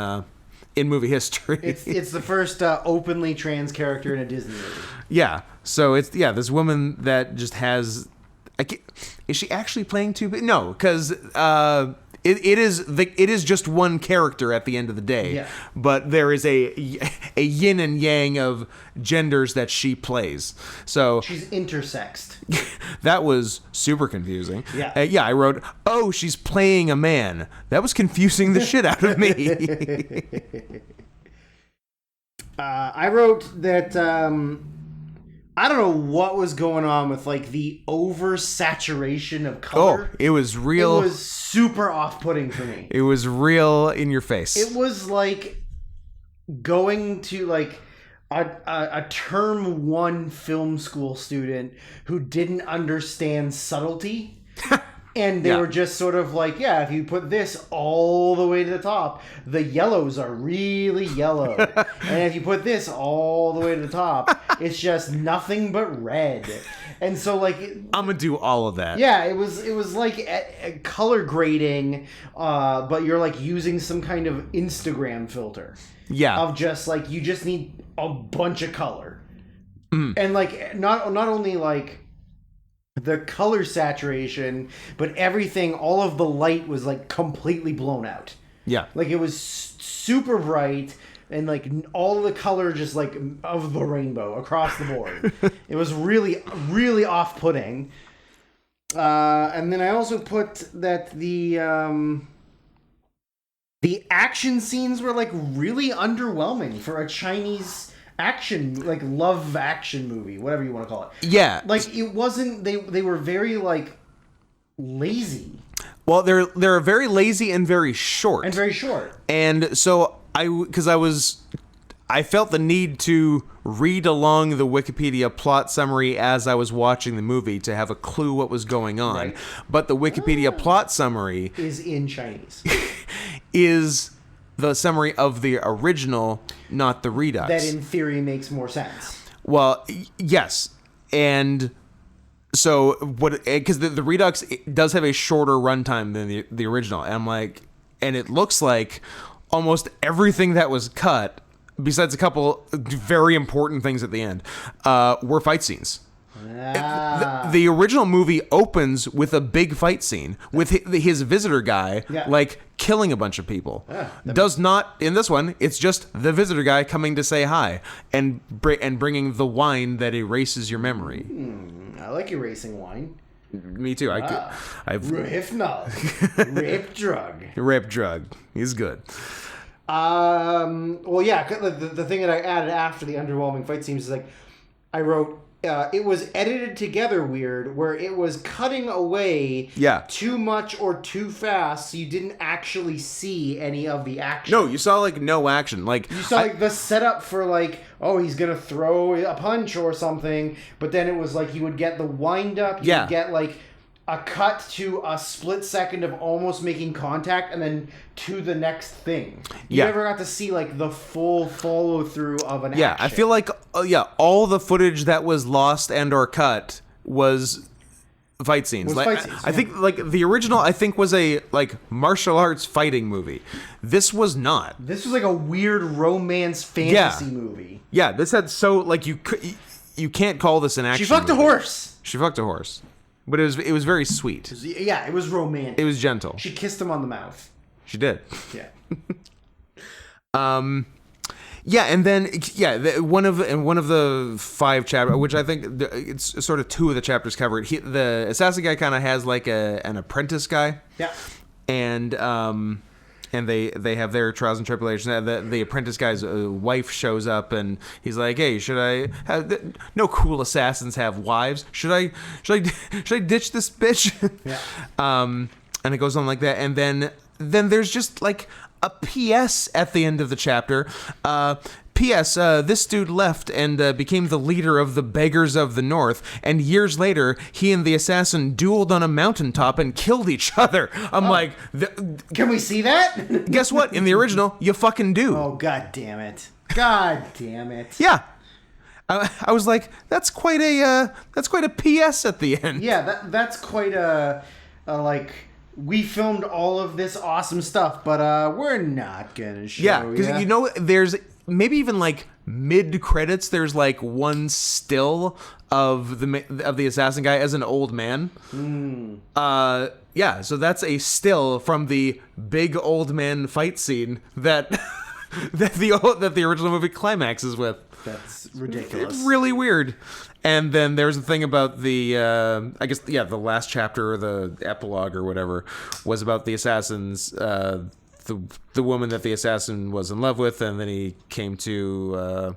movie history. It's the first openly trans character in a Disney movie. Yeah. So it's this woman that just has. Is she actually playing two? No, because it is just one character at the end of the day. Yeah. But there is a yin and yang of genders that she plays. So She's intersexed. that was super confusing. Yeah. I wrote, oh, she's playing a man. That was confusing the shit out of me. I wrote that I don't know what was going on with like the oversaturation of color. Oh, it was real. It was super off-putting for me. It was real in your face. It was like going to like a term 1 film school student who didn't understand subtlety. And they were just sort of like, yeah, if you put this all the way to the top, the yellows are really yellow. And if you put this all the way to the top, it's just nothing but red. And so, like, I'm gonna do all of that. yeah, it was like a color grading, but you're like using some kind of Instagram filter. Yeah. Of just like, you just need a bunch of color. And like, not only like the color saturation, but everything, all of the light was like completely blown out. Yeah. Like it was super bright, and like all of the color just like of the rainbow across the board. It was really, really off-putting. And then I also put that the action scenes were like really underwhelming for a Chinese action, like love action movie, whatever you want to call it. Yeah. Like it wasn't, they were very like lazy Well, they're very lazy and very short. and very short. And so I felt the need to read along the Wikipedia plot summary as I was watching the movie to have a clue what was going on. Right. But the Wikipedia plot summary Is in Chinese. is the summary of the original, not the Redux. That in theory makes more sense. Well, yes. And so what, because the Redux does have a shorter runtime than the original. And I'm like, and it looks like almost everything that was cut besides a couple very important things at the end, were fight scenes. The original movie opens with a big fight scene with his visitor guy, like killing a bunch of people. Does not in this one. It's just the visitor guy coming to say hi and bringing the wine that erases your memory. I like erasing wine. Me too. I've Rape drug. Rape drug. He's good. Well, yeah. The thing that I added after the underwhelming fight scenes is like, I wrote. It was edited together weird, where it was cutting away too much or too fast, so you didn't actually see any of the action. No, you saw like no action. Like you saw like the setup for like, oh, he's gonna throw a punch or something, but then it was like he would get the wind up, you would get like a cut to a split second of almost making contact, and then to the next thing. You never got to see like the full follow through of an action. I feel like all the footage that was lost and or cut was fight scenes. I think like the original was a like martial arts fighting movie. This was not. This was like a weird romance fantasy movie. Yeah, this had like you can't call this an action. She fucked a horse. She fucked a horse. But it was very sweet. It was romantic. It was gentle. She kissed him on the mouth. She did. Yeah. And then one of the 5 chapters, which I think it's sort of 2 of the chapters covered. The assassin guy kind of has like an apprentice guy. Yeah. And they have their trials and tribulations. The apprentice guy's wife shows up, and he's like, "Hey, should I have no cool assassins have wives? Should I ditch this bitch?" Yeah. And it goes on like that, and then there's just like a P.S. at the end of the chapter. P.S. This dude left and became the leader of the Beggars of the North, and years later, he and the assassin dueled on a mountaintop and killed each other. I'm like... Can we see that? Guess what? In the original, you fucking do. Oh, god damn it. God damn it. Yeah. I was like, that's quite a P.S. at the end. Yeah, that's quite a like... We filmed all of this awesome stuff, but we're not gonna show you. Yeah, because there's... Maybe even like mid credits, there's like one still of the assassin guy as an old man. So that's a still from the big old man fight scene that the original movie climaxes with. That's ridiculous. It's really weird. And then there's the thing about the the last chapter or the epilogue or whatever was about the assassins. The woman that the assassin was in love with, and then he came to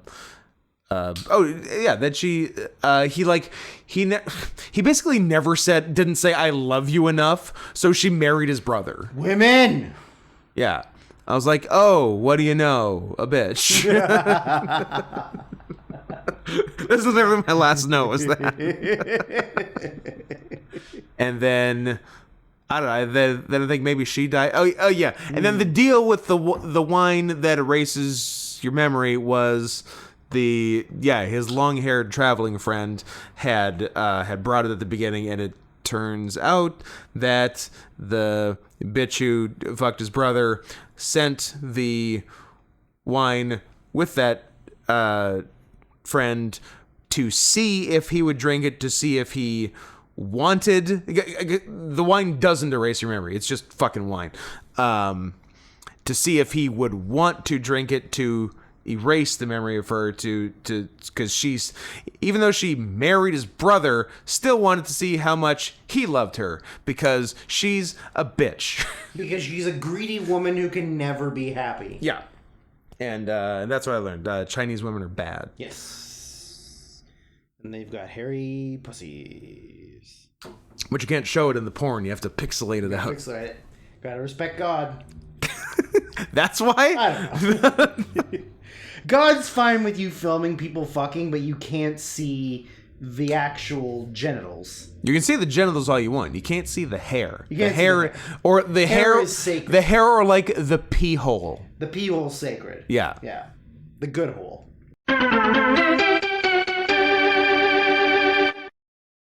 that he basically never didn't say I love you enough, so she married his brother. Women. Yeah. I was like, oh, what do you know? A bitch. This was literally my last note, was that. And then I don't know. Then I think maybe she died. Oh yeah. And then the deal with the wine that erases your memory was his long-haired traveling friend had brought it at the beginning, and it turns out that the bitch who fucked his brother sent the wine with that friend to see if he would drink it, to see if he wanted. The wine doesn't erase your memory, it's just fucking wine, to see if he would want to drink it to erase the memory of her, to because she's, even though she married his brother, still wanted to see how much he loved her, because she's a bitch. Because she's a greedy woman who can never be happy. Yeah. And that's what I learned. Chinese women are bad. Yes. And they've got hairy pussies. But you can't show it in the porn. You have to pixelate it out. Pixelate it. Gotta respect God. That's why? I don't know. God's fine with you filming people fucking, but you can't see the actual genitals. You can see the genitals all you want. You can't see the hair. You can't the hair, see the hair. Or the hair is sacred. The hair, or like the pee hole. The pee hole's sacred. Yeah. Yeah. The good hole.